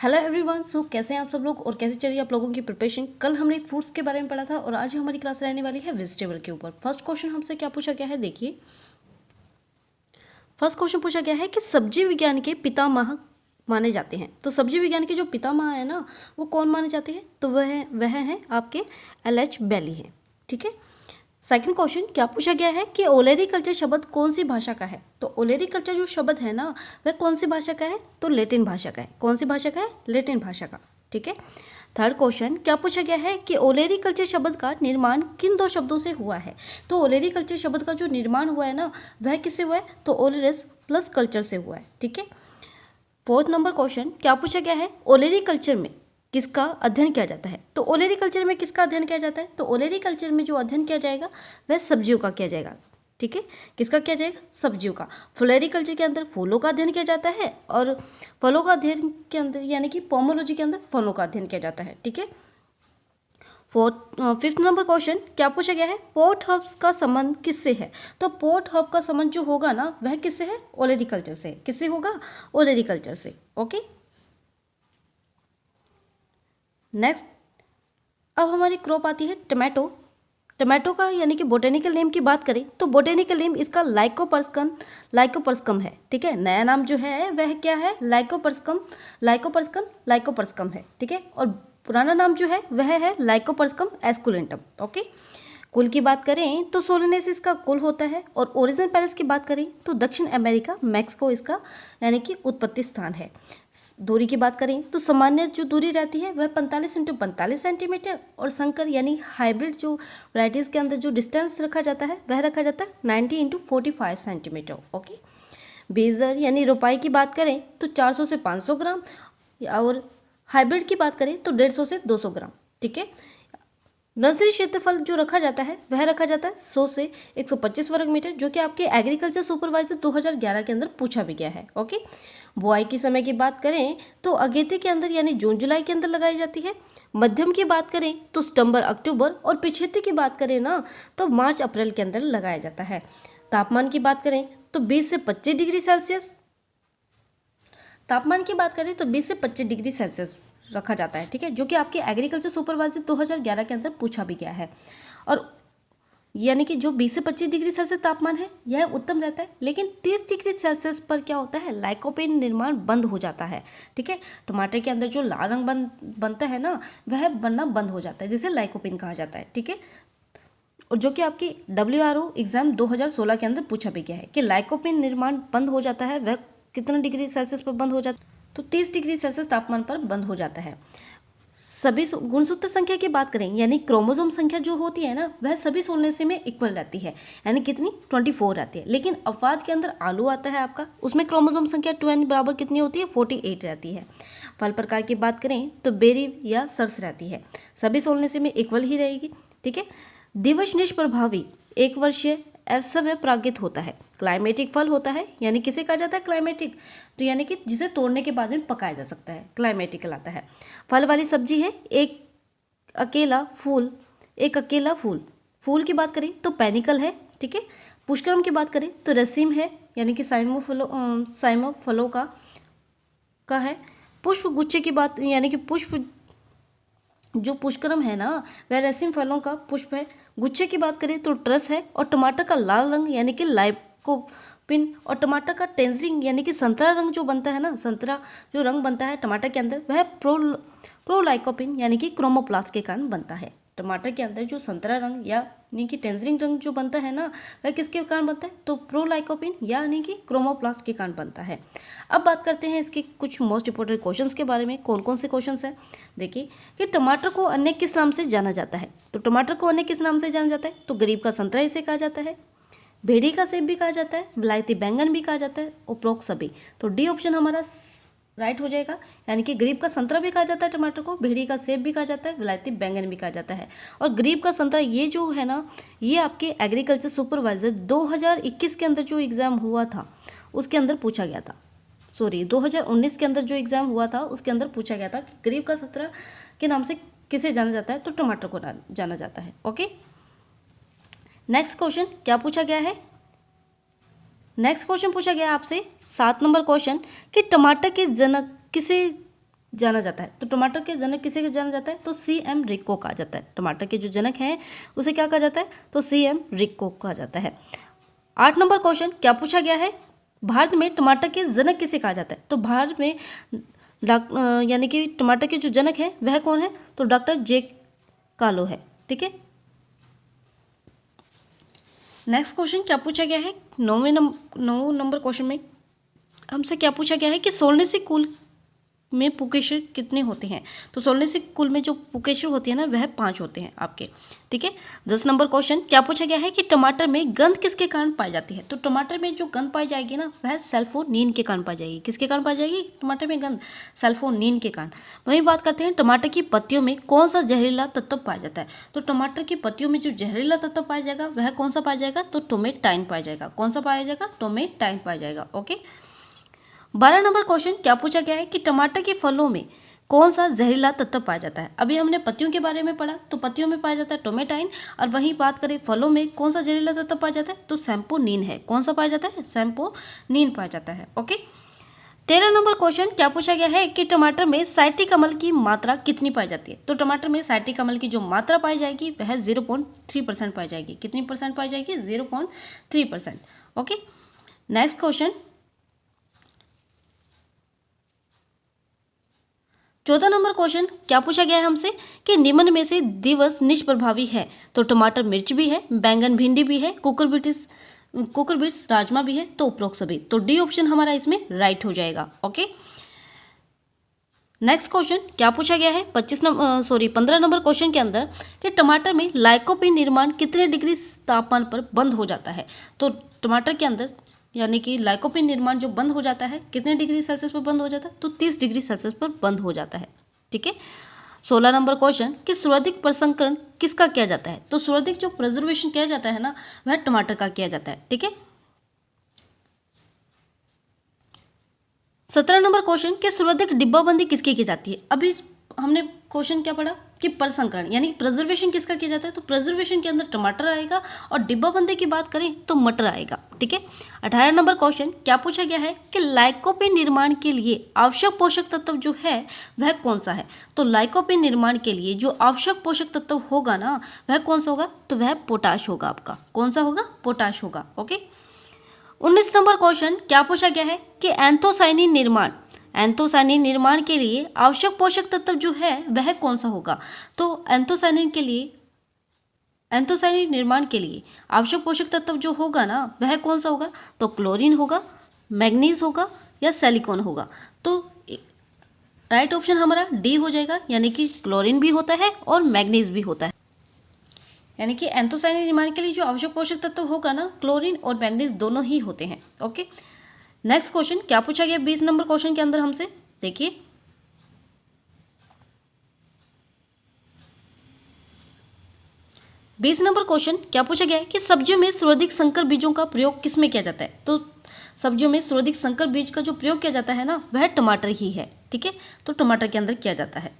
Hello everyone. सो कैसे हैं आप सब लोग और कैसे चल रही है आप लोगों की प्रिपरेशन। कल हमने फ्रूट्स के बारे में पढ़ा था और आज हमारी क्लास रहने वाली है वेजिटेबल के ऊपर। फर्स्ट क्वेश्चन हमसे क्या पूछा गया है, देखिए फर्स्ट क्वेश्चन पूछा गया है कि सब्जी विज्ञान के पितामह माने जाते हैं। तो सब्जी विज्ञान के जो पितामह है ना, वो कौन माने जाते हैं, तो वह हैं आपके LH बेली हैं। ठीक है। सेकंड क्वेश्चन क्या पूछा गया है कि ओलेरिकल्चर शब्द कौन सी भाषा का है। तो ओलेरिकल्चर जो शब्द है ना, वह कौन सी भाषा का है, तो लैटिन भाषा का है। कौन सी भाषा का है, लैटिन भाषा का। ठीक है। थर्ड क्वेश्चन क्या पूछा गया है कि ओलेरिकल्चर शब्द का निर्माण किन दो शब्दों से हुआ है। तो ओलेरिकल्चर शब्द का जो निर्माण हुआ है ना, वह किससे हुआ है, तो ओलेरिस प्लस कल्चर से हुआ है। ठीक है। फोर्थ नंबर क्वेश्चन क्या पूछा गया है, ओलेरिकल्चर में किसका अध्ययन किया जाता है। तो ओलेरिकल्चर में किसका अध्ययन किया जाता है, तो ओलेरिकल्चर में जो अध्ययन किया जाएगा वह सब्जियों का किया जाएगा। ठीक है। किसका किया जाएगा, सब्जियों का। फ्लोरिकल्चर के अंदर फूलों का अध्ययन किया जाता है और फलों का अध्ययन के अंदर यानी कि पोमोलॉजी के अंदर फलों का अध्ययन किया जाता है। ठीक है। फिफ्थ नंबर क्वेश्चन क्या पूछा गया है, पोर्ट हब्स का संबंध किससे है। तो पोर्ट हब का संबंध जो होगा ना, वह किससे है, ओलेरिकल्चर से। किससे होगा, ओलेरिकल्चर से। ओके। नेक्स्ट अब हमारी क्रॉप आती है टमाटो। टमाटो का यानी कि बोटेनिकल नेम की बात करें तो बोटेनिकल नेम इसका लाइकोपर्सिकम है। ठीक है। नया नाम जो है वह क्या है, लाइकोपर्सिकम है। ठीक है। और पुराना नाम जो है वह है लाइकोपर्सिकम एस्कुलेंटम। ओके। कुल की बात करें तो सोलेनेसिस का कुल होता है और ओरिजिन पैलेस की बात करें तो दक्षिण अमेरिका मैक्सिको इसका यानी कि उत्पत्ति स्थान है। दूरी की बात करें तो सामान्य जो दूरी रहती है वह 45 × 45 सेंटीमीटर और संकर यानी हाइब्रिड जो वैराइटीज़ के अंदर जो डिस्टेंस रखा जाता है वह रखा जाता है 90 × 45 सेंटीमीटर। ओके। बेजर यानी रोपाई की बात करें तो 400 से 500 ग्राम और हाइब्रिड की बात करें तो 150 से 200 ग्राम। ठीक है। नर्सरी क्षेत्रफल जो रखा जाता है वह रखा जाता है 100 से 125 वर्ग मीटर, जो कि आपके एग्रीकल्चर सुपरवाइजर 2011 के अंदर पूछा भी गया है। ओके। बुआई की समय की बात करें तो अगेती के अंदर यानी जून जुलाई के अंदर लगाई जाती है। मध्यम की बात करें तो सितंबर अक्टूबर और पिछेती की बात करें ना तो मार्च अप्रैल के अंदर लगाया जाता है। तापमान की बात करें तो 20 से 25 डिग्री सेल्सियस, तापमान की बात करें तो 20 से 25 डिग्री सेल्सियस रखा जाता है। ठीक है। जो कि आपके एग्रीकल्चर सुपरवाइजर 2011 के अंदर पूछा भी गया है। और यानी कि जो 20 से 25 डिग्री सेल्सियस तापमान है यह उत्तम रहता है, लेकिन 30 डिग्री सेल्सियस पर क्या होता है, लाइकोपेन निर्माण बंद हो जाता है। ठीक है। टमाटर के अंदर जो लाल रंग बनता है ना, वह बनना बंद हो जाता है, जिसे लाइकोपेन कहा जाता है। ठीक है। और जो कि आपकी WRO एग्जाम 2016 के अंदर पूछा भी गया है कि लाइकोपेन निर्माण बंद हो जाता है, वह कितना डिग्री सेल्सियस पर बंद हो जाता है, तो 30 डिग्री सेल्सियस तापमान पर बंद हो जाता है। सभी गुणसूत्र संख्या की बात करें यानी क्रोमोसोम संख्या जो होती है ना, वह सभी सोलनेसी में इक्वल रहती है, यानी कितनी 24 रहती है। लेकिन अपवाद के अंदर आलू आता है आपका, उसमें क्रोमोसोम संख्या 2n बराबर कितनी होती है, 48 रहती है। फल प्रकार की बात करें तो बेरी या सर्स रहती है, सभी सोलनेसी में इक्वल ही रहेगी। ठीक है। दिवस निष्प्रभावी एक वर्षीय असव्य प्रागित होता है। क्लाइमेटिक फल होता है, यानी किसे कहा जाता है, क्लाइमेटिक, तो यानी कि जिसे तोड़ने के बाद में पकाया जा सकता है, क्लाइमेटिक कहलाता है। फल वाली सब्जी है, एक अकेला फूल। फूल की बात करें तो पेनिकल है। ठीक है। पुष्करम की बात करें तो रसीम है, यानी कि साइमो फलों का है। पुष्प गुच्छे की बात यानी कि पुष्प जो पुष्करम है ना, वह रेसिम फलों का पुष्प है। गुच्छे की बात करें तो ट्रस है। और टमाटर का लाल रंग यानी कि लाइकोपिन और टमाटर का टेंजरिंग यानी कि संतरा रंग जो बनता है ना, संतरा जो रंग बनता है टमाटर के अंदर, वह प्रोलाइकोपिन यानी कि क्रोमोप्लास्ट के कारण बनता है। टमाटर के अंदर जो संतरा रंग यानी कि टेंजरिंग रंग जो बनता है ना, वह किसके कारण बनता है, तो प्रोलाइकोपिन यानी कि क्रोमोप्लास्ट के कारण बनता है। अब बात करते हैं इसके कुछ मोस्ट इंपोर्टेंट क्वेश्चंस के बारे में। कौन कौन से क्वेश्चंस हैं, देखिए कि टमाटर को अन्य किस नाम से जाना जाता है। तो टमाटर को अन्य किस नाम से जाना जाता है, तो गरीब का संतरा इसे कहा जाता है, भेड़ी का सेब भी कहा जाता है, विलायती बैंगन भी कहा जाता है, उपरोक्त सभी। तो डी ऑप्शन हमारा राइट हो जाएगा, यानी कि गरीब का संतरा भी कहा जाता है टमाटर को, भेड़ी का सेब भी कहा जाता है, विलायती बैंगन भी कहा जाता है। और गरीब का संतरा ये जो है ना, ये आपके एग्रीकल्चर सुपरवाइजर 2021 के अंदर जो एग्ज़ाम हुआ था उसके अंदर पूछा गया था, 2019 के अंदर जो एग्ज़ाम हुआ था उसके अंदर पूछा गया था कि गरीब का संतरा के नाम से किसे जाना जाता है, तो टमाटर को जाना जाता है। ओके। नेक्स्ट क्वेश्चन क्या पूछा गया है, नेक्स्ट क्वेश्चन पूछा गया आपसे 7 नंबर क्वेश्चन कि टमाटर के जनक किसे जाना जाता है। तो टमाटर के जनक किसे जाना जाता है? तो CM रिक्को कहा जाता है। टमाटर के जो जनक हैं उसे क्या कहा जाता है? तो CM रिक्को कहा जाता है। 8 नंबर क्वेश्चन क्या पूछा गया है? भारत में टमाटर के जनक किसे कहा जाता है? तो भारत में यानी कि टमाटर के जो जनक हैं वह कौन है? तो डॉक्टर जे कालो है। ठीक है। नेक्स्ट क्वेश्चन क्या पूछा गया है? 9 नंबर क्वेश्चन में हमसे क्या पूछा गया है कि सोलनेसी कुल में पुकेशर कितने होते हैं? तो सोलनेसी कुल में जो पुकेशर होती है ना वह 5 होते हैं आपके। ठीक है। 10 नंबर क्वेश्चन क्या पूछा गया है कि टमाटर में गंध किसके कारण पाई जाती है? तो टमाटर में जो गंध पाई जाएगी ना वह सल्फोनीन के कारण पाई जाएगी। किसके कारण पाई जाएगी टमाटर में गंध? सल्फोनीन के कारण। वहीं बात करते हैं टमाटर की पत्तियों में कौन सा जहरीला तत्व पाया जाता है? तो टमाटर की पत्तियों में जो जहरीला तत्व पाया जाएगा वह कौन सा पाया जाएगा? तो टोमेटाइन पाया जाएगा। कौन सा पाया जाएगा? टोमेटाइन पाया जाएगा। ओके। 12 नंबर क्वेश्चन क्या पूछा गया है कि टमाटर के फलों में कौन सा जहरीला तत्व पाया जाता है? अभी हमने पत्तियों के बारे में पढ़ा, तो पत्तियों में पाया जाता है टोमेटाइन, और वहीं बात करें फलों में कौन सा जहरीला तत्व पाया जाता है? तो सैम्पोनीन है। कौन सा पाया जाता है? सैम्पोनीन पाया जाता है। ओके। 13 नंबर क्वेश्चन क्या पूछा गया है कि टमाटर में साइट्रिक अम्ल की मात्रा कितनी पाई जाती है? तो टमाटर में साइट्रिक अम्ल की जो मात्रा पाई जाएगी वह 0.3% पाई जाएगी। कितनी परसेंट पाई जाएगी? 0.3%। Okay. Next question 14 number question क्या पूछा गया है हमसे कि निम्न में से दिवस निष्प्रभावी है? तो टमाटर मिर्च भी है, बैंगन भिंडी भी है, कुकर बीट्स राजमा भी है, तो उपरोक्त सभी। तो डी ऑप्शन हमारा इसमें राइट हो जाएगा। ओके। नेक्स्ट क्वेश्चन क्या पूछा गया है 15 नंबर क्वेश्चन के अंदर कि टमाटर में लाइकोपीन निर्माण कितने डिग्री तापमान पर बंद हो जाता है? तो टमाटर के अंदर यानी कि लाइकोपीन निर्माण जो बंद हो जाता है कितने डिग्री सेल्सियस पर बंद हो जाता है? तो 30 डिग्री सेल्सियस पर बंद हो जाता है। ठीक है। 16 नंबर क्वेश्चन कि सर्वाधिक प्रसंस्करण किसका किया जाता है? तो सर्वाधिक जो प्रिजर्वेशन किया जाता है ना वह टमाटर का किया जाता है। ठीक है। 17 नंबर क्वेश्चन कि सर्वाधिक डिब्बाबंदी किसकी की जाती है? अभी हमने क्वेश्चन क्या पढ़ा कि प्रसंस्करण यानी प्रिजर्वेशन किसका किया जाता है? तो प्रिजर्वेशन के अंदर टमाटर आएगा, और डिब्बाबंदी की बात करें तो मटर आएगा। ठीक है। 18 नंबर क्वेश्चन क्या पूछा गया है कि लाइकोपीन निर्माण के लिए आवश्यक पोषक तत्व जो है वह कौन सा है? तो लाइकोपीन निर्माण के लिए जो आवश्यक पोषक तत्व होगा ना वह कौन सा होगा? तो वह पोटाश होगा आपका। कौन सा होगा? पोटाश होगा। ओके। 19 नंबर क्वेश्चन क्या पूछा गया है कि एंथोसाइनिन निर्माण के लिए आवश्यक पोषक तत्व जो है वह कौन सा होगा? तो एंथोसाइनिन निर्माण के लिए आवश्यक पोषक तत्व जो होगा ना वह कौन सा होगा? तो क्लोरीन होगा, मैग्नीज होगा, या सिलिकॉन होगा। तो राइट ऑप्शन हमारा डी हो जाएगा, यानी कि क्लोरीन भी होता है और मैग्नीज भी होता है। यानी कि एंथोसाइनिन निर्माण के लिए जो आवश्यक पोषक तत्व होगा ना क्लोरीन और मैग्नीज दोनों ही होते हैं। ओके। नेक्स्ट क्वेश्चन क्या पूछा गया 20 नंबर क्वेश्चन के अंदर हमसे? देखिए 20 नंबर क्वेश्चन क्या पूछा गया है कि सब्जियों में सर्वाधिक संकर बीजों का प्रयोग किसमें किया जाता है? तो सब्जियों में सर्वाधिक संकर बीज का जो प्रयोग किया जाता है ना वह टमाटर ही है। ठीक है। तो टमाटर के अंदर किया जाता है।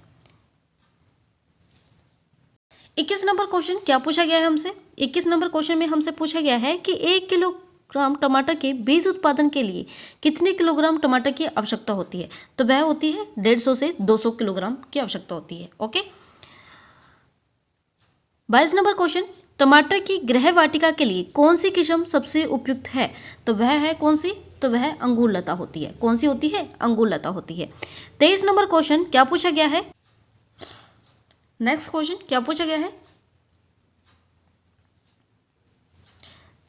21 नंबर क्वेश्चन क्या पूछा गया है हमसे? 21 नंबर क्वेश्चन में हमसे पूछा गया है कि 1 किलोग्राम टमाटर के बीज उत्पादन के लिए कितने किलोग्राम टमाटर की आवश्यकता होती है? तो वह होती है 150 से 200 किलोग्राम की आवश्यकता होती है। ओके। 22 नंबर क्वेश्चन टमाटर की गृह वाटिका के लिए कौन सी किस्म सबसे उपयुक्त है? तो वह है कौन सी? तो वह अंगूर लता होती है। कौन सी होती है? अंगूर लता होती है। 23 नंबर क्वेश्चन क्या पूछा गया है? नेक्स्ट क्वेश्चन क्या पूछा गया है?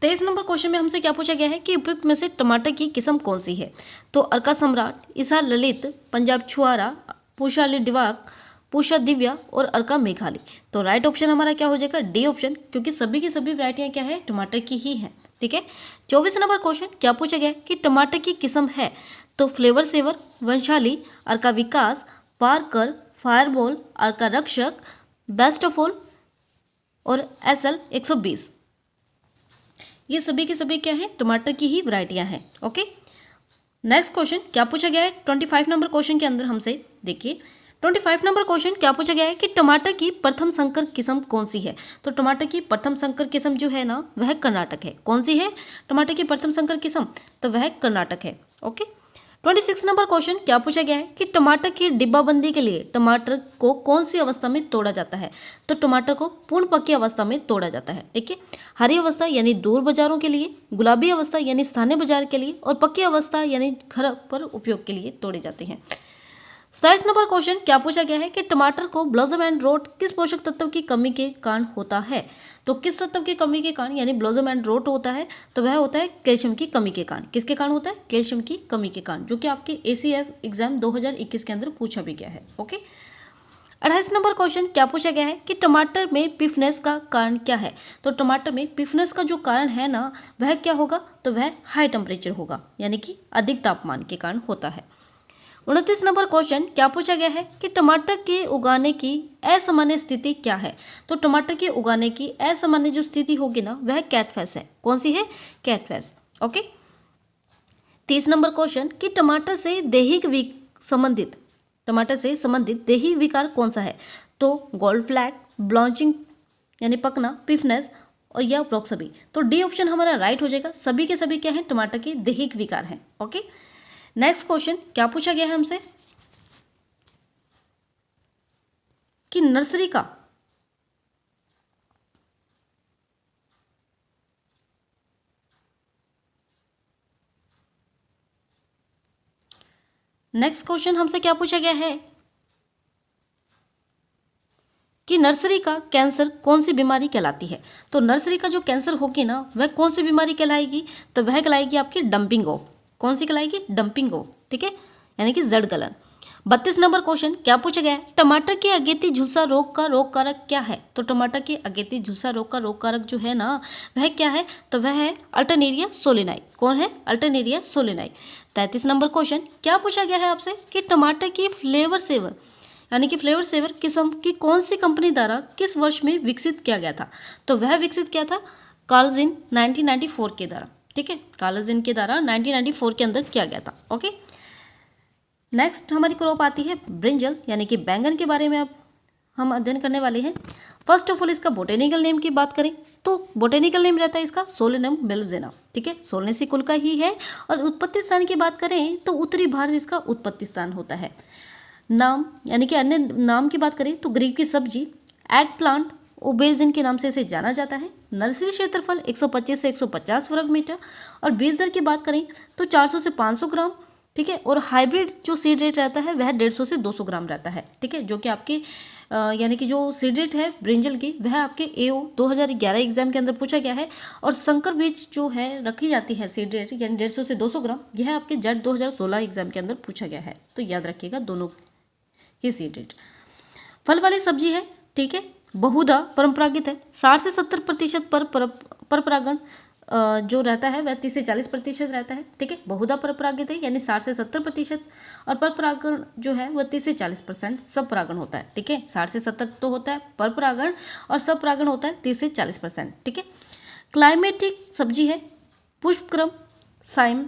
23 नंबर क्वेश्चन में हमसे क्या पूछा गया है कि उपयुक्त में से टमाटर की किस्म कौन सी है? तो अर्का सम्राट, इसा ललित, पंजाब छुआरा, पूषा लिडवाक, पूषा दिव्या और अर्का मेघाली। तो राइट ऑप्शन हमारा क्या हो जाएगा? डी ऑप्शन, क्योंकि सभी की सभी वैरायटियां क्या है? टमाटर की ही है। ठीक है। 24 नंबर क्वेश्चन क्या पूछा गया कि टमाटर की किस्म है? तो फ्लेवर सेवर, वंशाली, अर्का विकास, पारकर, फायरबॉल, अर्का रक्षक, बेस्ट ऑफ ऑल और SL 120। ये सभी के सभी क्या है? टमाटर की ही वैरायटियां हैं। ओके। नेक्स्ट क्वेश्चन क्या पूछा गया है 25 नंबर क्वेश्चन के अंदर हमसे? देखिए 25 नंबर क्वेश्चन क्या पूछा गया है कि टमाटर की प्रथम संकर किस्म कौन सी है? तो टमाटर की प्रथम संकर किस्म जो है ना वह कर्नाटक है। कौन सी है टमाटर की प्रथम संकर किस्म? तो वह कर्नाटक है। ओके। 26 नंबर क्वेश्चन क्या पूछा गया है कि टमाटर की डिब्बाबंदी के लिए टमाटर को कौन सी अवस्था में तोड़ा जाता है। तो टमाटर को पूर्ण पकी अवस्था में तोड़ा जाता है। ठीक है, हरी अवस्था यानी दूर बाजारों के लिए, गुलाबी अवस्था यानी स्थानीय बाजार के लिए, और पक्की अवस्था यानी घर पर उपयोग के लिए तोड़े जाते हैं। 27 नंबर क्वेश्चन क्या पूछा गया है कि टमाटर को ब्लॉसम एंड रोट किस पोषक तत्व की कमी के कारण होता है। तो किस तत्व की कमी के कारण यानी ब्लॉसम एंड रोट होता है, तो वह होता है कैल्शियम की कमी के कारण। किसके कारण होता है? कैल्शियम की कमी के कारण, जो कि आपके ACF एग्जाम 2021 के अंदर पूछा भी गया है। ओके, 28 नंबर क्वेश्चन क्या पूछा गया है कि टमाटर में पिफनेस का कारण क्या है। तो टमाटर में पिफनेस का जो कारण है ना, वह क्या होगा? तो वह हाई टेम्परेचर होगा, यानी कि अधिक तापमान के कारण होता है। 29 नंबर क्वेश्चन क्या पूछा गया है कि टमाटर के उगाने की असामान्य स्थिति क्या है। तो टमाटर के उगाने की असामान्य जो स्थिति होगी ना, वह कैटफेस है। कौन सी है? कैटफेस। ओके, 30 नंबर क्वेश्चन कि टमाटर से संबंधित देही विकार कौन सा है। तो गोल्ड फ्लैग, ब्लॉचिंग यानी पकना, पिफनेस और या ब्रोक्सबी। तो डी ऑप्शन हमारा राइट हो जाएगा। सभी के सभी क्या है? टमाटर के दैहिक विकार हैं। ओके, नेक्स्ट क्वेश्चन क्या पूछा गया है हमसे कि नर्सरी का नेक्स्ट क्वेश्चन हमसे क्या पूछा गया है कि नर्सरी का कैंसर कौन सी बीमारी कहलाती है। तो नर्सरी का जो कैंसर होगी ना, वह कौन सी बीमारी कहलाएगी। तो वह कहलाएगी आपकी डंपिंग ऑफ। कौन सी कहलाएगी? Dumping off. ठीक है, यानी कि जड़ गलन। 32 नंबर क्वेश्चन क्या पूछा गया है टमाटर के अगेती झुलसा रोग का रोग कारक क्या है। तो टमाटर के अगेती झुलसा रोग का रोग कारक जो है ना, वह क्या है? तो वह है अल्टरनेरिया सोलेनाई। कौन है? Alternaria solani. 33 नंबर क्वेश्चन क्या पूछा गया है आपसे कि टमाटर की फ्लेवर सेवर यानी कि फ्लेवर सेवर किस्म की कौन सी कंपनी द्वारा किस वर्ष में विकसित किया गया था। तो वह विकसित किया था कार्लजिन 1994 के द्वारा। ठीक है, कार्लजिन के द्वारा 1994 के अंदर किया गया था। ओके, नेक्स्ट हमारी क्रॉप आती है ब्रिंजल यानी कि बैंगन के बारे में अब हम अध्ययन करने वाले हैं। फर्स्ट ऑफ ऑल इसका बोटेनिकल नेम की बात करें तो बोटेनिकल नेम रहता है इसका सोलेनम मेलुजेना। ठीक है, सोलेनेसी कुल का ही है। और उत्पत्ति स्थान की बात करें तो उत्तरी भारत इसका उत्पत्ति स्थान होता है। नाम यानी कि अन्य नाम की बात करें तो ग्रीक की सब्जी एग प्लांट ओबेरजिन के नाम से इसे जाना जाता है। नर्सरी क्षेत्रफल 125 से 150 वर्ग मीटर। और बीज दर की बात करें तो 400 से 500 ग्राम। ठीक है, और हाइब्रिड जो सीड रेट रहता है वह 150 से 200 ग्राम रहता है। ठीक है, जो कि आपकी यानी कि जो सीड रेट है ब्रिंजल की, वह आपके AO 2011 एग्जाम के अंदर पूछा गया है। और संकर बीज जो है रखी जाती है सीड रेट यानी 150 से 200 ग्राम, यह आपके JET 2016 एग्जाम के अंदर पूछा गया है। तो याद रखिएगा दोनों की सीड रेट। फल वाली सब्जी है। ठीक है, बहुधा परंपरागत है। 60 से 70% पर परागण जो रहता है वह 30 से 40% रहता है। ठीक है, बहुधा परपरागित है यानी 60 से 70%। और पर परागण जो है वह 30 से 40% सब परागण होता है। ठीक है, 60 से 70 तो होता है पर परागण और सब परागण होता है 30 से 40%। ठीक है, क्लाइमेटिक सब्जी है। पुष्पक्रम साइम।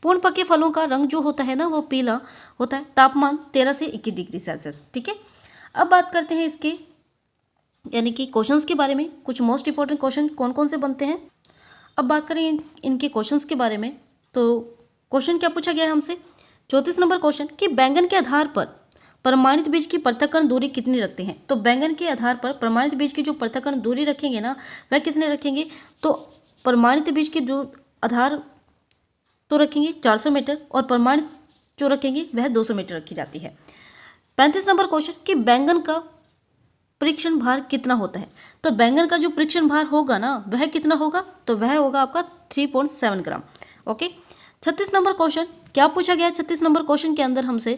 पूर्ण पके फलों का रंग जो होता है ना, वो पीला होता है। तापमान 13 से 21 डिग्री सेल्सियस। ठीक है, अब बात करते हैं इसके यानी कि क्वेश्चंस के बारे में। कुछ मोस्ट इंपॉर्टेंट क्वेश्चन कौन कौन से बनते हैं। अब बात करें इनके क्वेश्चंस के बारे में तो क्वेश्चन क्या पूछा गया है हमसे 34 नंबर क्वेश्चन कि बैंगन के आधार पर प्रमाणित बीज की पृथक्करण दूरी कितनी रखते हैं। तो बैंगन के आधार पर प्रमाणित बीज की जो पृथक्करण दूरी रखेंगे ना, वह कितने रखेंगे। तो प्रमाणित बीज की जो आधार तो रखेंगे 400 मीटर और प्रमाणित जो रखेंगे वह 200 मीटर रखी जाती है। 35 नंबर क्वेश्चन कि बैंगन का परीक्षण भार कितना होता है। तो बैंगन का जो परीक्षण भार होगा ना, वह कितना होगा। तो वह होगा आपका 3.7 ग्राम। ओके, 36 नंबर क्वेश्चन क्या पूछा गया है 36 नंबर क्वेश्चन के अंदर हमसे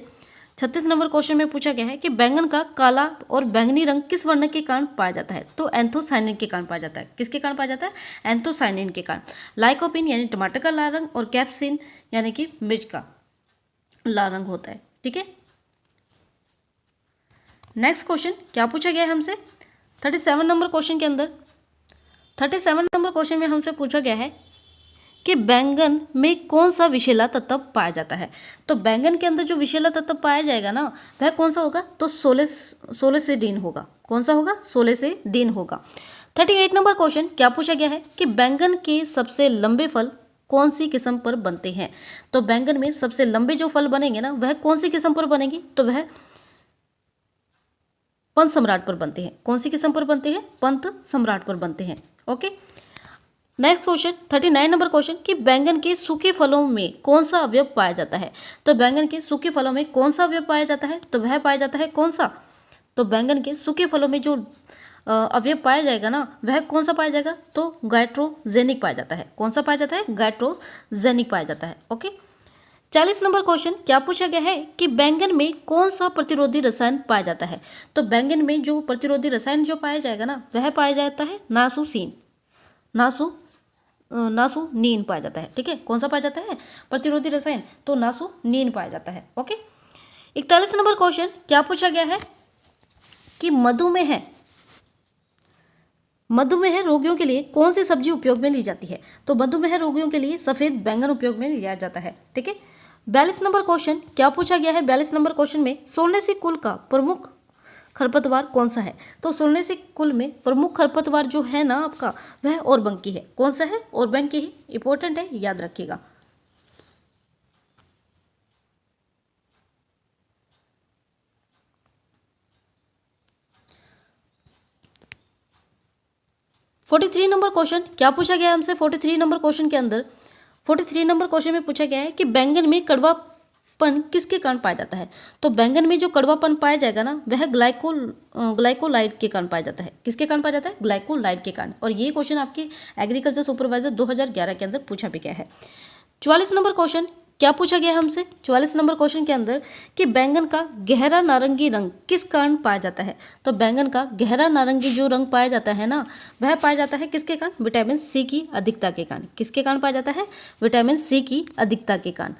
36 नंबर क्वेश्चन में पूछा गया है कि बैंगन का काला और बैंगनी रंग किस वर्ण के कारण पाया जाता है। तो एंथोसाइनिन के कारण पाया जाता है। किसके कारण पाया जाता है? एंथोसाइनिन के कारण। लाइकोपिन यानी टमाटर का लाल रंग और कैप्सिन यानी कि मिर्च का लाल रंग होता है। ठीक है, नेक्स्ट क्वेश्चन क्या पूछा गया है हमसे 37 नंबर क्वेश्चन के अंदर 37 नंबर क्वेश्चन में हमसे पूछा गया है कि बैंगन में कौन सा विषैला तत्व पाया जाता है। तो बैंगन के अंदर जो विषैला तत्व पाया जाएगा ना, वह कौन सा होगा। तो सोलेसिडीन होगा। कौन सा होगा? सोलेसिडीन होगा। 38 नंबर क्वेश्चन क्या पूछा गया है कि बैंगन के सबसे लंबे फल कौन सी किस्म पर बनते हैं? तो बैंगन में सबसे लंबे जो फल बनेंगे ना, वह कौन सी किस्म पर बनेंगे? तो वह पंत सम्राट पर बनते हैं। कौन सी किस्म पर बनते हैं? पंत सम्राट पर बनते हैं। Okay, next question 39 number question कि बैंगन के सूखे फलों में कौन सा अवयव पाया जाता है? तो बैंगन के सूखे फलों में कौन सा अवयव पाया जाता है? तो वह पाया जाता है कौन सा? तो बैंगन के सूखे फलों में जो अवयव पाया जाएगा ना, वह कौन सा पाया जाएगा? तो गाइट्रोजेनिक पाया जाता है। कौन सा पाया जाता है? गाइट्रोजेनिक पाया जाता है। ओके, 40 नंबर क्वेश्चन क्या पूछा गया है कि बैंगन में कौन सा प्रतिरोधी रसायन पाया जाता है? तो बैंगन में जो प्रतिरोधी रसायन जो पाया जाएगा ना, वह पाया जाता है नासुनीन पाया जाता है। ठीक है, कौन सा पाया जाता है प्रतिरोधी रसायन? तो नासुनीन पाया जाता है। ओके, 41 नंबर क्वेश्चन क्या पूछा गया है कि मधुमेह रोगियों के लिए कौन सी सब्जी उपयोग में ली जाती है? तो मधुमेह रोगियों के लिए सफेद बैंगन उपयोग में लिया जाता है। ठीक है, 42 नंबर क्वेश्चन क्या पूछा गया है? 42 नंबर क्वेश्चन में सोलनेसी कुल का प्रमुख खरपतवार कौन सा है? तो सोलनेसी कुल में प्रमुख खरपतवार जो है ना आपका, वह ओरबंकी है। कौन सा है? ओरबंकी है। इंपॉर्टेंट है, याद रखिएगा। फोर्टी थ्री नंबर क्वेश्चन क्या पूछा गया है हमसे? 43 नंबर क्वेश्चन के अंदर 43 नंबर क्वेश्चन में पूछा गया है कि बैंगन में कड़वापन किसके कारण पाया जाता है? तो बैंगन में जो कड़वापन पाया जाएगा ना, वह ग्लाइकोलाइड के कारण पाया जाता है। किसके कारण पाया जाता है? ग्लाइकोलाइड के कारण। और ये क्वेश्चन आपके एग्रीकल्चर सुपरवाइजर 2011 के अंदर पूछा भी गया है। 44 नंबर क्वेश्चन क्या पूछा गया है हमसे? 44 नंबर क्वेश्चन के अंदर कि बैंगन का गहरा नारंगी रंग किस कारण पाया जाता है? तो बैंगन का गहरा नारंगी जो रंग पाया जाता है ना, वह पाया जाता है किसके कारण? विटामिन सी की अधिकता के कारण। किसके कारण पाया जाता है? विटामिन सी की अधिकता के कारण।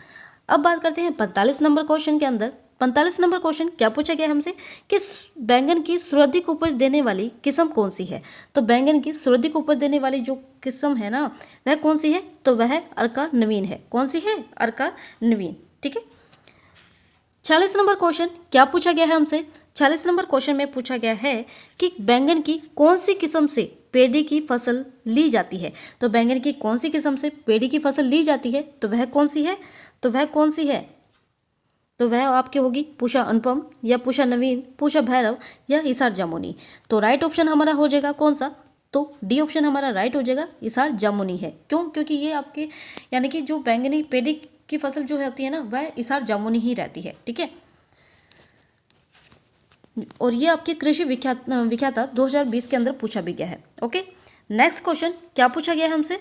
अब बात करते हैं 45 नंबर क्वेश्चन के अंदर। 45 नंबर क्वेश्चन क्या पूछा गया हमसे कि बैंगन की सर्वाधिक उपज देने वाली किस्म कौन सी है? तो बैंगन की सर्वाधिक उपज देने वाली जो किस्म है ना, वह कौन सी है? तो वह अर्का नवीन है। कौन सी है? अर्का नवीन। ठीक है, 46 नंबर क्वेश्चन क्या पूछा गया है हमसे? 46 नंबर क्वेश्चन में पूछा गया है कि बैंगन की कौन सी किस्म से पेड़ी की फसल ली जाती है? तो बैंगन की कौन सी किस्म से पेड़ी की फसल ली जाती है? तो वह कौन सी है? तो वह आपकी होगी पूषा अनुपम, या पूषा नवीन, पूषा भैरव, या हिसार जामुनी। तो राइट ऑप्शन हमारा हो जाएगा कौन सा? तो डी ऑप्शन हमारा राइट हो जाएगा, हिसार जामुनी है। क्यों? क्योंकि ये आपके यानी कि जो बैंगनी पेड़ी की फसल जो होती है ना, वह हिसार जामुनी ही रहती है। ठीक है, और ये आपके कृषि विख्याता 2020 के अंदर पूछा भी गया है। ओके, नेक्स्ट क्वेश्चन क्या पूछा गया है हमसे?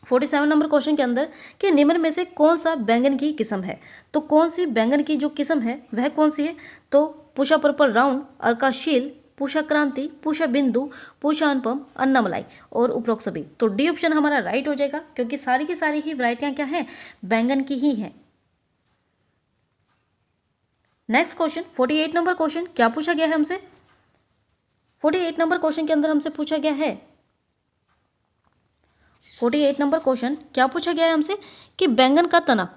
47 नंबर क्वेश्चन के अंदर कि निम्न में से कौन सा बैंगन की किस्म है? तो कौन सी बैंगन की जो किस्म है वह कौन सी है? तो पूषा पर्पल राउंड, अर्काशील, पूषा क्रांति, पूषा बिंदु, पूषा अनुपम, अन्नामलाई और उपरोक्त सभी। तो डी ऑप्शन हमारा राइट हो जाएगा, क्योंकि सारी की सारी ही वैरायटियां क्या हैं? बैंगन की ही हैं। नेक्स्ट क्वेश्चन 48 नंबर क्वेश्चन क्या पूछा गया है हमसे? 48 नंबर क्वेश्चन के अंदर हमसे पूछा गया है 48 नंबर क्वेश्चन क्या पूछा गया है हमसे कि बैंगन का तना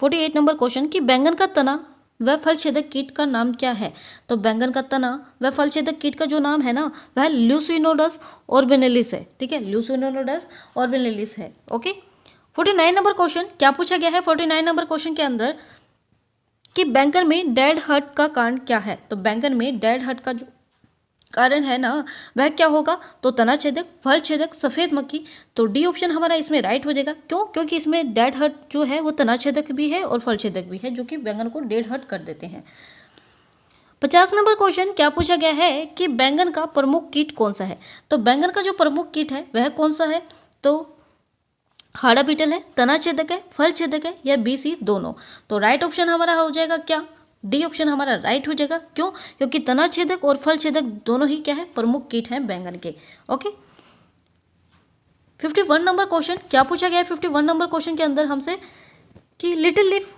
48 नंबर क्वेश्चन कि बैंगन का तना वह फल छेदक कीट का नाम क्या है? तो बैंगन का तना वह फल छेदक कीट का जो नाम है ना, वह ल्यूसिनोडस ऑर्बिनेलिस है। ठीक है, ल्यूसिनोडस ऑर्बिनेलिस है। ओके, 49 नंबर क्वेश्चन क्या पूछा गया है? 49 नंबर क्वेश्चन के अंदर कि बैंगन में डेड हर्ट का कारण क्या है? तो बैंगन में डेड हर्ट का जो कारण है ना, वह क्या होगा? तो तना छेदक, फल छेदक, सफेद मक्खी। तो डी ऑप्शन हमारा इसमें राइट हो जाएगा। क्यों? क्योंकि इसमें डेड हर्ट जो है वो तना छेदक भी है और फल छेदक भी है, जो कि बैंगन को डेड हर्ट कर देते हैं। 50 नंबर क्वेश्चन क्या पूछा गया है कि बैंगन का प्रमुख कीट कौन सा है? तो बैंगन का जो प्रमुख कीट है वह कौन सा है? तो हाड़ा बीटल है, तना छेदक है, फल छेदक है, या बी सी दोनों। तो राइट ऑप्शन हमारा हो जाएगा क्या? डी ऑप्शन हमारा राइट हो जाएगा। क्यों? क्योंकि तना छेदक और फल छेदक दोनों ही क्या है? प्रमुख कीट हैं बैंगन के। ओके, 51 नंबर क्वेश्चन क्या पूछा गया है? 51 नंबर क्वेश्चन के अंदर हमसे कि लिटिल लीफ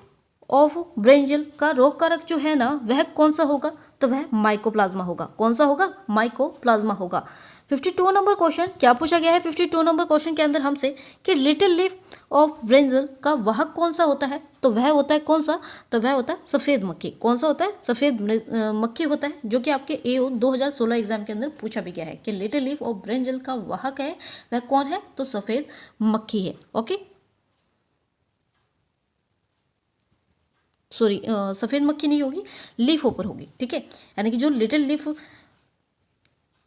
ऑफ ब्रिंजल का रोग कारक जो है ना, वह कौन सा होगा? तो वह माइकोप्लाज्मा होगा। कौन सा होगा? माइकोप्लाज्मा होगा। 52 नंबर क्वेश्चन क्या पूछा गया है? 52 नंबर क्वेश्चन के अंदर हमसे कि लिटिल लीफ ऑफ ब्रिंजल का वाहक कौन सा होता है? तो वह होता है कौन सा? तो वह होता है सफ़ेद मक्खी। कौन सा होता है? सफ़ेद मक्खी होता है, जो कि आपके AO 2016 एग्जाम के अंदर पूछा भी गया है कि लिटिल लीफ ऑफ ब्रिंजल का वाहक है वह कौन है? तो सफ़ेद मक्खी है। ओके, सॉरी, सफ़ेद मक्खी नहीं होगी, लीफ होपर होगी। ठीक है, यानी कि जो लिटिल लीफ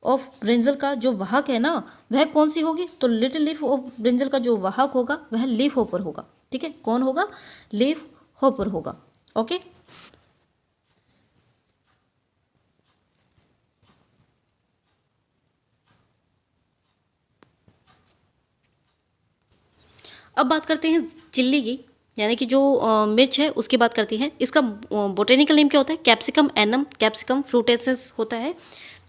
ऑफ ब्रिंजल का जो वाहक है ना, वह कौन सी होगी? तो लिटिल लीफ ऑफ ब्रिंजल का जो वाहक होगा वह लीफ होपर होगा। ठीक है, कौन होगा? लीफ होपर होगा। ओके, अब बात करते हैं चिल्ली की, यानी कि जो मिर्च है उसकी बात करती हैं। इसका बोटेनिकल नेम क्या होता है? कैप्सिकम एनम, कैप्सिकम फ्रूटेसेस होता है।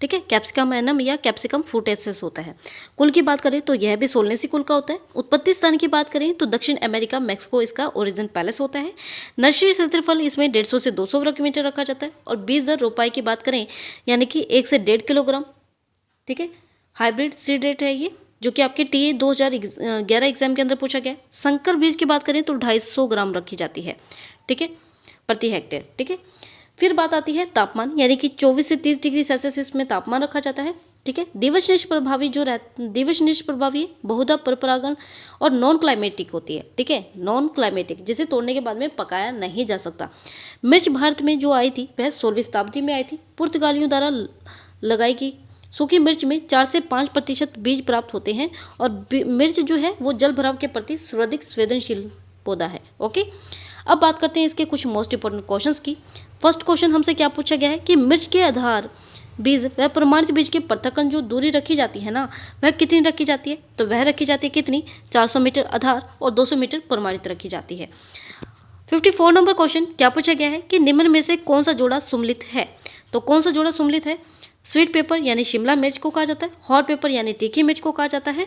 ठीक है, कैप्सिकम एनम या कैप्सिकम फ्रूटेसेस होता है। कुल की बात करें तो यह भी सोलनेसी कुल का होता है। उत्पत्ति स्थान की बात करें तो दक्षिण अमेरिका, मैक्सिको इसका ओरिजिन पैलेस होता है। नर्सरी क्षेत्रफल इसमें 150 से 200 वर्ग मीटर रखा जाता है। और बीज दर रोपाई की बात करें यानी कि 1 से 1.5 किलोग्राम। ठीक है, हाइब्रिड सीड रेट है ये, जो कि आपके TA 2011 एग्जाम के अंदर पूछा गया है। संकर बीज की बात करें तो 250 ग्राम रखी जाती है। ठीक है, प्रति हेक्टेयर। ठीक है, फिर बात आती है तापमान, यानी कि 24 से 30 डिग्री सेल्सियस इसमें तापमान रखा जाता है। ठीक है, दिवसनिष्ठ प्रभावी दिवसनिष्ठ प्रभावी बहुधा परपरागण और नॉन क्लाइमेटिक होती है। ठीक है, नॉन क्लाइमेटिक, जिसे तोड़ने के बाद में पकाया नहीं जा सकता। मिर्च भारत में जो आई थी वह 16वीं शताब्दी में आई थी, पुर्तगालियों द्वारा लगाई गई। सूखी मिर्च में 4 से 5% बीज प्राप्त होते हैं और मिर्च जो है वो जल भराव के प्रति सर्वाधिक संवेदनशील पौधा है। ओके, अब बात करते हैं इसके कुछ मोस्ट इंपॉर्टेंट क्वेश्चंस की। फर्स्ट क्वेश्चन हमसे क्या पूछा गया है कि मिर्च के आधार बीज वह प्रमाणित बीज के पृथक्करण जो दूरी रखी जाती है ना, वह कितनी रखी जाती है? तो वह रखी जाती है कितनी? 400 मीटर आधार और 200 मीटर प्रमाणित रखी जाती है। 54 नंबर क्वेश्चन क्या पूछा गया है कि निम्न में से कौन सा जोड़ा सुम्मिलित है? तो कौन सा जोड़ा सुम्मिलित है? स्वीट पेपर यानी शिमला मिर्च को कहा जाता है, हॉट पेपर यानी तीखी मिर्च को कहा जाता है,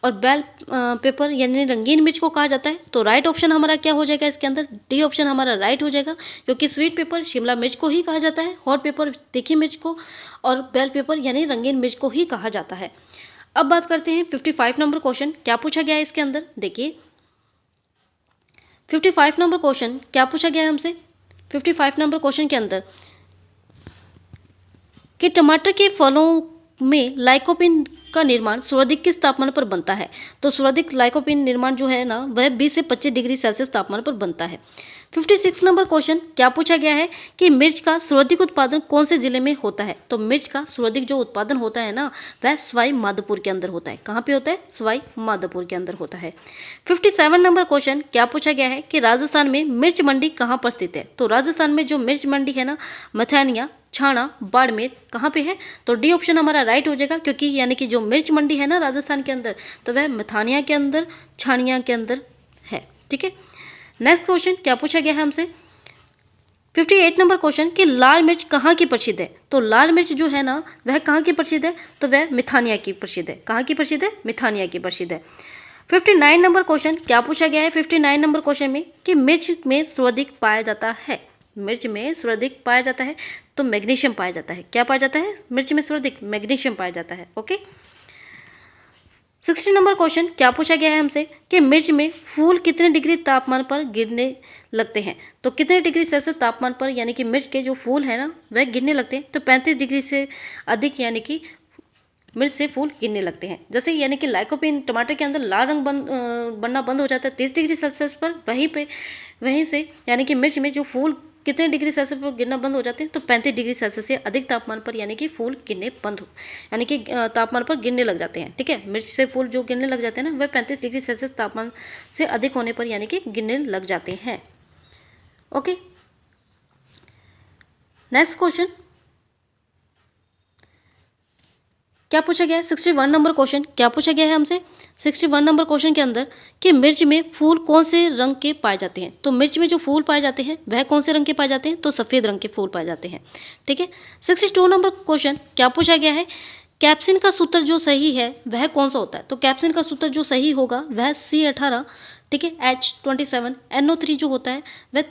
और बेल पेपर यानी रंगीन मिर्च को कहा जाता है। तो राइट ऑप्शन हमारा क्या हो जाएगा इसके अंदर? डी ऑप्शन हमारा राइट हो जाएगा, क्योंकि स्वीट पेपर शिमला मिर्च को ही कहा जाता है, हॉट पेपर तीखी मिर्च को, और बेल पेपर यानी रंगीन मिर्च को ही कहा जाता है। अब बात करते हैं 55 नंबर क्वेश्चन क्या पूछा गया है इसके अंदर। देखिए 55 नंबर क्वेश्चन क्या पूछा गया है हमसे। 55 नंबर क्वेश्चन के अंदर कि टमाटर के फलों में लाइकोपिन का निर्माण सर्वाधिक किस तापमान पर बनता है? तो सर्वाधिक लाइकोपिन निर्माण जो है ना, वह 20 से 25 डिग्री सेल्सियस तापमान पर बनता है। 56 नंबर क्वेश्चन क्या पूछा गया है कि मिर्च का सर्वाधिक उत्पादन कौन से जिले में होता है? तो मिर्च का सर्वाधिक जो उत्पादन होता है ना, वह सवाई माधोपुर के अंदर होता है। कहाँ पे होता है? सवाई माधोपुर के अंदर होता है। 57 नंबर क्वेश्चन क्या पूछा गया है कि राजस्थान में मिर्च मंडी कहाँ पर स्थित है? तो राजस्थान में जो मिर्च मंडी है ना, मथानिया, छाना, बाड़मेर कहाँ पे है? तो डी ऑप्शन हमारा राइट हो जाएगा, क्योंकि यानी कि जो मिर्च मंडी है ना राजस्थान के अंदर, तो वह मथानिया के अंदर, छानिया के अंदर है। ठीक है, नेक्स्ट क्वेश्चन क्या पूछा गया है हमसे। 58 नंबर क्वेश्चन कि लाल मिर्च कहाँ की प्रसिद्ध है? तो लाल मिर्च जो है ना, वह कहाँ की प्रसिद्ध है? तो वह मिथानिया की प्रसिद्ध है। कहाँ की प्रसिद्ध है? मिथानिया की प्रसिद्ध है। 59 नंबर क्वेश्चन क्या पूछा गया है 59 नंबर क्वेश्चन में कि मिर्च में सर्वाधिक पाया जाता है। मिर्च में सर्वाधिक पाया जाता है तो मैग्नीशियम पाया जाता है। क्या पाया जाता है? मिर्च में सर्वाधिक मैग्नीशियम पाया जाता है। ओके, 60 नंबर क्वेश्चन क्या पूछा गया है हमसे कि मिर्च में फूल कितने डिग्री तापमान पर गिरने लगते हैं? तो कितने डिग्री सेल्सियस तापमान पर यानी कि मिर्च के जो फूल है ना, वह गिरने लगते हैं? तो 35 डिग्री से अधिक यानी कि मिर्च से फूल गिरने लगते हैं। जैसे यानी कि लाइकोपिन टमाटर के अंदर लाल रंग बनना बंद हो जाता है 30 डिग्री सेल्सियस पर, वहीं से यानी कि मिर्च में जो फूल कितने डिग्री सेल्सियस पर गिरना बंद हो जाते हैं? तो 35 डिग्री सेल्सियस से अधिक तापमान पर यानी कि फूल गिरने बंद हो यानी कि तापमान पर गिरने लग जाते हैं। ठीक है, मिर्च से फूल जो गिरने लग जाते हैं ना, वह 35 डिग्री सेल्सियस तापमान से अधिक होने पर यानी कि गिरने लग जाते हैं। ओके, नेक्स्ट क्वेश्चन क्या पूछा गया है 61 नंबर क्वेश्चन क्या पूछा गया है हमसे 61 नंबर क्वेश्चन के अंदर कि मिर्च में फूल कौन से रंग के पाए जाते हैं। तो मिर्च में जो फूल पाए जाते हैं वह कौन से रंग के पाए जाते हैं? तो सफ़ेद रंग के फूल पाए जाते हैं। ठीक है, 62 नंबर क्वेश्चन क्या पूछा गया है कैप्सिन का सूत्र जो सही है वह कौन सा होता है? तो कैप्सिन का सूत्र जो सही होगा वह C18, ठीक है, H27, NO3 जो होता है वह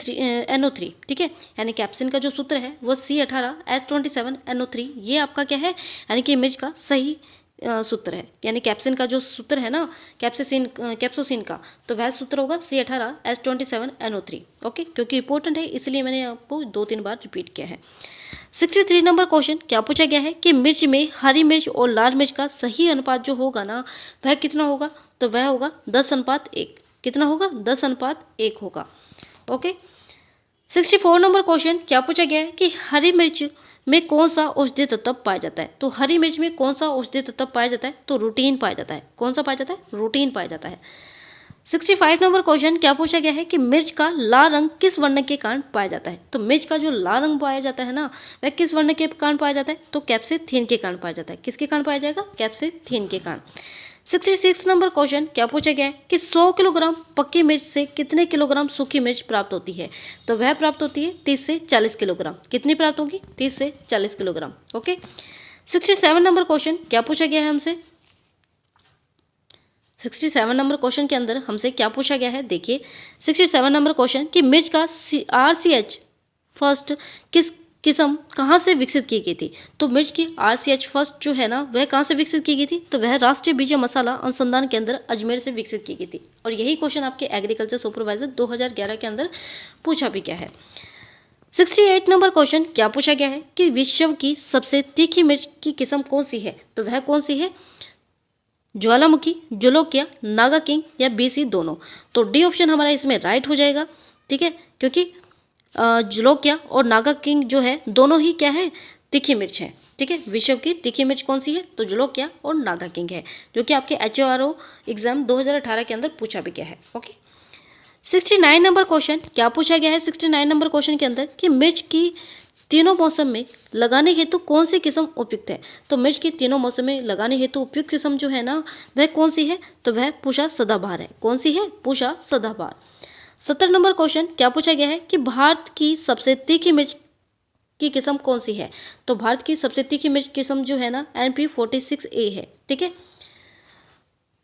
NO3, ठीक है। यानी कैप्सिन का जो सूत्र है वो C18, H27, NO3, ये आपका क्या है, यानी कि इमेज का सही सूत्र है। यानी कैप्सिन का जो सूत्र है ना, कैप्सोसिन का, तो वह सूत्र होगा C18, H27, NO3। ओके, क्योंकि इंपॉर्टेंट है इसलिए मैंने आपको 2-3 बार रिपीट किया है। 63 नंबर क्वेश्चन क्या पूछा गया है कि मिर्च में हरी मिर्च और लाल मिर्च का सही अनुपात जो होगा ना वह कितना होगा? तो वह होगा 10:1। कितना होगा? 10:1 होगा। ओके। 64 नंबर क्वेश्चन क्या पूछा गया है कि हरी मिर्च में कौन सा औषधीय तत्व पाया जाता है? तो हरी मिर्च में कौन सा औषधीय तत्व पाया जाता है? तो रूटीन पाया जाता है। कौन सा पाया जाता है? रूटीन पाया जाता है। 65 नंबर क्वेश्चन क्या पूछा गया है कि मिर्च का लाल रंग किस वर्ण के कारण पाया जाता है? तो मिर्च का जो लाल रंग पाया जाता है ना वह किस वर्ण के कारण पाया जाता है? तो कैप्सेथीन के कारण पाया जाता है। किसके कारण पाया जाएगा? कैप्सेथीन के कारण। 66 नंबर क्वेश्चन क्या पूछा गया है कि 100 किलोग्राम पक्की मिर्च से कितने किलोग्राम सूखी मिर्च प्राप्त होती है? तो वह प्राप्त होती है 30 से 40 किलोग्राम। कितनी प्राप्त होगी? 30 से 40 किलोग्राम। ओके। 67 नंबर क्वेश्चन क्या पूछा गया है हमसे? 67 नंबर क्वेश्चन के अंदर हमसे क्या पूछा गया है? देखिए 67 नंबर क्वेश्चन कि मिर्च का RCH फर्स्ट किस किस्म कहाँ से विकसित की गई थी? तो मिर्च की RCH फर्स्ट जो है ना वह कहाँ से विकसित की गई थी? तो वह राष्ट्रीय बीज मसाला अनुसंधान केंद्र अजमेर से विकसित की गई थी। और यही क्वेश्चन आपके एग्रीकल्चर सुपरवाइजर 2011 के अंदर पूछा भी गया है। 68 नंबर क्वेश्चन क्या पूछा गया है कि विश्व की सबसे तीखी मिर्च की किस्म कौन सी है? तो वह कौन सी है? ज्वालामुखी, जलोकिया, नागा किंग या BC दोनों। तो डी ऑप्शन हमारा इसमें राइट हो जाएगा, ठीक है, क्योंकि जलोकिया और नागा किंग जो है दोनों ही क्या है? तीखी मिर्च है, ठीक है। विश्व की तीखी मिर्च कौन सी है? तो जलोकिया और नागा किंग है, जो कि आपके HORO एग्जाम 2018 के अंदर पूछा भी गया है। ओके। 69 नंबर क्वेश्चन क्या पूछा गया है? 69 नंबर क्वेश्चन के अंदर कि मिर्च की तीनों मौसम में लगाने हेतु कौन सी किस्म उपयुक्त है? तो मिर्च की तीनों मौसम में लगाने हेतु उपयुक्त किस्म जो है ना वह कौन सी है? तो वह पूषा सदाबहार है। कौन सी है? पूषा सदाबहार। 70 नंबर क्वेश्चन क्या पूछा गया है कि भारत की सबसे तीखी मिर्च की किस्म कौन सी है? तो भारत की सबसे तीखी मिर्च किस्म जो है ना NP46A है, ठीक है।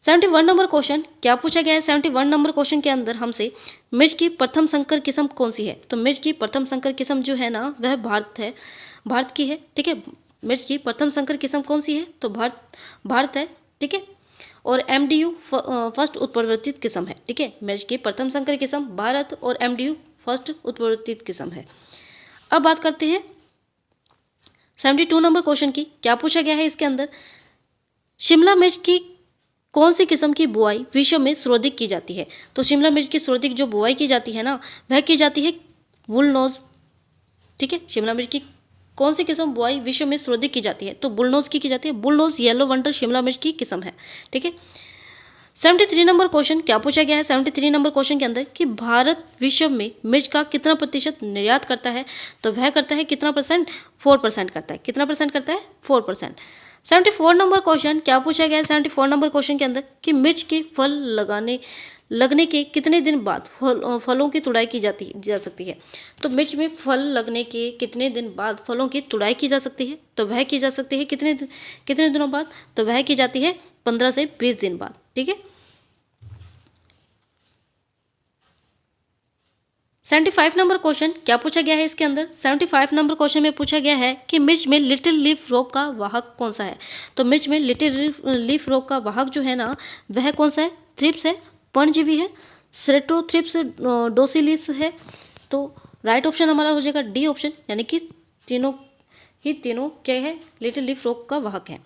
71 नंबर क्वेश्चन क्या पूछा गया है? 71 नंबर क्वेश्चन के अंदर हमसे मिर्च की प्रथम संकर किस्म कौन सी है? तो मिर्च की प्रथम संकर किस्म जो है ना वह भारत की है, ठीक है। मिर्च की प्रथम संकर किस्म कौन सी है? तो भारत है, ठीक है। और MDU फर्स्ट उत्परिवर्तित किस्म है, ठीक है। मिर्च की प्रथम संकर किस्म भारत और MDU फर्स्ट उत्परिवर्तित किस्म है। अब बात करते हैं 72 नंबर क्वेश्चन की। क्या पूछा गया है इसके अंदर? शिमला मिर्च की कौन सी किस्म की बुआई विश्व में सर्वाधिक की जाती है? तो शिमला मिर्च की सर्वाधिक जो बुआई की जाती है ना वह की जाती है बुलनोज, ठीक है। शिमला मिर्च की कौन सी किस्म बुआई विश्व में सर्वाधिक की जाती है? तो बुलनोज की जाती है। बुलनोज येलो वंडर शिमला मिर्च की किस्म है, ठीक है। 73 नंबर क्वेश्चन क्या पूछा गया है? 73 नंबर क्वेश्चन के अंदर कि भारत विश्व में मिर्च का कितना प्रतिशत निर्यात करता है? तो वह करता है कितना परसेंट? 4% करता है। कितना परसेंट करता है? 4%। 74 नंबर क्वेश्चन क्या पूछा गया है? 74 नंबर क्वेश्चन के अंदर कि मिर्च के फल लगने के कितने दिन बाद फलों की तुड़ाई की जा सकती है? तो मिर्च में फल लगने के कितने दिन बाद फलों की तुड़ाई की जा सकती है? तो वह की जा सकती है कितने दिनों बाद? तो वह की जाती है 15 से 20 दिन बाद, ठीक है। 75 नंबर क्वेश्चन क्या पूछा गया है इसके अंदर? 75 नंबर क्वेश्चन में पूछा गया है कि मिर्च में लिटिल लीफ रोग का वाहक कौन सा है? तो मिर्च में लिटिल लीफ रोग का वाहक जो है ना वह कौन सा है? थ्रिप्स है, पर्णजीवी है, सेरोथ्रिप्स डोसिलिस है। तो राइट ऑप्शन हमारा हो जाएगा डी ऑप्शन, यानी कि तीनों क्या है? लिटिल लीफ रोग का वाहक है।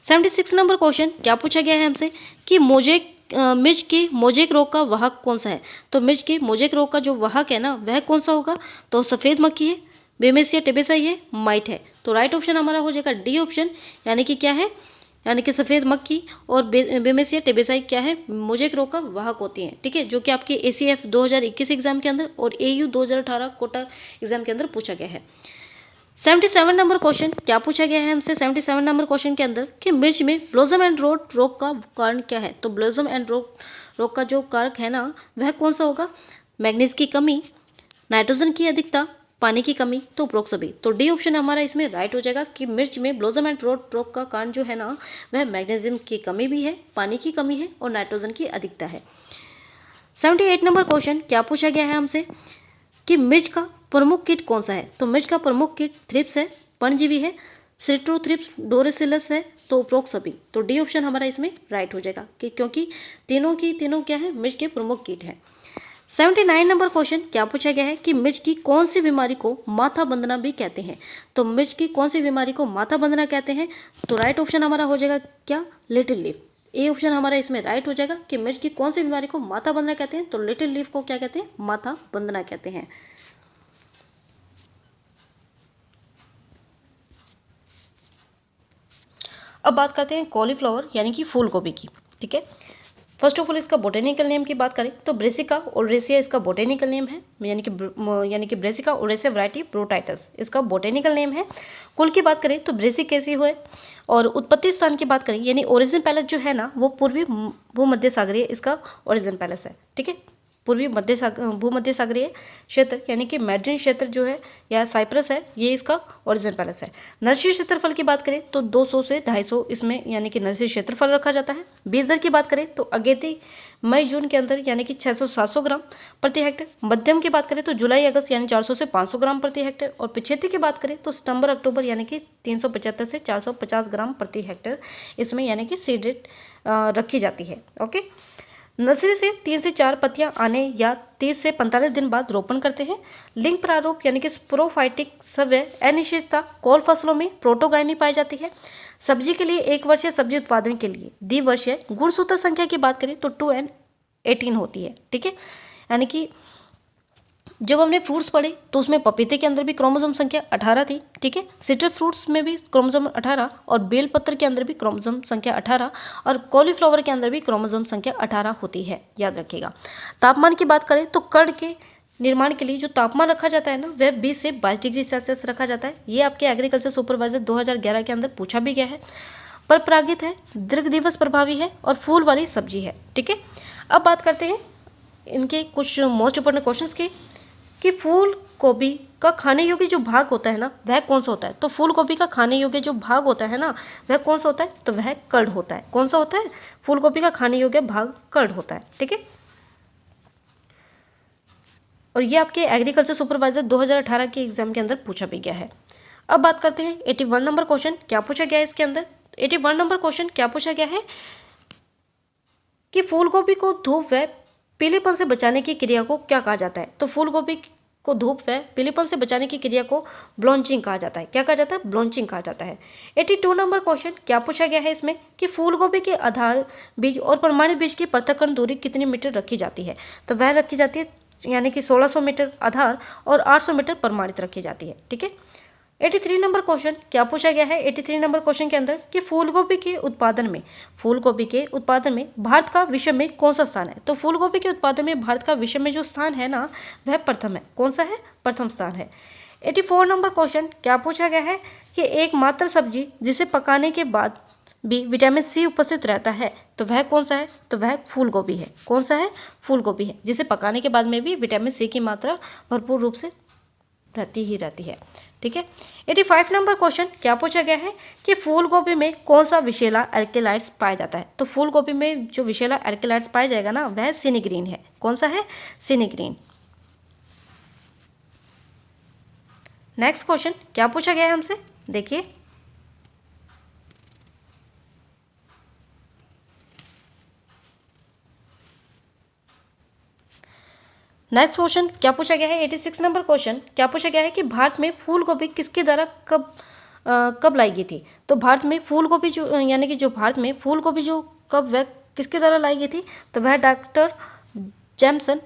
76 नंबर क्वेश्चन क्या पूछा गया है हमसे कि मिर्च की मोजेक रोग का वाहक कौन सा है? तो मिर्च की मोजेक रोग का जो वाहक है ना वह कौन सा होगा? तो सफ़ेद मक्खी है, बेमेसिया टेबेसाई है, माइट है। तो राइट ऑप्शन हमारा हो जाएगा डी ऑप्शन, यानी कि क्या है? यानी कि सफ़ेद मक्खी और बेमेसिया टेबेसाई क्या है? मोजेक रोग का वाहक होती हैं, ठीक है, जो कि आपके ACF 2021 एग्जाम के अंदर और AU 2018 कोटा एग्जाम के अंदर पूछा गया है। 77 नंबर क्वेश्चन क्या पूछा गया है हमसे? 77 नंबर क्वेश्चन के अंदर कि मिर्च में ब्लॉसम एंड रोट रोग का कारण क्या है? तो ब्लॉसम एंड रोग का जो कारक है ना वह कौन सा होगा? मैग्नीज की कमी, नाइट्रोजन की अधिकता, पानी की कमी, तो उपरोक्त सभी। तो डी ऑप्शन हमारा इसमें राइट हो जाएगा कि मिर्च में ब्लोसम एंड रोट रोग का कारण जो है ना वह मैग्नीशियम की कमी भी है, पानी की कमी है और नाइट्रोजन की अधिकता है। 78 नंबर क्वेश्चन क्या पूछा गया है हमसे कि मिर्च का प्रमुख कीट कौन सा है। तो मिर्च का प्रमुख कीट थ्रिप्स है, परजीवी है, सिट्रोथ्रिप्स डोरेसिलस है, तो उपरोक्त सभी। तो डी ऑप्शन हमारा इसमें राइट हो जाएगा कि क्योंकि तीनों क्या है, मिर्च के प्रमुख कीट हैं। 79 नंबर क्वेश्चन क्या पूछा गया है कि मिर्च की कौन सी बीमारी को माथा बंधना भी कहते हैं। तो मिर्च की कौन सी बीमारी को माथा बंधना कहते हैं। तो राइट ऑप्शन हमारा हो जाएगा क्या, लिटिल लीफ। ए ऑप्शन हमारा इसमें राइट हो जाएगा कि मिर्च की कौन सी बीमारी को माथा बंधना कहते हैं। तो लिटिल लीफ को क्या कहते हैं, माथा बंधना कहते हैं। अब बात करते हैं कॉलीफ्लावर यानी कि फूल गोभी की। ठीक है, फर्स्ट ऑफ ऑल इसका बोटेनिकल नेम की बात करें तो ब्रेसिका ओरेसिया इसका बोटेनिकल नेम है, यानी कि ब्रेसिका ओरेसिया वैरायटी प्रोटाइटस इसका बोटेनिकल नेम है। कुल की बात करें तो ब्रेसिकेसी हुए, और उत्पत्ति स्थान की बात करें यानी ओरिजिन पैलेस जो है ना वो पूर्वी भूमध्य सागरीय इसका ओरिजिन पैलेस है। ठीक है, पूर्वी भूमध्य सागरीय क्षेत्र यानी कि मैड्रिन क्षेत्र जो है या साइप्रस है, ये इसका ओरिजिन पैलेस है। नर्सरी क्षेत्रफल की बात करें तो 200 से 250 इसमें यानी कि नर्सरी क्षेत्रफल रखा जाता है। बीज दर की बात करें तो अगेती मई जून के अंदर यानी कि 600-700 ग्राम प्रति हेक्टेयर। मध्यम की बात करें तो जुलाई अगस्त यानी 400 से 500 ग्राम प्रति हेक्टेयर। और पिछेती की बात करें तो सितंबर अक्टूबर यानी कि 375 से 450 ग्राम प्रति हेक्टेयर इसमें यानी कि सीड रेट रखी जाती है। ओके, नर्सरी से 3 से 4 पत्तियां आने या 30 से 45 दिन बाद रोपण करते हैं। लिंग प्रारूप यानी कि स्पोरोफाइटिक सव्य अनिश्चितता कॉल फसलों में प्रोटोगाइनी पाई जाती है। सब्जी के लिए 1 वर्षीय सब्जी उत्पादन के लिए द्विवर्षीय गुणसूत्र संख्या की बात करें तो 2 and 18 होती है। ठीक है, यानी कि जब हमने फ्रूट्स पढ़े तो उसमें पपीते के अंदर भी क्रोमोसोम संख्या 18 थी। ठीक है, सिट्रस फ्रूट्स में भी क्रोमोसोम 18 और बेलपत्र के अंदर भी क्रोमोसोम संख्या 18 और कॉलीफ्लावर के अंदर भी क्रोमोसोम संख्या 18 होती है, याद रखिएगा। तापमान की बात करें तो कण के निर्माण के लिए जो तापमान रखा जाता है ना वह 20 से 22 डिग्री सेल्सियस रखा जाता है। ये आपके एग्रीकल्चर सुपरवाइजर 2011 के अंदर पूछा भी गया है। पर परागित है, दीर्घ दिवस प्रभावी है और फूल वाली सब्जी है। ठीक है, अब बात करते हैं इनके कुछ मोस्ट इंपोर्टेंट क्वेश्चंस की कि फूल गोभी का खाने योग्य जो भाग होता है ना वह कौन सा होता है। तो फूल गोभी का खाने योग्य जो भाग होता है ना वह कौन सा होता है, तो वह कर्ड होता है। कौन सा होता है, फूल गोभी का खाने योग्य भाग कर्ड होता है। ठीक है, और ये आपके एग्रीकल्चर सुपरवाइजर 2018 के एग्जाम के अंदर पूछा भी गया है। अब बात करते हैं 81 नंबर क्वेश्चन क्या पूछा गया है इसके अंदर। 81 नंबर क्वेश्चन क्या पूछा गया है कि फूल गोभी को धूप व पीलेपन से बचाने की क्रिया को क्या कहा जाता है। तो फूल गोभी को धूप व पीलेपन से बचाने की क्रिया को ब्लॉन्चिंग कहा जाता है। क्या कहा जाता है, ब्लॉन्चिंग कहा जाता है। 82 नंबर क्वेश्चन क्या पूछा गया है इसमें कि फूल गोभी के आधार बीज और प्रमाणित बीज की पृथक्करण दूरी कितनी मीटर रखी जाती है। तो वह रखी जाती है यानी कि 1600 मीटर आधार और 800 मीटर प्रमाणित रखी जाती है। ठीक है, 83 नंबर क्वेश्चन क्या पूछा गया है 83 नंबर क्वेश्चन के अंदर कि फूल गोभी के उत्पादन में भारत का विश्व में कौन सा स्थान है। तो फूल गोभी के उत्पादन में भारत का विश्व में जो स्थान है ना वह प्रथम है। कौन सा है, प्रथम स्थान है। 84 नंबर क्वेश्चन क्या पूछा गया है कि एकमात्र सब्जी जिसे पकाने के बाद भी विटामिन सी उपस्थित रहता है तो वह कौन सा है, तो वह फूल गोभी है। कौन सा है, फूल गोभी है, जिसे पकाने के बाद में भी विटामिन सी की मात्रा भरपूर रूप से रहती है। ठीक है, 85 नंबर क्वेश्चन क्या पूछा गया है कि फूल गोभी में कौन सा विषैला एल्केलाइड्स पाया जाता है। तो फूल गोभी में जो विषैला एल्केलाइड्स पाया जाएगा ना वह सिनेग्रीन है। कौन सा है, सिनेग्रीन। नेक्स्ट क्वेश्चन क्या पूछा गया है हमसे, देखिए नेक्स्ट क्वेश्चन क्या पूछा गया है 86 नंबर क्वेश्चन क्या पूछा गया है कि भारत में फूल गोभी किसके द्वारा कब लाई गई थी। तो भारत में फूल गोभी जो यानी कि जो भारत में फूल गोभी जो कब वह किसके द्वारा लाई गई थी, तो वह डॉक्टर जेमसन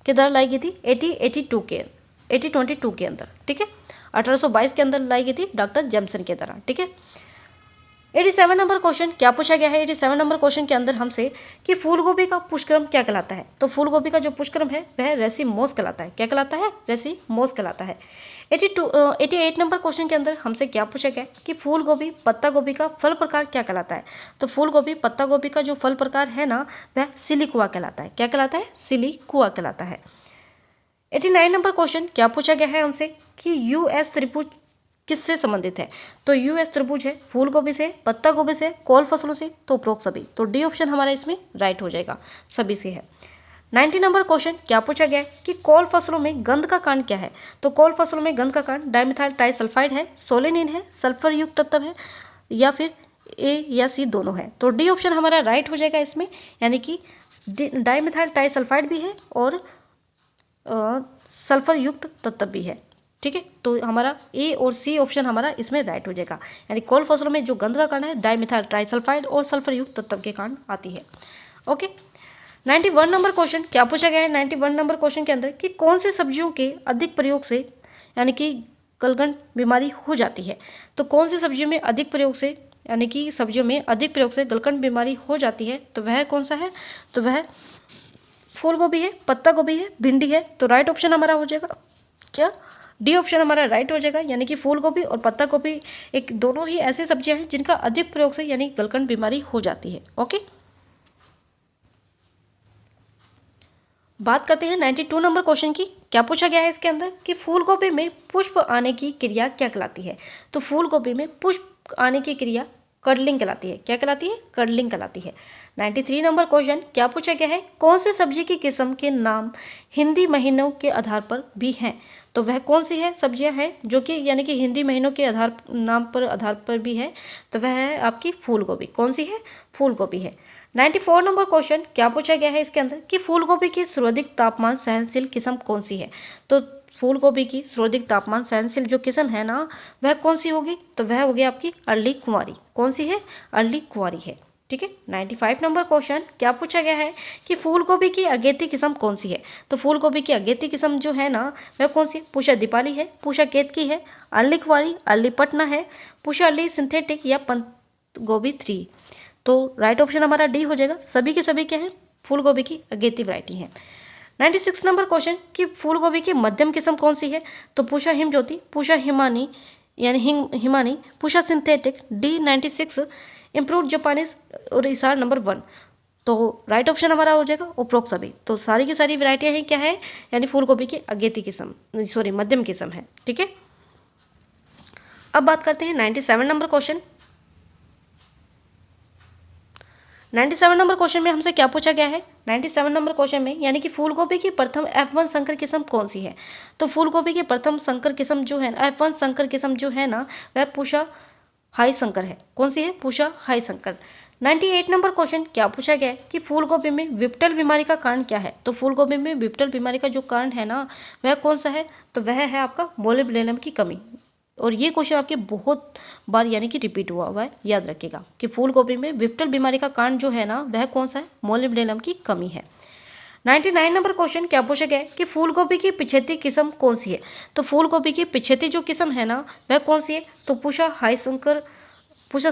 के द्वारा लाई गई थी 1822 के अंदर। ठीक है, 1822 के अंदर लाई गई थी डॉक्टर जेमसन के द्वारा। ठीक है, 87 नंबर क्वेश्चन क्या पूछा गया है 87 नंबर क्वेश्चन के अंदर हमसे कि फूल गोभी का पुष्पक्रम क्या कहलाता है। तो फूल गोभी का जो पुष्पक्रम है वह रेसिमोस कहलाता है। क्या कहलाता है, रेसिमोस कहलाता है। 88 नंबर क्वेश्चन के अंदर हमसे क्या पूछा गया कि फूल गोभी पत्ता गोभी का फल प्रकार क्या कहलाता है। तो फूल गोभी पत्ता गोभी का जो फल प्रकार है ना वह सिलिकुआ कहलाता है। क्या कहलाता है, सिलिकुआ कहलाता है। 89 नंबर क्वेश्चन क्या पूछा गया है हमसे कि यूएस त्रिभुज किससे संबंधित है? तो यूएस त्रिभुज है फूल गोभी से, पत्ता गोभी से, कॉल फसलों से, तो उपरोक्त सभी। तो डी ऑप्शन हमारा इसमें राइट हो जाएगा, सभी से है। 90 नंबर क्वेश्चन क्या पूछा गया है कि कॉल फसलों में गंध का कारण क्या है? तो कॉल फसलों में गंध का कारण डाइमिथाइल ट्राइसल्फाइड है, सोलेनिन है, सल्फर युक्त तत्व है, या फिर ए या सी दोनों है। तो डी ऑप्शन हमारा राइट हो जाएगा इसमें, यानी कि डाइमिथाइल ट्राइसल्फाइड भी है और सल्फर युक्त तत्व भी है। ठीक है, तो हमारा ए और सी ऑप्शन हमारा इसमें राइट हो जाएगा, यानी कॉल फसलों में जो गंध का कारण है डाइमिथाइल ट्राइसल्फाइड और सल्फर युक्त तत्व के कारण आती है। ओके, 91 नंबर क्वेश्चन क्या पूछा गया है 91 नंबर क्वेश्चन के अंदर कि कौन सी सब्जियों के अधिक प्रयोग से यानी कि गलगंड बीमारी हो जाती है? तो कौन सी सब्जियों में अधिक प्रयोग से यानी कि सब्जियों में अधिक प्रयोग से गलगंड बीमारी हो जाती है? तो वह कौन सा है? तो वह फूल गोभी है, पत्ता गोभी है, भिंडी है। तो राइट ऑप्शन हमारा हो जाएगा क्या? डी ऑप्शन हमारा राइट हो जाएगा, यानी कि फूल गोभी और पत्ता गोभी एक दोनों ही ऐसी सब्जियां हैं जिनका अधिक प्रयोग से यानी गलगंड बीमारी हो जाती है। ओके, बात करते हैं 92 नंबर क्वेश्चन की। क्या पूछा गया है इसके अंदर कि फूल गोभी में पुष्प आने की क्रिया क्या कहलाती है? तो फूल गोभी में पुष्प आने की क्रिया कडलिंग कहलाती है। क्या कहलाती है? कडलिंग कहलाती है। 93 नंबर क्वेश्चन क्या पूछा गया है कौन से सब्जी की किस्म के नाम हिंदी महीनों के आधार पर भी हैं? तो वह कौन सी है सब्जियां हैं जो कि यानी कि हिंदी महीनों के आधार पर भी है? तो वह है आपकी फूल गोभी। कौन सी है? फूल गोभी है। 94 नंबर क्वेश्चन क्या पूछा गया है इसके अंदर कि फूल गोभी की सर्वाधिक तापमान सहनशील किस्म कौन सी है? तो फूल गोभी की सर्वाधिक तापमान सहनशील जो किस्म है ना, वह कौन सी होगी? तो वह होगी आपकी अर्ली कुंवारी। कौन सी है? अर्ली कुंवारी है। ठीक है, 95 नंबर क्वेश्चन क्या पूछा गया है कि फूल गोभी की अगेती किस्म कौन सी है? तो फूल गोभी की अगेती किस्म जो है ना, वह कौन सी? पूषा दीपाली है, पूषा केतकी है, अर्ली कुंवारी, अर्ली पटना है, पूषा अर्ली सिंथेटिक या पंत गोभी 3। तो राइट ऑप्शन हमारा डी हो जाएगा, सभी के सभी क्या है? फूल गोभी की अगेती वैरायटी है। 96 नंबर क्वेश्चन कि फूल गोभी की मध्यम किस्म कौन सी है? तो पूषा हिमज्योति, पूषा हिमानी यानी हिमानी, पूषा सिंथेटिक, डी 96 इम्प्रूव जापानीज और इसार नंबर 1। तो राइट ऑप्शन हमारा हो जाएगा उपरोक्त सभी। तो सारी की सारी वैरायटियां हैं क्या है? यानी फूल गोभी की अगेती किस्म, सॉरी मध्यम किस्म है। ठीक है, अब बात करते हैं 97 नंबर क्वेश्चन। 97 नंबर क्वेश्चन में हमसे क्या पूछा गया है? 97 नंबर क्वेश्चन में यानी कि फूल गोभी की प्रथम F1 संकर किस्म कौन सी है? तो फूल गोभी की प्रथम संकर किस्म जो है F1 संकर किस्म जो है ना, वह पूषा हाई संकर है। कौन सी है? पूषा हाई संकर। 98 नंबर क्वेश्चन क्या पूछा गया है कि फूल गोभी में विप्टल बीमारी का कारण क्या है? तो फूल गोभी में विप्टल बीमारी का जो कारण है ना, वह कौन सा है? तो वह है आपका मोलिब्डेनम की कमी। और ये क्वेश्चन आपके बहुत बार यानी कि रिपीट हुआ है, याद रखिएगा कि फूल गोभी में विप्टल बीमारी का कारण जो है ना, वह कौन सा है? मोलिब्डेनम की कमी है। 99 नंबर क्वेश्चन क्या पूछा गया है कि फूल गोभी की पिछेती किस्म कौन सी है? तो फूल गोभी की पिछेती जो किस्म है ना, वह कौन सी है? तो पूषा हाई संकर, पूषा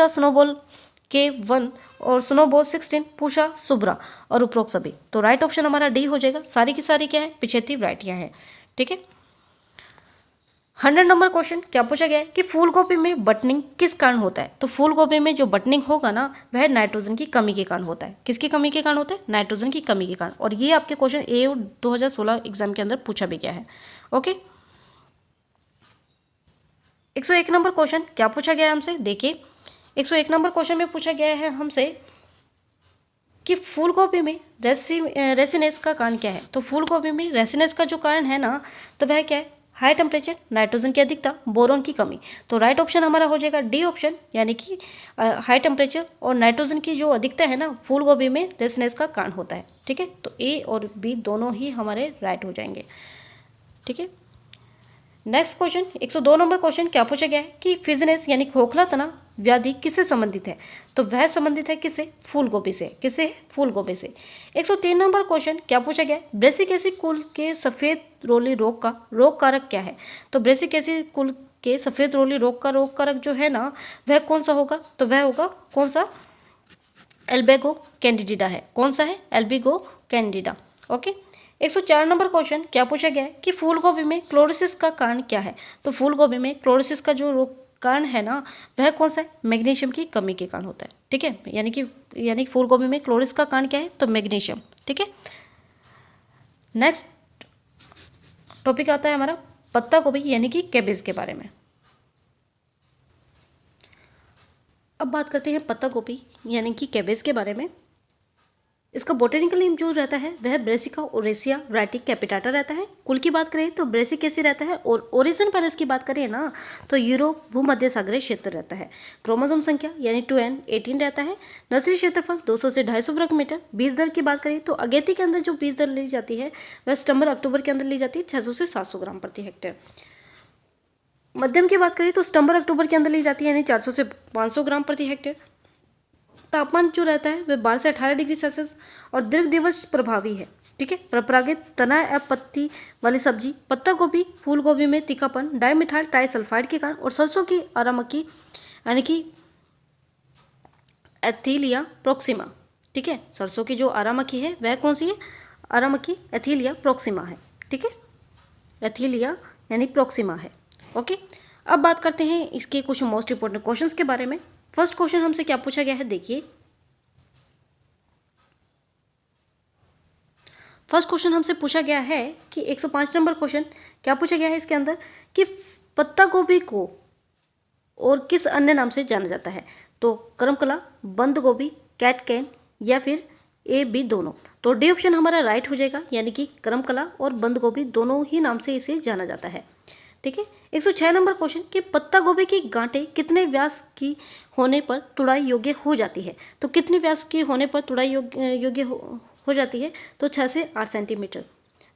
स्नोबॉल के 1 और स्नोबॉल 16, पूषा शुभ्रा और उपरोक्त सभी। तो राइट ऑप्शन हमारा डी हो जाएगा, सारी की सारी क्या है? पिछेती वैरायटियां हैं। ठीक है, 100 नंबर क्वेश्चन क्या पूछा गया है कि फूल गोभी में बटनिंग किस कारण होता है? तो फूल गोभी में जो बटनिंग होगा ना, वह नाइट्रोजन की कमी के कारण होता है। किसकी कमी के कारण होता है? नाइट्रोजन की कमी के कारण। और ये आपके क्वेश्चन ए 2016 एग्जाम के अंदर पूछा भी गया है। ओके, 101 नंबर क्वेश्चन क्या पूछा गया है हमसे? देखिए, 101 नंबर क्वेश्चन में पूछा गया है हमसे कि फूल गोभी में रेसिनेस का कारण क्या है? तो फूल गोभी में रेसिनेस का जो कारण है ना, तो वह क्या है? हाई टेम्परेचर, नाइट्रोजन की अधिकता, बोरॉन की कमी। तो राइट ऑप्शन हमारा हो जाएगा डी ऑप्शन, यानी कि हाई टेम्परेचर और नाइट्रोजन की जो अधिकता है ना, फूल गोभी में रेसिनेस का कारण होता है। ठीक है, तो ए और बी दोनों ही हमारे राइट हो जाएंगे। ठीक है, नेक्स्ट क्वेश्चन 102 नंबर क्वेश्चन क्या पूछा गया है कि फिजनेस यानी खोखला तना व्याधि किससे संबंधित है? तो वह संबंधित है किससे? फूल गोभी से। किससे? फूल गोभी से। 103 नंबर क्वेश्चन क्या पूछा गया है? ब्रेसिकेसी कुल के सफेद रोली रोग का रोग कारक क्या है? तो ब्रेसिकेसी कुल के सफेद रोली रोग का रोग कारक जो है ना, वह कौन सा होगा? तो वह होगा कौन सा? एल्बेगो कैंडिडिडा है। कौन सा है? एल्बेगो कैंडिडिडा। ओके, 104 नंबर क्वेश्चन क्या पूछा गया है कि फूल गोभी में क्लोरोसिस का कारण क्या है? तो फूल गोभी में क्लोरोसिस का जो रोग कारण है ना, वह कौन सा है? मैग्नीशियम की कमी के कारण होता है। ठीक है, यानी कि फूल गोभी में क्लोरोसिस का कारण क्या है? तो मैग्नीशियम। ठीक है, नेक्स्ट टॉपिक आता है हमारा पत्ता गोभी यानी कि कैबेज के बारे में। अब बात करते हैं पत्ता गोभी यानी कि कैबेज के बारे में। इसका बोटेनिकल नेम जो रहता है वह ब्रेसिका ओरेसिया वैरायटी कैपिटाटा रहता है। कुल की बात करें तो ब्रेसिकेसी रहता है, और ओरिजिन पर इसकी बात करें ना तो यूरोप भूमध्य सागरीय क्षेत्र रहता है। क्रोमोसोम संख्या यानी 2n 18 रहता है। नर्सरी क्षेत्रफल 200 से 250 वर्ग मीटर। बीज दर की बात करें तो अगेती के अंदर जो बीज दर ली जाती है वह सितंबर अक्टूबर के अंदर ली जाती है 600 से 700 ग्राम प्रति हेक्टेयर। मध्यम की बात करें तो सितंबर अक्टूबर के अंदर ली जाती है यानी 400 से 500 ग्राम प्रति हेक्टेयर। तापमान जो रहता है वह 12 से 18 डिग्री सेल्सियस और दीर्घ दिवस प्रभावी है। ठीक है। परपरागित तना या पत्ती वाली सब्जी पत्ता गोभी, फूल गोभी में तीखापन डाइमिथाइल ट्राइसल्फाइड के कारण, और सरसों की आरामकी यानी कि एथिलिया प्रोक्सिमा। ठीक है। सरसों की जो आरामकी है वह कौन सी है? आरामकी एथिलिया प्रोक्सिमा है। ठीक है। एथिलिया यानी प्रोक्सिमा है। ओके। अब बात करते हैं इसके कुछ मोस्ट इंपोर्टेंट क्वेश्चंस के बारे में। फर्स्ट क्वेश्चन हमसे क्या पूछा गया है, देखिए। फर्स्ट क्वेश्चन हमसे पूछा गया है कि 105 नंबर क्वेश्चन क्या पूछा गया है इसके अंदर कि पत्ता गोभी को और किस अन्य नाम से जाना जाता है? तो करमकला, बंद गोभी, कैट कैन या फिर ए बी दोनों। तो डी ऑप्शन हमारा राइट हो जाएगा, यानी कि करमकला और बंद गोभी दोनों ही नाम से इसे जाना जाता है। ठीक है। 106 नंबर क्वेश्चन कि पत्ता गोभी की गांठें कितने व्यास की होने पर तुड़ाई योग्य हो जाती है? तो कितने व्यास की होने पर तुड़ाई योग्य हो जाती है? तो 6 से 8 सेंटीमीटर।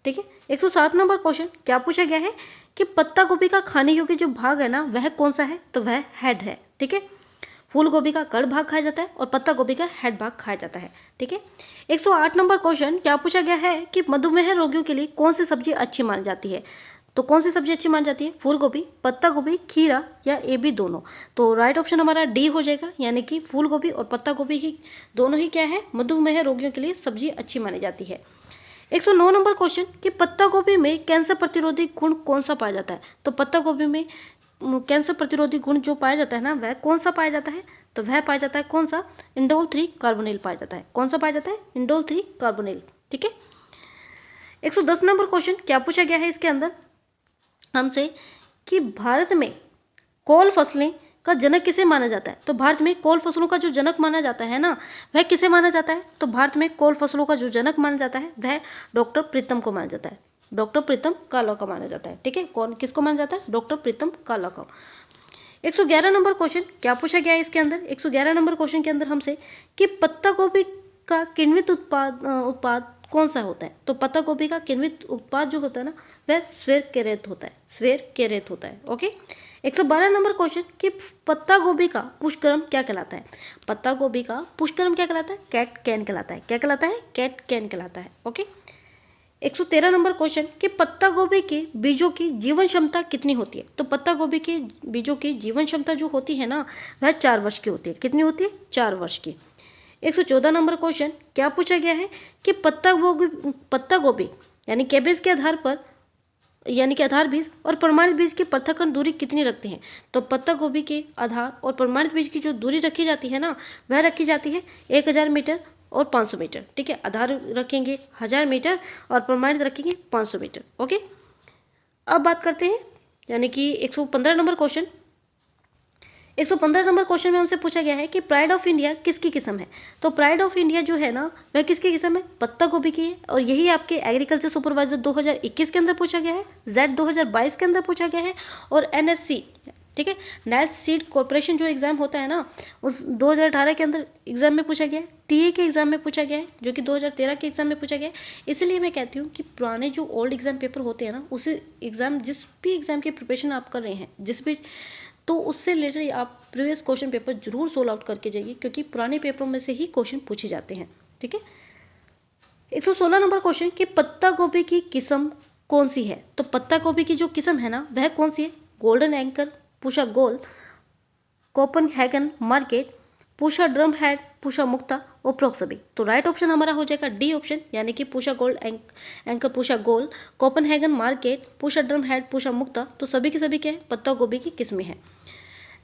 ठीक है। 107 नंबर क्वेश्चन क्या पूछा गया है कि पत्ता गोभी का खाने योग्य जो भाग है ना वह कौन सा है? तो वह हेड है। ठीक है। फूल गोभी का कड़ भाग खाया जाता है और पत्ता गोभी का हेड भाग खाया जाता है। ठीक है। 108 नंबर क्वेश्चन क्या पूछा गया है कि मधुमेह रोगियों के लिए कौन सी सब्जी अच्छी मानी जाती है? तो कौन सी सब्जी अच्छी मानी जाती है? फूल गोभी, पत्ता गोभी, खीरा या ए बी दोनों। तो राइट ऑप्शन हमारा डी हो जाएगा, यानी कि फूल गोभी और पत्ता गोभी ही दोनों ही क्या है? मधुमेह रोगियों के लिए सब्जी अच्छी मानी जाती है। 109 नंबर क्वेश्चन कि पत्ता गोभी में कैंसर प्रतिरोधी गुण कौन सा पाया जाता है? तो पत्ता गोभी में कैंसर प्रतिरोधी गुण जो पाया जाता है ना वह कौन सा पाया जाता है? तो वह पाया जाता है कौन सा? इंडोल 3 कार्बोनिल पाया जाता है। कौन सा पाया जाता है? Indole 3 carbonyl. ठीक है। 110 नंबर क्वेश्चन क्या पूछा गया है इसके अंदर हमसे कि भारत में कोल फसलें का जनक किसे माना जाता है? तो भारत में कोल फसलों का जो जनक माना जाता है ना वह किसे माना जाता है? तो भारत में कोल फसलों का जो जनक माना जाता है वह डॉक्टर प्रीतम को माना जाता है। डॉक्टर प्रीतम काला का माना जाता है। ठीक है। कौन किसको माना जाता है? डॉक्टर प्रीतम काला का। 111 नंबर क्वेश्चन क्या पूछा गया है इसके अंदर? 111 नंबर क्वेश्चन के अंदर हमसे कि पत्ता गोभी का किण्वित उत्पाद कौन सा होता है? तो पत्ता गोभी का किण्वित उत्पाद जो होता है ना वह स्वेर केरेत होता है। स्वेर केरेत होता है। ओके। 112 नंबर क्वेश्चन कि पत्ता गोभी का पुष्पक्रम क्या कहलाता है? पत्ता गोभी का पुष्पक्रम क्या कहलाता है? कैट कैन कहलाता है। क्या कहलाता है? कैट कैन कहलाता है। ओके। 113 नंबर क्वेश्चन कि पत्ता गोभी के बीजों की जीवन क्षमता कितनी होती है? तो पत्ता गोभी के बीजों की जीवन क्षमता जो होती है ना वह 4 वर्ष की होती है। कितनी होती है? 4 वर्ष की। 114 नंबर क्वेश्चन क्या पूछा गया है कि पत्ता गोभी यानी कैबेज के आधार पर यानी कि आधार बीज और प्रमाणित बीज की पृथक्करण दूरी कितनी रखते हैं? तो पत्ता गोभी के आधार और प्रमाणित बीज की जो दूरी रखी जाती है ना वह रखी जाती है 1000 मीटर और 500 मीटर। ठीक है। आधार रखेंगे 1000 मीटर और प्रमाणित रखेंगे 500 मीटर। ओके। अब बात करते हैं यानी कि 115 नंबर क्वेश्चन। 115 नंबर क्वेश्चन में हमसे पूछा गया है कि प्राइड ऑफ इंडिया किसकी किस्म है? तो प्राइड ऑफ इंडिया जो है ना वह किसकी किस्म है? पत्ता गोभी की है। और यही आपके एग्रीकल्चर सुपरवाइजर 2021 के अंदर पूछा गया है, जेड 2022 के अंदर पूछा गया है, और NSC ठीक है नेशनल सीड कॉर्पोरेशन जो एग्जाम होता है ना उस 2018 के अंदर एग्जाम में पूछा गया है, TA के एग्जाम में पूछा गया है जो कि 2013 के एग्जाम में पूछा गया है। इसलिए मैं कहती हूँ कि पुराने जो ओल्ड एग्जाम पेपर होते हैं ना उसी एग्जाम जिस भी एग्जाम की प्रिपरेशन आप कर रहे हैं जिस भी तो उससे रिलेटेड आप प्रीवियस क्वेश्चन पेपर जरूर सोल्व आउट करके जाइए, क्योंकि पुराने पेपरों में से ही क्वेश्चन पूछे जाते हैं। ठीक है। 116 नंबर क्वेश्चन कि पत्ता गोभी की किस्म कौन सी है? तो पत्ता गोभी की जो किस्म है ना वह कौन सी है? गोल्डन एंकर, पूषा गोल, कोपनहेगन मार्केट, पूषा ड्रम हेड, पूषा मुक्ता और प्रोक्सबी। तो राइट ऑप्शन हमारा हो जाएगा डी ऑप्शन, यानी कि पूषा गोल्ड एंकर, पूषा गोल, कोपनहेगन मार्केट, पूषा ड्रम हेड, पूषा मुक्ता। तो सभी के सभी क्या है? पत्ता गोभी की किस्में हैं।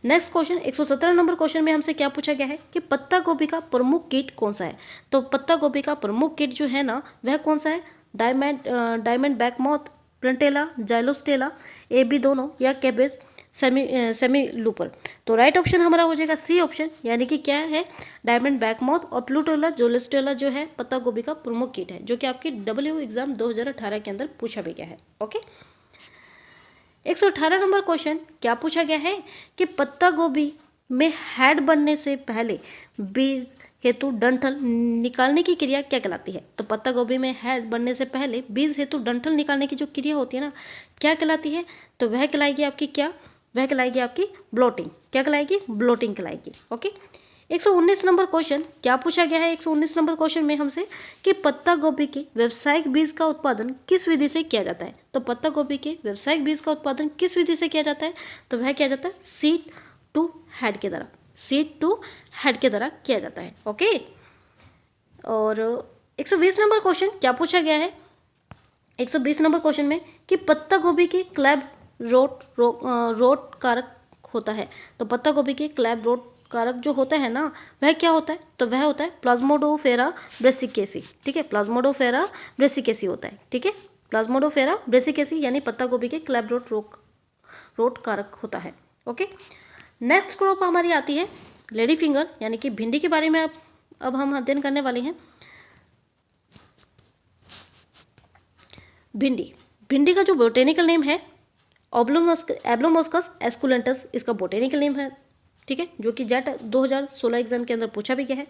नेक्स्ट क्वेश्चन 117 नंबर क्वेश्चन में हमसे क्या पूछा गया है कि पत्ता गोभी का प्रमुख कीट कौन सा है? तो पत्ता गोभी का प्रमुख कीट जो है ना वह कौन सा है? Diamondback moth, plutella, xylostella, A B दोनों, या कैबेज सेमी लूपर। तो राइट ऑप्शन हमारा हो जाएगा सी ऑप्शन, यानी कि क्या है, डायमंड बैकमाउथ और प्लूटोला जोलेस्टेला जो है पत्ता गोभी का प्रमुख कीट है, जो कि आपके डब्ल्यू एग्जाम 2018 के अंदर पूछा भी गया है। ओके, 118 नंबर क्वेश्चन क्या पूछा गया है कि पत्ता गोभी में हेड बनने से पहले बीज हेतु डंठल निकालने की क्रिया क्या कहलाती है। तो पत्ता गोभी में हेड बनने से पहले बीज हेतु डंठल निकालने की जो क्रिया होती है ना, क्या कहलाती है, तो वह कहलाएगी आपकी क्या, वह कहलाएगी आपकी ब्लोटिंग। क्या कहलाएगी, ब्लोटिंग कहलाएगी। ओके, 119 नंबर क्वेश्चन क्या पूछा गया है 119 नंबर क्वेश्चन में हमसे कि पत्ता गोभी के व्यावसायिक बीज का उत्पादन किस विधि से किया जाता है। तो पत्ता गोभी के व्यावसायिक बीज का उत्पादन किस विधि से किया जाता है, तो वह किया जाता है सीड टू हेड के द्वारा, सीड टू हेड के द्वारा किया जाता है। ओके, और 120 नंबर क्वेश्चन क्या पूछा गया है 120 नंबर क्वेश्चन में कि पत्ता गोभी के क्लैब रोट कारक होता है। तो पत्ता गोभी के क्लैब रोट कारक जो होता है ना, वह क्या होता है, तो वह होता है प्लाज्मोडोफेरा ब्रेसिकेसी। ठीक है, प्लाज्मोडोफेरा ब्रेसिकेसी होता है। ठीक है, प्लाज्मोडोफेरा ब्रेसिकेसी यानी पत्ता गोभी के क्लैब रोट कारक होता है। ओके, नेक्स्ट क्रॉप हमारी आती है लेडी फिंगर, यानी कि भिंडी के बारे में अब हम अध्ययन करने वाले हैं। भिंडी का जो बोटेनिकल नेम है एब्लोमोस्कस एस्कुलेंटस, इसका बोटेनिकल नेम है। ठीक है, जो कि जेट 2016 एग्जाम के अंदर पूछा भी गया है।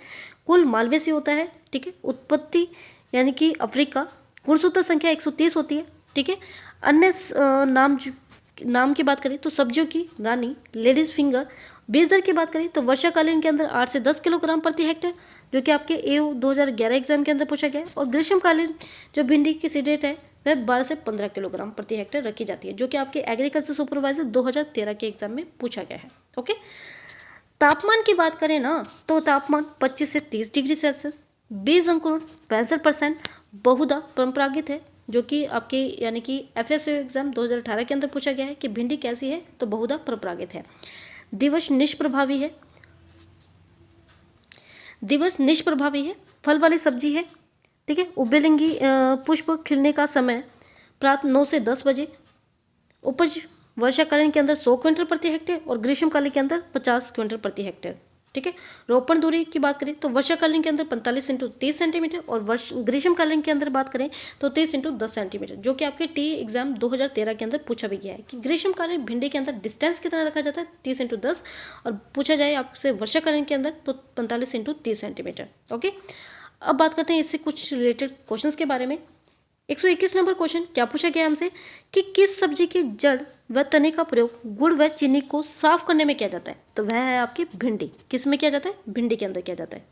कुल मालवे से होता है। ठीक है, उत्पत्ति यानी कि अफ्रीका, गुणसूत्र संख्या 130 होती है। ठीक है, अन्य नाम की बात करें तो सब्जियों की रानी, लेडीज फिंगर। बीज दर की बात करें तो वर्षाकालीन के अंदर 8 से 10 किलोग्राम प्रति हेक्टेयर, जो कि आपके एओ 2011 एग्जाम के अंदर पूछा गया है। और ग्रीष्मकालीन जो भिंडी की सीड रेट है वह 12 से 15 किलोग्राम प्रति हेक्टेयर रखी जाती है, जो कि आपके एग्रीकल्चर सुपरवाइजर 2013 के एग्जाम में पूछा गया है। ओके, तापमान की बात करें ना, तो तापमान 25 से 30 डिग्री सेल्सियस, बीज अंकुरण 65%, बहुधा परंपरागत है, जो कि आपके यानी कि एफएससीओ एग्जाम 2018 के अंदर पूछा गया है कि भिंडी कैसी है, तो बहुधा परंपरागत है। दिवस निष्प्रभावी है, फल वाली सब्जी है। ठीक है, उभयलिंगी पुष्प खिलने का समय प्रातः 9 से 10 बजे। उपज वर्षाकालीन के अंदर 100 क्विंटल प्रति हेक्टेयर और ग्रीष्मकालीन के अंदर 50 क्विंटल प्रति हेक्टेयर। ठीक है, रोपण दूरी की बात करें तो वर्षाकालीन के अंदर 45 × 30 सेंटीमीटर और ग्रीष्मकालीन के अंदर बात करें तो 30 × 10 सेंटीमीटर, जो कि आपके टी एग्जाम 2013 के अंदर पूछा भी गया है कि ग्रीष्मकालीन भिंडी के अंदर डिस्टेंस कितना रखा जाता है, 30 × 10, और पूछा जाए आपसे वर्षाकालीन के अंदर तो 45 × 30 सेंटीमीटर। ओके, अब बात करते हैं इससे कुछ रिलेटेड क्वेश्चंस के बारे में। 121 नंबर क्वेश्चन क्या पूछा गया हमसे कि किस सब्जी की जड़ व तने का प्रयोग गुड़ व चीनी को साफ करने में किया जाता है, तो वह है आपकी भिंडी। किस में किया जाता है, भिंडी के अंदर किया जाता है।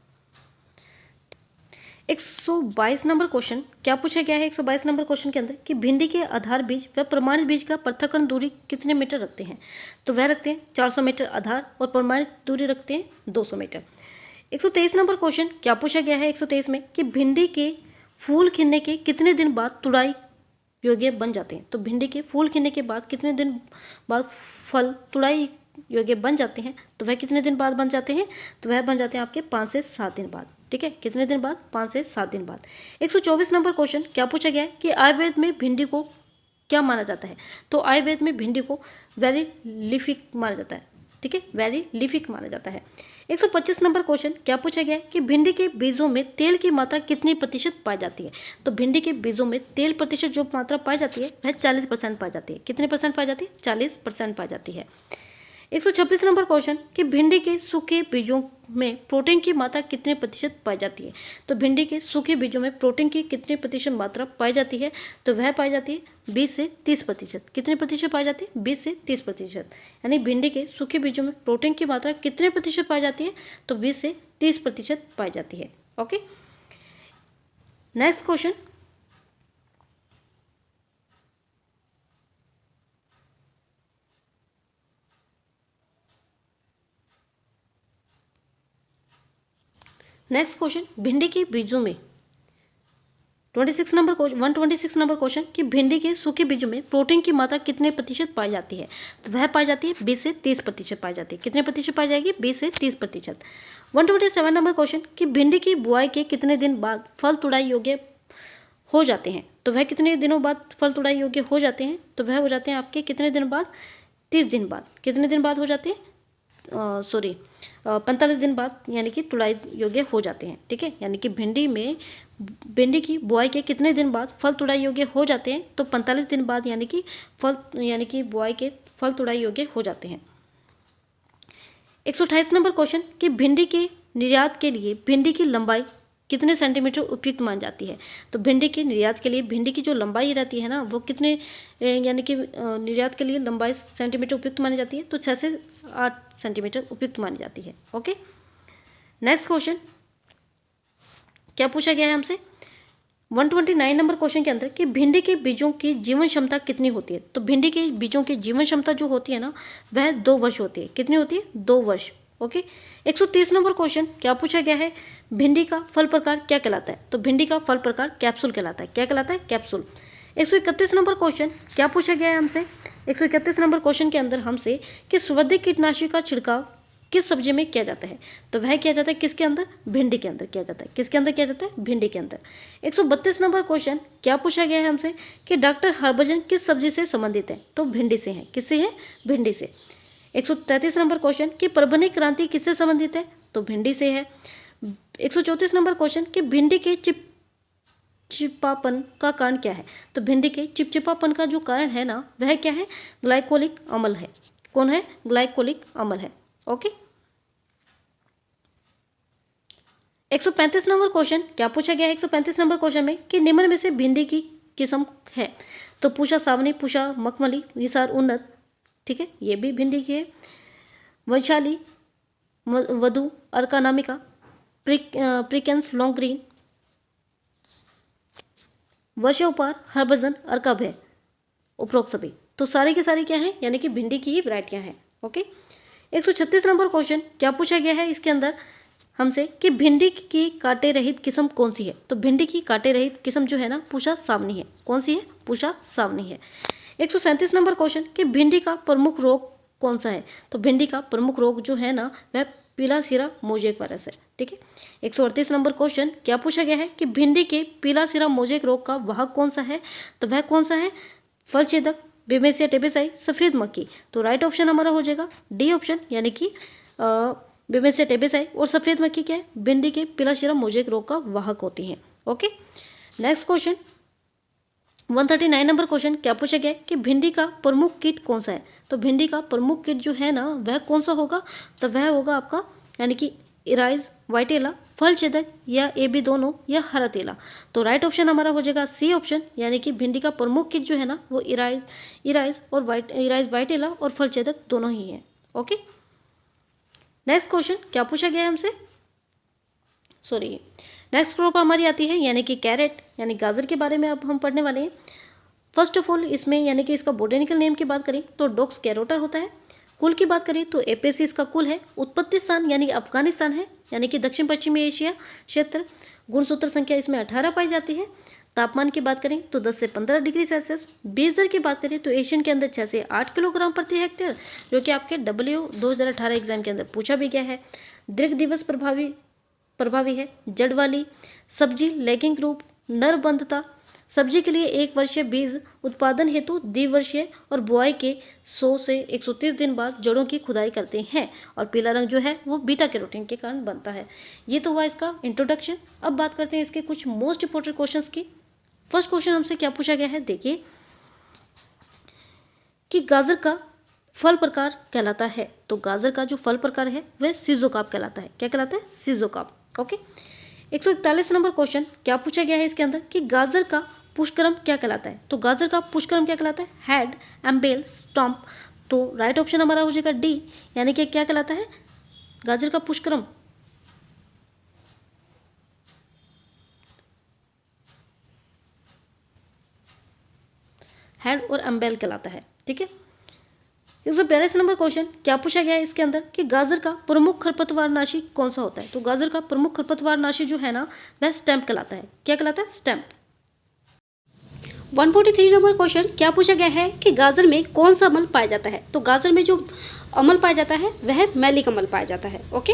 122 नंबर क्वेश्चन क्या पूछा गया है 122 नंबर क्वेश्चन के अंदर कि भिंडी के आधार बीज व प्रमाणित बीज का पृथक्करण दूरी कितने मीटर रखते हैं, तो वह रखते हैं 400 मीटर आधार और प्रमाणित दूरी रखते हैं 200 मीटर। 123 नंबर क्वेश्चन क्या पूछा गया है 123 में कि भिंडी के फूल खिलने के कितने दिन बाद तुड़ाई योग्य बन जाते हैं, तो भिंडी के फूल खिलने के बाद कितने दिन बाद फल तुड़ाई योग्य बन जाते हैं, तो वह कितने दिन बाद बन जाते हैं, तो वह बन जाते हैं आपके 5 से 7 दिन बाद। ठीक है, कितने दिन बाद, 5 से 7 दिन बाद। 124 नंबर क्वेश्चन क्या पूछा गया है कि आयुर्वेद में भिंडी को क्या माना जाता है, तो आयुर्वेद में भिंडी को वेरी लिफिक माना जाता है। ठीक है, वेरी लिफिक माना जाता है। 125 नंबर क्वेश्चन क्या पूछा गया है कि भिंडी के बीजों में तेल की मात्रा कितनी प्रतिशत पाई जाती है, तो भिंडी के बीजों में तेल प्रतिशत जो मात्रा पाई जाती है वह 40% पाई जाती है। कितने परसेंट पाई जाती है, 40% पाई जाती है। 126 नंबर क्वेश्चन कि भिंडी के सूखे बीजों में प्रोटीन की मात्रा कितने प्रतिशत पाई जाती है, तो भिंडी के सूखे बीजों में प्रोटीन की कितने प्रतिशत मात्रा पाई जाती है, तो वह पाई जाती है 20 से 30%। कितने प्रतिशत पाई जाती है, 20 से 30%। यानी भिंडी के सूखे बीजों में प्रोटीन की मात्रा कितने प्रतिशत पाई जाती है, तो 20 से 30% पाई जाती है। Okay, next question. Next question, भिंडी के बीजों में 126 नंबर क्वेश्चन कि भिंडी के सूखे बीजों में प्रोटीन की मात्रा कितने प्रतिशत पाई जाती है, तो वह पाई जाती है 20 से 30% पाई जाती है। कितने प्रतिशत पाई जाएगी, 20 से 30%। 127 नंबर क्वेश्चन कि भिंडी की बुआई के कितने दिन बाद फल तुड़ाई योग्य हो जाते हैं तो वह कितने दिनों बाद फल तुड़ाई योग्य हो जाते हैं? तो वह हो जाते हैं आपके कितने दिन बाद? 30 दिन बाद। कितने दिन बाद हो जाते हैं? 45 दिन बाद यानी कि तुड़ाई योग्य हो जाते हैं। ठीक है, यानी कि भिंडी की बुआई के कितने दिन बाद फल तुड़ाई योग्य हो जाते हैं? तो 45 दिन बाद यानी कि बुआई के फल तुड़ाई योग्य हो जाते हैं। 128 नंबर क्वेश्चन कि भिंडी के निर्यात के लिए भिंडी की लंबाई कितने सेंटीमीटर उपयुक्त मानी जाती है? तो भिंडी के निर्यात के लिए भिंडी की जो लंबाई रहती है ना, वो कितने यानी कि निर्यात के लिए लंबाई सेंटीमीटर उपयुक्त मानी जाती है? तो 6 से 8 सेंटीमीटर उपयुक्त मानी जाती है। ओके, नेक्स्ट क्वेश्चन क्या पूछा गया है हमसे 129 नंबर क्वेश्चन के अंदर कि भिंडी के बीजों की जीवन क्षमता कितनी होती है? तो भिंडी के बीजों की जीवन क्षमता जो होती है ना, वह 2 वर्ष होती है। कितनी होती है? 2 वर्ष। ओके, 130 नंबर क्वेश्चन क्या पूछा गया है भिंडी का फल प्रकार क्या कहलाता है? तो भिंडी का फल प्रकार कैप्सूल कहलाता है। क्या कहलाता है? कैप्सूल। 131 नंबर क्वेश्चन क्या पूछा गया है हमसे 131 नंबर क्वेश्चन के अंदर हमसे कि सुवर्धी कीटनाशी का छिड़काव किस सब्जी में किया जाता है? तो वह किया जाता है किसके अंदर? भिंडी के अंदर किया जाता है। किसके अंदर किया जाता है? भिंडी के अंदर। 132 नंबर क्वेश्चन क्या पूछा गया है हमसे कि डॉक्टर हरभजन किस सब्जी से संबंधित है? तो भिंडी से है। किससे है? भिंडी से। 133 नंबर क्वेश्चन कि परभनी क्रांति किससे संबंधित है? तो भिंडी से है। 134 नंबर क्वेश्चन कि भिंडी के चिपचिपापन का कारण क्या है? तो भिंडी के चिपचिपापन का जो कारण है ना, वह क्या है? ग्लाइकोलिक अम्ल है। कौन है? ग्लाइकोलिक अम्ल है। ओके, 135 नंबर क्वेश्चन क्या पूछा गया है 135 नंबर क्वेश्चन में कि निम्न में से भिंडी की किस्म है? तो पूषा सावनी, पूषा मखमली, निसार उन्नत। ठीक है, ये भी भिंडी की है। वंशाली, वधु, अर्कानामिका, प्रिकेंस लॉन्ग ग्रीन, वर्षोपार, हरभजन, अर्काभय, उपरोक्त सभी। तो सारी के सारी क्या है? यानी कि भिंडी की ही वैरायटियां हैं। ओके, 136 नंबर क्वेश्चन क्या पूछा गया है इसके अंदर हमसे कि भिंडी की कांटे रहित किस्म कौन सी है? तो भिंडी की कांटे रहित किस्म जो है ना, पूषा सावनी है। कौन सी है? पूषा सावनी है। 137 नंबर क्वेश्चन कि भिंडी का प्रमुख रोग कौन सा है? तो भिंडी का प्रमुख रोग जो है ना, वह पीला सिरा मोजेक वायरस है। ठीक है, 138 नंबर क्वेश्चन क्या पूछा गया है कि भिंडी के पीला सिरा मोजेक रोग का वाहक कौन सा है? तो वह कौन सा है? फलछेदक, बेमेसिया टेबेसाई, सफेद मक्खी। तो राइट ऑप्शन हमारा हो जाएगा डी ऑप्शन, यानी कि बेमेसिया टेबेसाई और सफेद मक्खी क्या है? भिंडी के पीला सिरा मोजेक रोग का वाहक होती हैं। Okay, next question 139 number question क्या पूछा गया कि भिंडी का प्रमुख कीट कौन सा है? तो भिंडी का प्रमुख कीट जो है ना, वह कौन सा होगा? तो वह होगा आपका यानी कि इराइज, वाइटेला, फल छेदक या ए बी दोनों या हरा तेला। तो राइट ऑप्शन हमारा हो जाएगा सी ऑप्शन, यानी कि भिंडी का प्रमुख कीट जो है ना, वो इराइज वाइटेला और फल छेदक दोनों ही है। ओके, नेक्स्ट क्वेश्चन क्या पूछा गया है हमसे नेक्स्ट क्रॉप हमारी आती है यानी कि कैरेट, यानी गाजर के बारे में अब हम पढ़ने वाले हैं। फर्स्ट ऑफ ऑल इसमें यानी कि इसका बोटेनिकल नेम की बात करें तो डॉक्स कैरोटा होता है। कुल की बात करें तो एपेसी इसका कुल है। उत्पत्ति स्थान यानी कि अफगानिस्तान है, यानी कि दक्षिण पश्चिमी एशिया क्षेत्र। गुणसूत्र संख्या इसमें 18 पाई जाती है। तापमान की बात करें तो 10 से 15 डिग्री सेल्सियस। बीज दर की बात करें तो एशियन के अंदर 6 से 8 किलोग्राम प्रति हेक्टेयर, जो कि आपके W2018 एग्जाम के अंदर पूछा भी गया है। दीर्घ दिवस प्रभावी है। जड़ वाली सब्जी, लेगिंग ग्रुप, नर बंधता। सब्जी के लिए 1 वर्षीय बीज उत्पादन हेतु द्विवर्षीय और बुआई के 100 से 130 दिन बाद जड़ों की खुदाई करते हैं। और पीला रंग जो है वो बीटा कैरोटीन के कारण बनता है। ये तो हुआ इसका इंट्रोडक्शन। अब बात करते हैं इसके कुछ मोस्ट इंपॉर्टेंट क्वेश्चंस की। फर्स्ट क्वेश्चन हमसे क्या पूछा गया है, देखिए कि गाजर का फल प्रकार कहलाता है। तो गाजर का जो फल प्रकार है वह सीजोकार्प कहलाता है। क्या कहलाता है? सीजोकार्प। ओके, 141 नंबर क्वेश्चन क्या पूछा गया है इसके अंदर कि गाजर का पुष्पक्रम क्या कहलाता है? तो गाजर का पुष्पक्रम क्या कहलाता है? Head, umbel, stomp. तो राइट ऑप्शन हमारा हो जाएगा डी, यानी कि क्या कहलाता है? गाजर का पुष्पक्रम हेड और एम्बेल कहलाता है। ठीक है, 142 नंबर क्वेश्चन क्या पूछा गया है इसके अंदर कि गाजर का प्रमुख खरपतवारनाशी कौन सा होता है? तो गाजर का प्रमुख खरपतवारनाशी जो है ना, वह स्टैम्प कहलाता है। क्या कहलाता है? स्टैम्प। 143 नंबर क्वेश्चन क्या पूछा गया है कि गाजर में कौन सा अम्ल पाया जाता है? तो गाजर में जो अम्ल पाया जाता है वह मैलिक अम्ल पाया जाता है। ओके,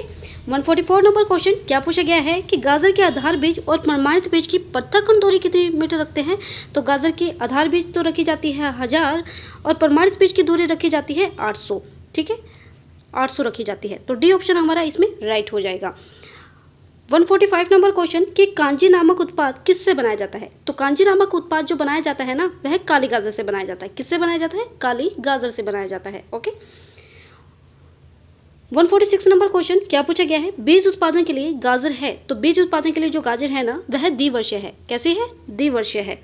144 नंबर क्वेश्चन क्या पूछा गया है कि गाजर के आधार बीज और प्रमाणित बीज की पृथक्करण दूरी कितनी मीटर रखते हैं। तो गाजर की आधार बीज तो रखी जाती है 1000 और प्रमाणित बीज की दूरी रखी जाती है 800। ठीक है, 800 रखी जाती है। तो डी ऑप्शन हमारा इसमें राइट हो जाएगा। 145 नंबर क्वेश्चन कि कांजी नामक उत्पाद किससे बनाया जाता है। तो कांजी नामक उत्पाद जो बनाया जाता है ना वह काली गाजर से बनाया जाता है। किससे बनाया जाता है? काली गाजर से बनाया जाता है। ओके, 146 नंबर क्वेश्चन क्या पूछा गया है, बीज उत्पादन के लिए गाजर है। तो बीज उत्पादन के लिए जो गाजर है ना वह द्विवर्षीय है। कैसी है? द्विवर्षीय है।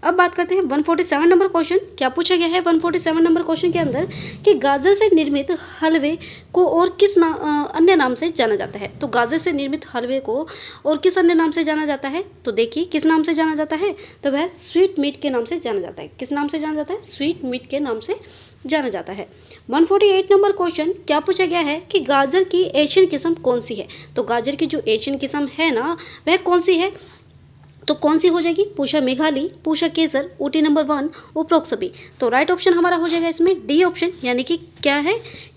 अब बात करते हैं 147 नंबर क्वेश्चन क्या पूछा गया है 147 नंबर क्वेश्चन के अंदर कि गाजर से निर्मित हलवे को और किस अन्य नाम से जाना जाता है। तो गाजर से निर्मित हलवे को और किस अन्य नाम से जाना जाता है। तो देखिए किस नाम से जाना जाता है, तो वह स्वीट मीट के नाम से जाना जाता है। किस नाम से जाना जाता है? स्वीट मीट के नाम से जाना जाता है। 148 नंबर क्वेश्चन क्या पूछा गया है कि गाजर की एशियन किस्म कौन सी है। तो गाजर की जो एशियन किस्म है ना वह कौन सी है, तो कौन सी हो जाएगी? पूषा मेघाली, पूषा केसर, ऊटी नंबर 1, उपरोक्त सभी। तो राइट ऑप्शन हमारा हो जाएगा इसमें डी ऑप्शन, यानी कि क्या है,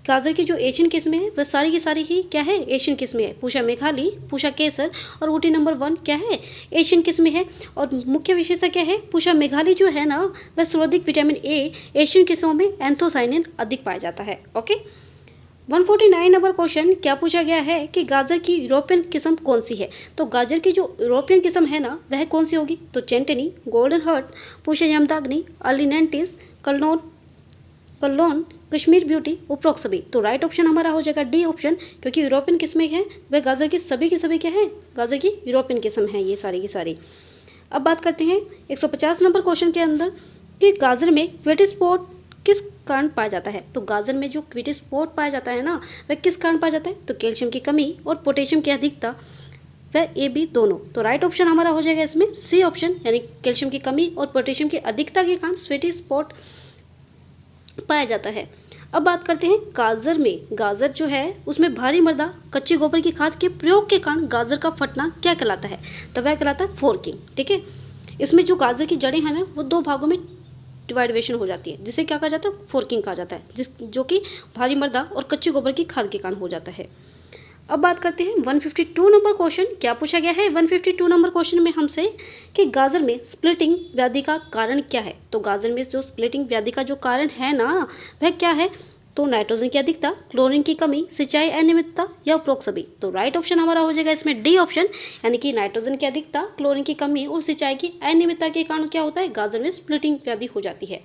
गाजर की जो एशियन किस्में हैं वह सारी की सारी ही क्या है? एशियन किस्में है। पूषा मेघाली, पूषा केसर और ऊटी नंबर 1 क्या है? एशियन किस्में है। और मुख्य विशेषता क्या है? पूषा मेघाली जो है ना वह सर्वाधिक विटामिन ए एशियन किस्मों में एंथोसाइनिन अधिक पाया जाता है। ओके, 149 नंबर क्वेश्चन क्या पूछा गया है कि गाजर की यूरोपियन किस्म कौन सी है। तो गाजर की जो यूरोपियन किस्म है ना वह कौन सी होगी। तो चेंटनी, गोल्डन हर्ट, पूषा यमदाग्नि, अर्लिनेंटिस, कल्लोन, कश्मीर ब्यूटी, उपरोक्त सभी। तो राइट ऑप्शन हमारा हो जाएगा डी ऑप्शन, क्योंकि यूरोपियन किस्में हैं वह गाजर की सभी क्या है? गाजर की यूरोपियन किस्म है ये सारी की सारी। अब बात करते हैं 150 नंबर क्वेश्चन के अंदर कि गाजर में क्विटी स्पॉट किस कारण पाया जाता है। तो गाजर में जो क्विटी स्पॉट पाया जाता है ना वह किस कारण पाया जाता है। तो कैल्शियम की कमी और पोटेशियम की अधिकता, वह ए बी दोनों। तो राइट ऑप्शन हमारा हो जाएगा इसमें सी ऑप्शन, यानी कैल्शियम की कमी और पोटेशियम की अधिकता के कारण क्विटी स्पॉट पाया जाता है। अब बात करते हैं गाजर में, गाजर जो है उसमें भारी मृदा कच्चे गोबर की खाद के प्रयोग के कारण गाजर का फटना क्या कहलाता है। तो वह कहलाता है फोर्किंग। ठीक है, इसमें जो गाजर की जड़ें हैं ना वो दो भागों में डिवाइडेशन हो जाती है, जिसे क्या कहा जाता है? फोर्किंग कहा जाता है, जो कि भारी मृदा और कच्चे गोबर की खाद के कारण हो जाता है। अब बात करते हैं 152 नंबर क्वेश्चन क्या पूछा गया है 152 नंबर क्वेश्चन में हमसे कि गाजर में स्प्लिटिंग व्याधि का कारण क्या है। तो गाजर में जो स्प्लिटिंग व्याधि का जो कारण है ना वह क्या है? तो नाइट्रोजन की अधिकता, क्लोरीन की कमी, सिंचाई अनियमितता या उपरोक्त सभी। तो राइट ऑप्शन हमारा हो जाएगा इसमें डी ऑप्शन, यानी कि नाइट्रोजन की अधिकता, क्लोरीन की कमी और सिंचाई की अनियमितता के कारण क्या होता है? गाजर में स्प्लिटिंग व्याधि हो जाती है।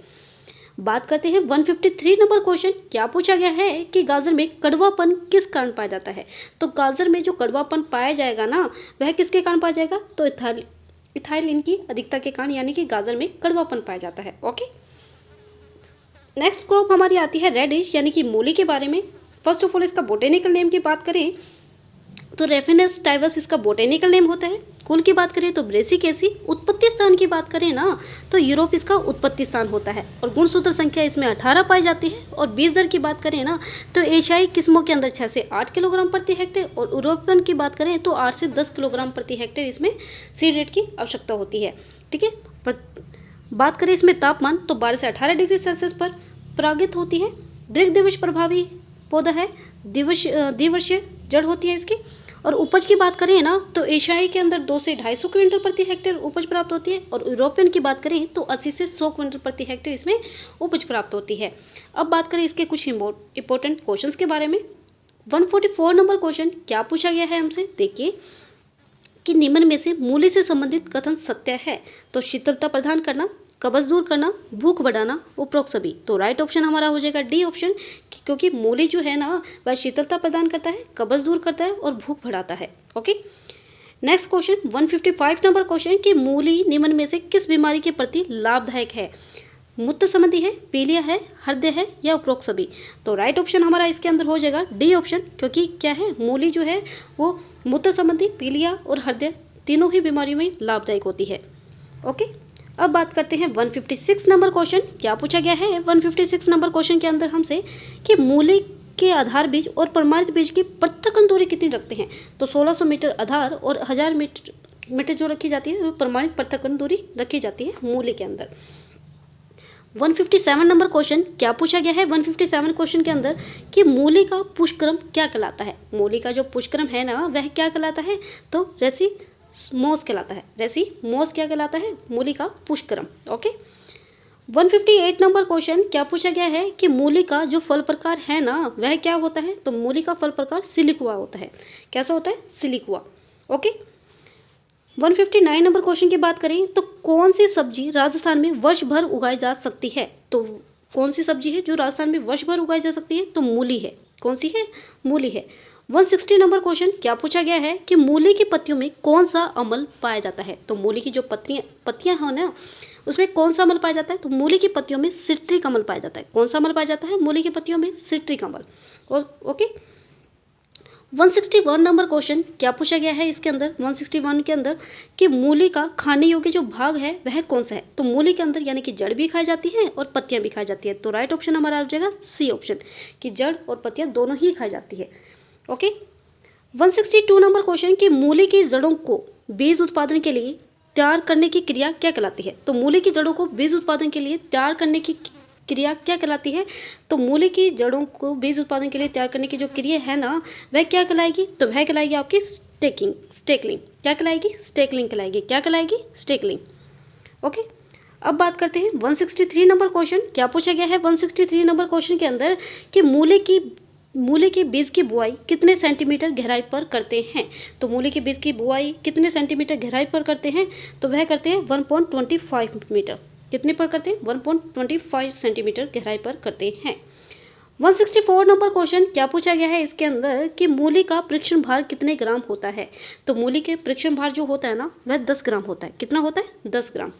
बात करते हैं 153 नंबर क्वेश्चन क्या पूछा गया है कि गाजर में कड़वापन किस कारण पाया जाता है। तो गाजर में जो कड़वापन पाया जाएगा ना वह किसके कारण पाया जाएगा? तो इथाइलिन की अधिकता के कारण, यानी कि गाजर में कड़वापन पाया जाता है। ओके, नेक्स्ट क्रॉप हमारी आती है रेडिश, यानी कि मूली के बारे में। फर्स्ट ऑफ ऑल इसका बोटेनिकल नेम की बात करें तो रेफिनस टाइवस इसका बोटेनिकल नेम होता है। कुल की बात करें तो ब्रेसिकेसी। उत्पत्ति स्थान की बात करें ना तो यूरोप इसका उत्पत्ति स्थान होता है और गुणसूत्र संख्या इसमें 18 पाई जाती है। और बीज दर की बात करें ना तो एशियाई किस्मों के अंदर 6 से 8 किलोग्राम प्रति हेक्टेयर और यूरोपियन की बात करें तो 8 से 10 किलोग्राम प्रति हेक्टेयर इसमें सीड रेट की आवश्यकता होती है। ठीक है, बात करें इसमें तापमान तो 12 से 18 डिग्री सेल्सियस पर परागित होती है। दीर्घ दिवस प्रभावी पौधा है, द्विवर्षीय जड़ होती है इसकी। और उपज की बात करें ना तो एशियाई के अंदर 2 से 250 क्विंटल प्रति हेक्टेयर उपज प्राप्त होती है और यूरोपियन की बात करें तो 80 से 100 क्विंटल प्रति हेक्टेयर इसमें उपज प्राप्त होती है। अब बात करें इसके कुछ इंपॉर्टेंट क्वेश्चंस के बारे में। 144 नंबर क्वेश्चन क्या पूछा गया है हमसे, देखिए कि निम्न में से मूली से संबंधित कथन सत्य है। तो शीतलता प्रदान करना, कब्ज दूर करना, भूख बढ़ाना, उपरोक्त सभी। तो राइट ऑप्शन हमारा हो जाएगा डी ऑप्शन, क्योंकि मूली जो है ना वह शीतलता प्रदान करता है, कब्ज दूर करता है और भूख बढ़ाता है। Okay, next question 155 number question कि मूली निम्न में से किस बीमारी के प्रति लाभदायक है। मूत्र संबंधी है, पीलिया है, हृदय है या उपरोक्त सभी। तो राइट ऑप्शन हमारा इसके अंदर हो जाएगा डी ऑप्शन, क्योंकि क्या है मूली जो है वो मूत्र संबंधी, पीलिया और हृदय तीनों ही बीमारियों में लाभदायक होती है। ओके, अब बात करते हैं 156 नंबर क्वेश्चन क्या पूछा गया है 156 नंबर क्वेश्चन के अंदर हमसे कि मूली के आधार बीज और प्रमाणित बीज की पृथक्करण दूरी कितनी रखते हैं। तो 1600 मीटर आधार और 1000 मीटर जो रखी जाती है वो प्रमाणित पृथक्करण दूरी रखी जाती है मूली के अंदर। 157 नंबर क्वेश्चन क्या पूछा गया है 157 क्वेश्चन के अंदर कि मूली का पुष्पक्रम क्या कहलाता है। मूली का जो पुष्पक्रम है ना वह क्या कहलाता है, तो रेसिमोस कहलाता है। रेसिमोस क्या कहलाता है, मूली का पुष्पक्रम। ओके। 158 नंबर क्वेश्चन क्या पूछा गया है कि मूली का जो फल प्रकार है ना वह क्या होता है, तो मूली का फल प्रकार सिलिकुआ होता है। कैसा होता है, सिलिकुआ। ओके। 159 नंबर क्वेश्चन की बात करें तो कौन सी सब्जी राजस्थान में वर्ष भर उगाई जा सकती है, तो कौन सी सब्जी है जो राजस्थान में वर्ष भर उगाई जा सकती है, तो मूली है। कौन सी है, मूली है। 160 नंबर क्वेश्चन क्या पूछा गया है कि मूली की पत्तियों में कौन सा अम्ल पाया जाता है, तो मूली की जो पत्तियां हैं ना उसमें कौन सा अम्ल पाया जाता है, तो मूली की पत्तियों में सिट्रिक अम्ल पाया जाता है। कौन सा अम्ल पाया जाता है, मूली की पत्तियों में सिट्रिक अम्ल। ओके। 161 नंबर क्वेश्चन क्या पूछा गया है इसके अंदर 161 के अंदर कि मूली का खाने योग्य जो भाग है वह कौन सा है, तो मूली के अंदर यानी कि जड़ भी खाई जाती है और पत्तियां भी खाई जाती है। तो राइट ऑप्शन हमारा आ जाएगा सी ऑप्शन, कि जड़ और पत्तियां दोनों ही खाई जाती है। ओके। 162 नंबर क्वेश्चन कि मूली की जड़ों को बीज उत्पादन के लिए तैयार करने की क्रिया क्या कहलाती है, तो मूली की जड़ों को बीज उत्पादन के लिए तैयार करने की क्रिया क्या कहलाती है, तो मूली की जड़ों को बीज उत्पादन के लिए तैयार करने की जो क्रिया है ना वह क्या कहलाएगी, तो वह कहलाएगी आपकी स्टेकलिंग। क्या कहलाएगी, स्टेकलिंग कहलाएगी। क्या कहलाएगी, स्टेकलिंग। ओके। अब बात करते हैं 163 नंबर क्वेश्चन क्या पूछा गया है 163 नंबर क्वेश्चन के अंदर कि मूली के बीज की बुआई कितने सेंटीमीटर गहराई पर करते हैं, तो मूली के बीज की बुआई कितने सेंटीमीटर गहराई पर करते हैं, तो वह करते हैं 1.25 मीटर। कितने पर करते हैं, 1.25 सेंटीमीटर गहराई पर करते हैं। 164 नंबर क्वेश्चन क्या पूछा गया है इसके अंदर कि मूली का परीक्षण भार कितने ग्राम होता है, तो मूली के परीक्षण भार जो होता है ना वह 10 ग्राम होता है। कितना होता है, 10 ग्राम।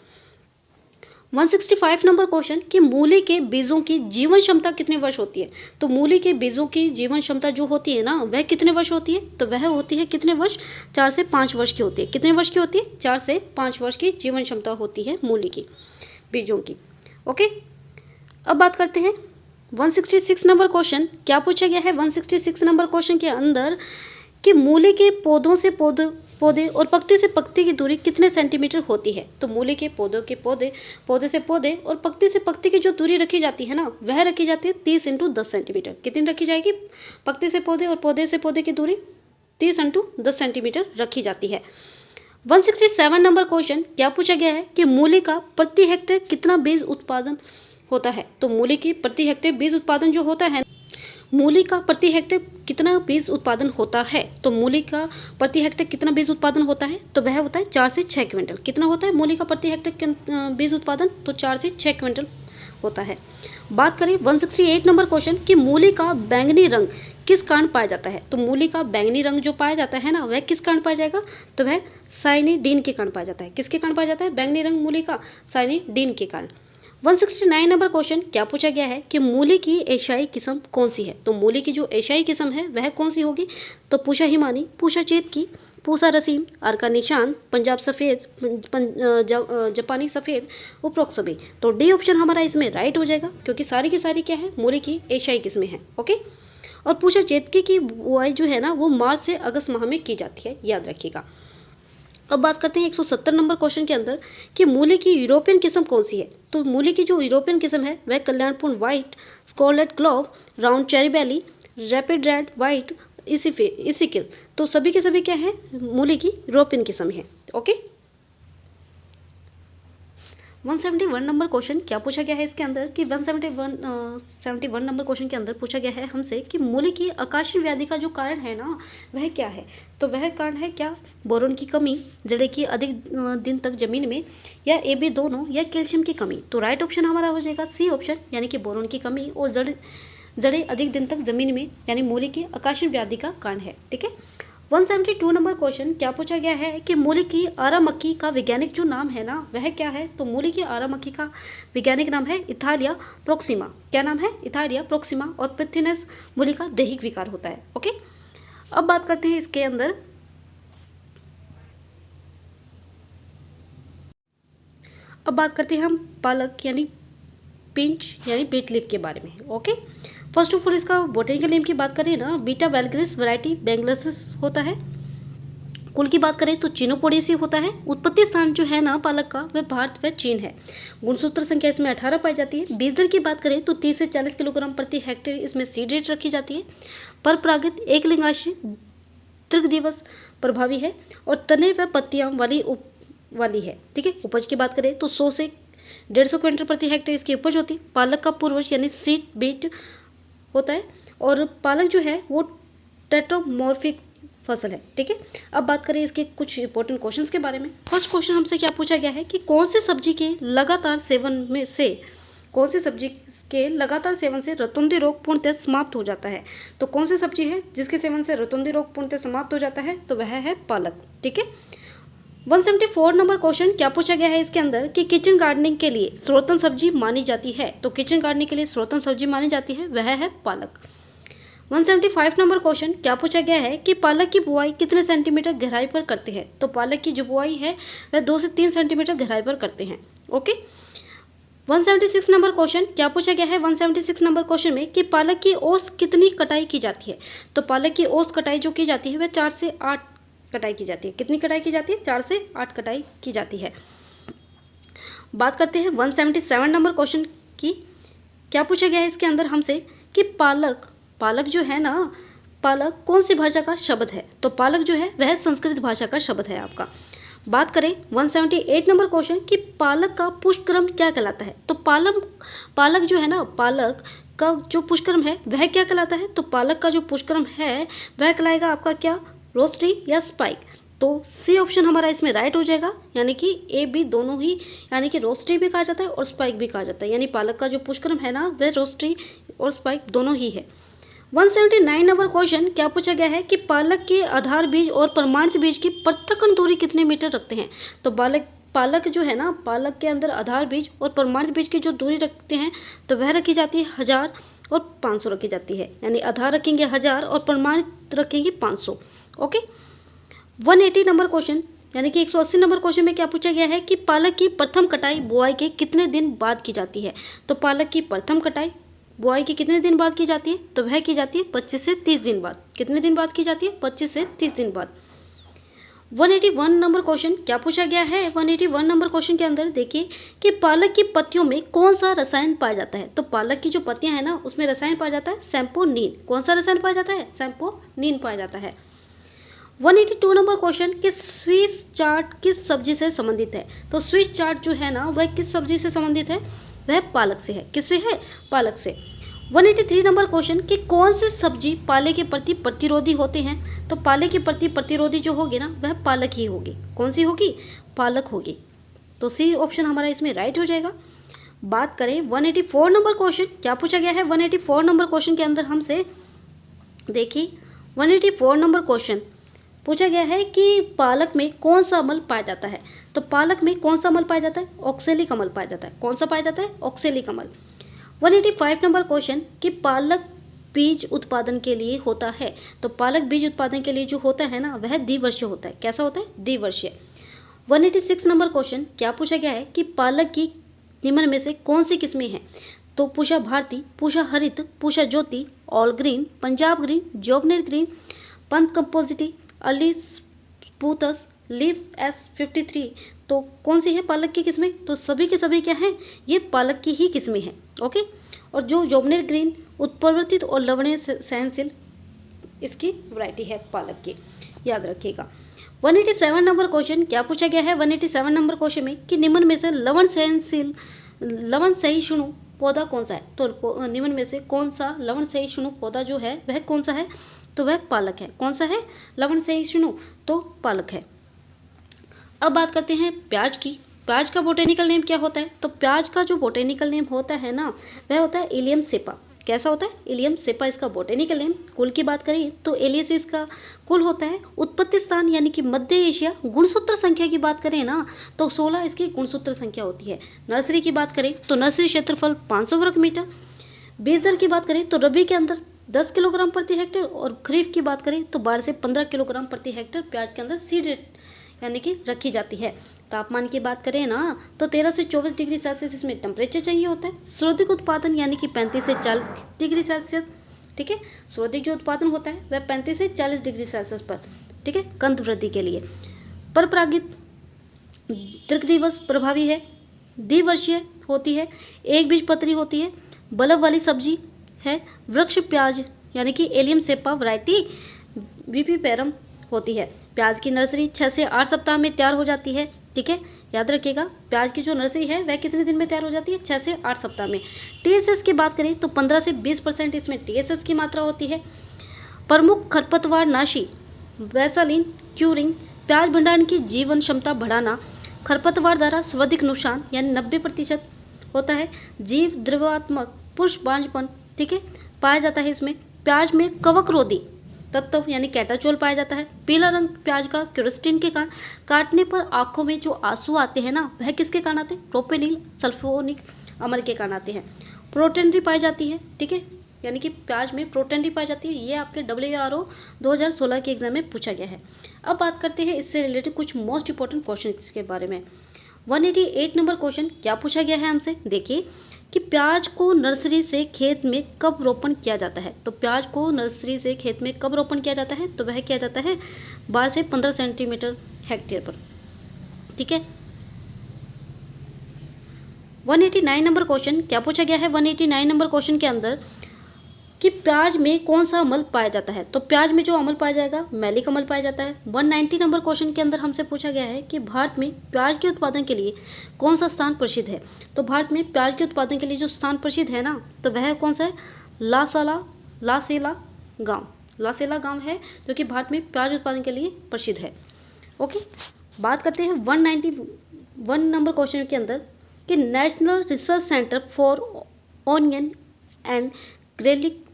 165 नंबर क्वेश्चन कि मूली के बीजों की जीवन क्षमता कितने वर्ष होती है, तो मूली के बीजों की जीवन क्षमता जो होती है ना वह कितने वर्ष होती है, तो वह होती है कितने वर्ष, 4 से 5 वर्ष की होती है। कितने वर्ष की होती है, 4 से 5 वर्ष की जीवन क्षमता होती है मूली की बीजों की। ओके। अब बात करते हैं 166 नंबर क्वेश्चन क्या पूछा गया है 166 नंबर क्वेश्चन के अंदर कि मूली के पौधों से पौधे और पत्ती से पत्ती की दूरी कितने सेंटीमीटर होती है, तो मूली के पौधे से पौधे और पत्ती से पत्ती की जो दूरी रखी जाती है ना वह रखी जाती है 30 × 10 सेंटीमीटर। कितनी रखी जाएगी, पत्ती से पौधे और पौधे से पौधे की दूरी 30 × 10 सेंटीमीटर रखी जाती है। 167 नंबर क्वेश्चन क्या पूछा गया है कि मूली का प्रति हेक्टेयर कितना बीज उत्पादन होता है, तो मूली की प्रति हेक्टेयर बीज उत्पादन जो होता है, मूली का प्रति हेक्टेयर कितना बीज उत्पादन होता है, तो मूली का प्रति हेक्टेयर कितना बीज उत्पादन होता है, तो वह होता है 4 से 6 क्विंटल। कितना होता है मूली का प्रति हेक्टेयर बीज उत्पादन, तो 4 से 6 क्विंटल होता है। बात करें 168 नंबर क्वेश्चन कि मूली का बैंगनी रंग किस कारण पाया जाता है, तो मूली का बैंगनी रंग जो पाया जाता है ना वह किस कारण पाया जाएगा, तो वह साइनिडीन के कारण पाया जाता है। किसके कारण पाया जाता है बैंगनी रंग मूली का, साइनिडीन के कारण। 169 नंबर क्वेश्चन क्या पूछा गया है कि मूली की एशियाई किस्म कौन सी है, तो मूली की जो एशियाई किस्म है वह कौन सी होगी, तो पूषा हिमानी, पूषा चेतकी, पूसा रसीम, अर्का निशान, पंजाब सफ़ेद, जापानी सफ़ेद, उपरोक्त सभी। तो डी ऑप्शन हमारा इसमें राइट हो जाएगा क्योंकि सारी की सारी क्या है मूली की एशियाई किस्में हैं। ओके। और पूषा चेतकी की बुआई जो है ना वो मार्च से अगस्त माह में की जाती है, याद रखिएगा। अब बात करते हैं 170 नंबर क्वेश्चन के अंदर कि मूली की यूरोपियन किस्म कौन सी है, तो मूली की जो यूरोपियन किस्म है वह कल्याणपूर्ण white, scarlet globe, round cherry belle, rapid red white, icicle. तो सभी के सभी क्या है मूली की यूरोपियन किस्म है। ओके। 171 नंबर क्वेश्चन क्या पूछा गया है इसके अंदर कि 171 नंबर क्वेश्चन के अंदर पूछा गया है हमसे कि मूली की आकाशीय व्याधि का जो कारण है ना वह क्या है, तो वह कारण है क्या, बोरोन की कमी, जड़ें की अधिक दिन तक जमीन में, या AB दोनों, या कैल्शियम की कमी। तो राइट ऑप्शन हमारा हो जाएगा सी ऑप्शन, यानी कि बोरोन की कमी और जड़ें अधिक दिन तक जमीन में, यानी मूली की आकाशीय व्याधि का कारण है। ठीक है। 172 नंबर क्वेश्चन क्या पूछा गया है कि मूली की आरा मक्खी का वैज्ञानिक जो नाम है ना वह क्या है, तो मूली की आरा मक्खी का वैज्ञानिक नाम है इथालिया प्रोक्सिमा। क्या नाम है, इथालिया प्रोक्सिमा। और पिथिनेस मूली का दैहिक विकार होता है। ओके। अब बात करते हैं इसके अंदर हम पालक यानी पिंच यानी बीट लीफ के बारे में। ओके। फर्स्ट ऑफ ऑल इसका बोटेनिकल नेम की बात करें ना बीटा वैल्गरिस वैरायटी बेंगलोसिस होता है। कुल की बात करें तो चीनोपोडियसी होता है। उत्पत्ति स्थान जो है ना पालक का वह भारत व चीन है। गुणसूत्र संख्या इसमें 18 पाई जाती है। बीज दर की बात करें तो 30 से 40 किलोग्राम प्रति हेक्टेयर इसमें सीड रेट रखी जाती है। पर परागित एक लिंगाश्य दीर्घ दिवस प्रभावी है और तने व पत्तियां वाली है। ठीक है। उपज की बात करें तो 100 से 150 क्विंटल प्रति हेक्टेयर इसकी उपज होती है। पालक का पूर्वज यानी सीड बीट होता है और पालक जो है वो टेट्रामॉर्फिक फसल है। ठीक है। अब बात करें इसके कुछ इंपॉर्टेंट क्वेश्चंस के बारे में। फर्स्ट क्वेश्चन हमसे क्या पूछा गया है कि कौन से सब्जी के लगातार सेवन से रतुंधी रोग पूर्णतः समाप्त हो जाता है। तो कौन सी सब्जी है जिसके सेवन से रतुंधी रोग पूर्णतः समाप्त हो जाता है? तो वह है पालक। ठीक है। 174 नंबर क्वेश्चन क्या पूछा गया है इसके अंदर कि किचन गार्डनिंग के लिए सर्वोत्तम सब्जी मानी जाती है। तो किचन गार्डनिंग के लिए सर्वोत्तम सब्जी मानी जाती है वह है पालक। 175 नंबर क्वेश्चन क्या पूछा गया है कि पालक की बुआई कितने सेंटीमीटर गहराई पर करते हैं। तो पालक की जो बुआई है वह 2 से 3 सेंटीमीटर गहराई पर करते हैं। ओके। 176 नंबर क्वेश्चन क्या पूछा गया है 176 नंबर क्वेश्चन में कि पालक की औसत कितनी कटाई की जाती है। तो पालक की औसत कटाई जो की जाती है वह 4 से 8 कटाई की जाती है। कितनी कटाई की जाती है? 4 से 8 कटाई की जाती है। बात करते हैं 177 नंबर क्वेश्चन की। क्या पूछा गया है इसके अंदर हमसे कि पालक जो है ना, पालक कौन सी भाषा का शब्द है। तो पालक जो है वह संस्कृत भाषा का शब्द है आपका। बात करें 178 नंबर क्वेश्चन कि पालक का पुष्पक्रम क्या कहलाता है। तो पालक जो है ना, पालक का जो पुष्पक्रम है वह क्या कहलाता है। तो पालक का जो पुष्पक्रम है वह कहलाएगा आपका क्या? रोस्ट्री या स्पाइक। तो सी ऑप्शन हमारा इसमें राइट हो जाएगा, यानी कि ए बी दोनों ही, यानी कि रोस्ट्री भी कहा जाता है और स्पाइक भी कहा जाता है। यानी पालक का जो पुष्पक्रम है ना वह रोस्ट्री और स्पाइक दोनों ही है। 179 नंबर क्वेश्चन क्या पूछा गया है कि पालक के आधार बीज और प्रमाणित बीज की पृथक्करण दूरी कितने मीटर रखते हैं। तो पालक जो है ना, पालक के अंदर आधार बीज और प्रमाणित बीज की जो दूरी रखते हैं तो वह रखी जाती है 1000 और 500 रखी जाती है। यानी आधार रखेंगे 1000 और प्रमाणित रखेंगे 500। ओके। 180 नंबर क्वेश्चन यानी कि 180 नंबर क्वेश्चन में क्या पूछा गया है कि पालक की प्रथम कटाई बुआई के कितने दिन बाद की जाती है। तो पालक की प्रथम कटाई बुआई के कितने दिन बाद की जाती है। तो वह की जाती है 25 से 30 दिन बाद। कितने दिन बाद की जाती है? 25 से 30 दिन बाद। 181 नंबर क्वेश्चन क्या पूछा गया है 181 नंबर क्वेश्चन के अंदर देखिए कि पालक की पत्तियों में कौन सा रसायन पाया जाता है। तो पालक की जो पत्तियां हैं ना उसमें रसायन पाया जाता है सैम्पोनीन। कौन सा रसायन पाया जाता है? सैम्पोनीन पाया जाता है। 182 नंबर क्वेश्चन कि स्विस चार्ट किस सब्जी से संबंधित है। तो स्विस चार्ट जो है ना वह किस सब्जी से संबंधित है? वह पालक से है। किससे है? पालक से। 183 नंबर क्वेश्चन कि कौन सी सब्जी पाले के प्रति प्रतिरोधी होते हैं। तो पाले के प्रति प्रतिरोधी जो होगी ना वह पालक ही होगी। कौन सी होगी? पालक होगी। तो सी ऑप्शन हमारा इसमें राइट हो जाएगा। बात करें 184 नंबर क्वेश्चन क्या पूछा गया है 184 नंबर क्वेश्चन के अंदर हमसे देखिए 184 नंबर क्वेश्चन पूछा गया है कि पालक में कौन सा अम्ल पाया जाता है। तो पालक में कौन सा अम्ल पाया जाता है? ऑक्सैलिक अम्ल पाया जाता है। कौन सा पाया जाता है? ऑक्सैलिक अम्ल। 185 नंबर क्वेश्चन कि पालक बीज उत्पादन के लिए होता है। तो पालक बीज उत्पादन के लिए जो होता है ना वह द्विवर्षीय होता है। कैसा होता है? द्विवर्षीय। 186 नंबर क्वेश्चन क्या पूछा गया है कि पालक की निम्न में से कौन सी किस्में हैं। तो पूषा Bharati, Pusa Harit, Pusa Jyoti, all green, Punjab green, Jobner green, Pant compositae, early स्पूतस, लीफ S53। तो कौन सी है पालक की किस्में? तो सभी के सभी क्या हैं? ये पालक की ही किस्में हैं। ओके। और जो जोवनेर ग्रीन उत्परिवर्तित और लवणीय सहनशील इसकी वैरायटी है पालक की, याद रखिएगा। 187 नंबर क्वेश्चन क्या पूछा गया है 187 नंबर क्वेश्चन में कि निम्न में से लवण सहिष्णु पौधा कौन सा है। तो निम्न में से कौन सा लवण सहिष्णु पौधा जो है वह कौन सा है। तो वह पालक है। कौन सा है? लवण सहिष्णु, तो पालक है। अब बात करते हैं प्याज की। प्याज का बोटेनिकल नेम क्या होता है। तो प्याज का जो बोटेनिकल नेम होता है ना वह होता है इलियम सेपा। कैसा होता है? इलियम सेपा इसका बोटेनिकल नेम। कुल की बात करें तो एलियसिस का कुल होता है। उत्पत्ति स्थान यानी कि मध्य एशिया। गुणसूत्र संख्या की बात करें ना तो 16 इसकी गुणसूत्र संख्या होती है। नर्सरी की बात करें तो नर्सरी क्षेत्रफल 500 वर्ग मीटर। बीज दर की बात करें तो रबी के अंदर 10 किलोग्राम प्रति हेक्टेयर और खरीफ की बात करें तो 12 से 15 किलोग्राम प्रति हेक्टेयर प्याज के अंदर सीड रेट यानी कि रखी जाती है। तापमान की बात करें ना तो 13 से 24 डिग्री सेल्सियस इसमें टेम्परेचर चाहिए होता है। सर्वाधिक उत्पादन यानी कि 35 से 40 डिग्री सेल्सियस। ठीक है। सर्वाधिक जो उत्पादन होता है वह 35 से 40 डिग्री सेल्सियस पर। ठीक है, कंद वृद्धि के लिए। परपरागित दीर्घदिवस प्रभावी है, द्विवर्षीय होती है, एक बीजपत्री होती है, बल्ब वाली सब्जी है, वृक्ष प्याज यानी कि एलियम सेपा वैरायटी विपिपेरम होती है। प्याज की नर्सरी 6 से 8 सप्ताह में तैयार हो जाती है, ठीक है, याद रखिएगा। प्याज की जो नर्सरी है वह कितने दिन में तैयार हो जाती है? 6 से 8 सप्ताह में। टीएसएस की बात करें तो 15 से 20% इसमें टीएसएस की मात्रा होती है। प्रमुख खरपतवार नाशी वैसालिन क्यूरिंग, प्याज भंडारण की जीवन क्षमता बढ़ाना, खरपतवार द्वारा सर्वाधिक नुकसान यानी 90% होता है। जीव द्रव्यात्मक पुष्पांजपन, ठीक है, पाया जाता है इसमें। प्याज में कवक रोधी तत्व यानी कैटाचोल पाया जाता है। पीला रंग प्याज का क्यूरिस्टिन के कारण, काटने पर आंखों में जो आंसू आते हैं ना, वह किसके कारण आते हैं? प्रोपेनिल सल्फोनिक अम्ल के कारण आते हैं। प्रोटेनरी पाई जाती है, ठीक है, यानी कि प्याज में प्रोटेनरी पाई जाती है। ये आपके WRO 2016 के एग्जाम में पूछा गया है। अब बात करते हैं इससे रिलेटेड कुछ मोस्ट इंपॉर्टेंट क्वेश्चन के बारे में। 188 नंबर क्वेश्चन क्या पूछा गया है हमसे, देखिए कि प्याज को नर्सरी से खेत में कब रोपण किया जाता है। तो प्याज को नर्सरी से खेत में कब रोपण किया जाता है? तो वह किया जाता है 12 से 15 सेंटीमीटर हेक्टेयर पर, ठीक है। 189 नंबर क्वेश्चन क्या पूछा गया है? 189 नंबर क्वेश्चन के अंदर कि प्याज में कौन सा अम्ल पाया जाता है। तो प्याज में जो अम्ल पाया जाएगा मैलिक अम्ल पाया जाता है। 190 नंबर क्वेश्चन के अंदर हमसे पूछा गया है कि भारत में प्याज के उत्पादन के लिए कौन सा स्थान प्रसिद्ध है। तो भारत में प्याज के उत्पादन के लिए जो स्थान प्रसिद्ध है ना, तो वह कौन सा है? लासेला गांव है जो कि भारत में प्याज उत्पादन के लिए प्रसिद्ध है। ओके, बात करते हैं 191 नंबर क्वेश्चन के अंदर कि national research centre for onion and garlic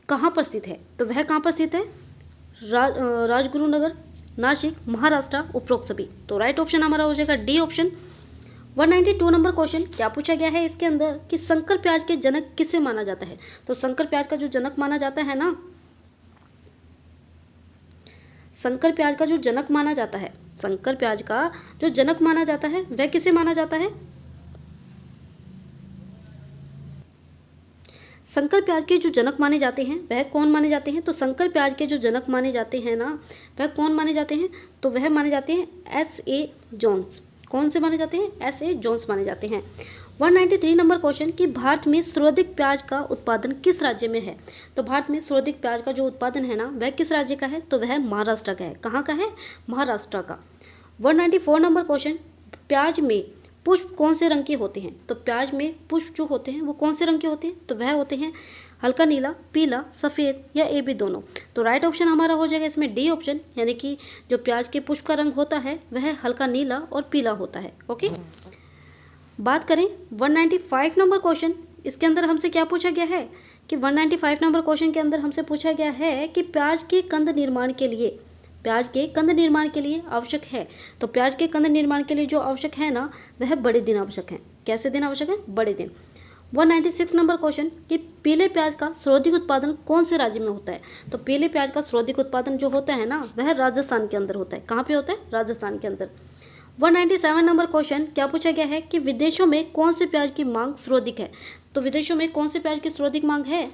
कहाँ पर स्थित है। तो वह कहाँ पर स्थित है? राजगुरुनगर, नासिक, महाराष्ट्र, उपरोक्त सभी। तो राइट ऑप्शन हमारा हो जाएगा डी ऑप्शन। 192 नंबर क्वेश्चन क्या पूछा गया है इसके अंदर कि संकर प्याज के जनक किसे माना जाता है। तो संकर प्याज का जो जनक माना जाता है ना, संकर प्याज का जो जनक माना जाता है, संकर प्याज का जो जनक माना जाता है वह किसे माना जाता है? संकर प्याज के जो जनक माने जाते हैं वह कौन माने जाते हैं? तो संकर प्याज के जो जनक माने जाते हैं ना, वह कौन माने जाते हैं? तो वह माने जाते हैं S.A. जोन्स। कौन से माने जाते हैं? S.A. जोन्स माने जाते हैं। 193 नंबर क्वेश्चन कि भारत में सर्वाधिक प्याज का उत्पादन किस राज्य में है। तो भारत में सर्वाधिक प्याज का जो उत्पादन है ना, वह किस राज्य का है? तो वह महाराष्ट्र का है। कहाँ का है? महाराष्ट्र का। 194 नंबर क्वेश्चन प्याज में पुष्प कौन से रंग के होते हैं। तो प्याज में पुष्प जो होते हैं वो कौन से रंग के होते हैं? तो वह होते हैं हल्का नीला, पीला, सफ़ेद या ए बी दोनों। तो राइट ऑप्शन हमारा हो जाएगा इसमें डी ऑप्शन, यानी कि जो प्याज के पुष्प का रंग होता है वह हल्का नीला और पीला होता है। ओके, बात करें 195 नंबर क्वेश्चन, इसके अंदर हमसे क्या पूछा गया है कि 195 नंबर क्वेश्चन के अंदर हमसे पूछा गया है कि प्याज के कंद निर्माण के लिए, प्याज के कंद निर्माण के लिए आवश्यक है। तो प्याज के कंद निर्माण के लिए जो आवश्यक है ना, वह बड़े दिन आवश्यक है। कैसे दिन आवश्यक है? बड़े दिन। 196 नंबर क्वेश्चन कि पीले प्याज का सर्वाधिक उत्पादन कौन से राज्य में होता है। तो पीले प्याज का सर्वाधिक उत्पादन जो होता है ना, वह राजस्थान के अंदर होता है। कहाँ पे होता है? राजस्थान के अंदर। 197 नंबर क्वेश्चन क्या पूछा गया है कि विदेशों में कौन से प्याज की मांग सर्वाधिक है। तो विदेशों में कौन से प्याज की सर्वाधिक मांग है?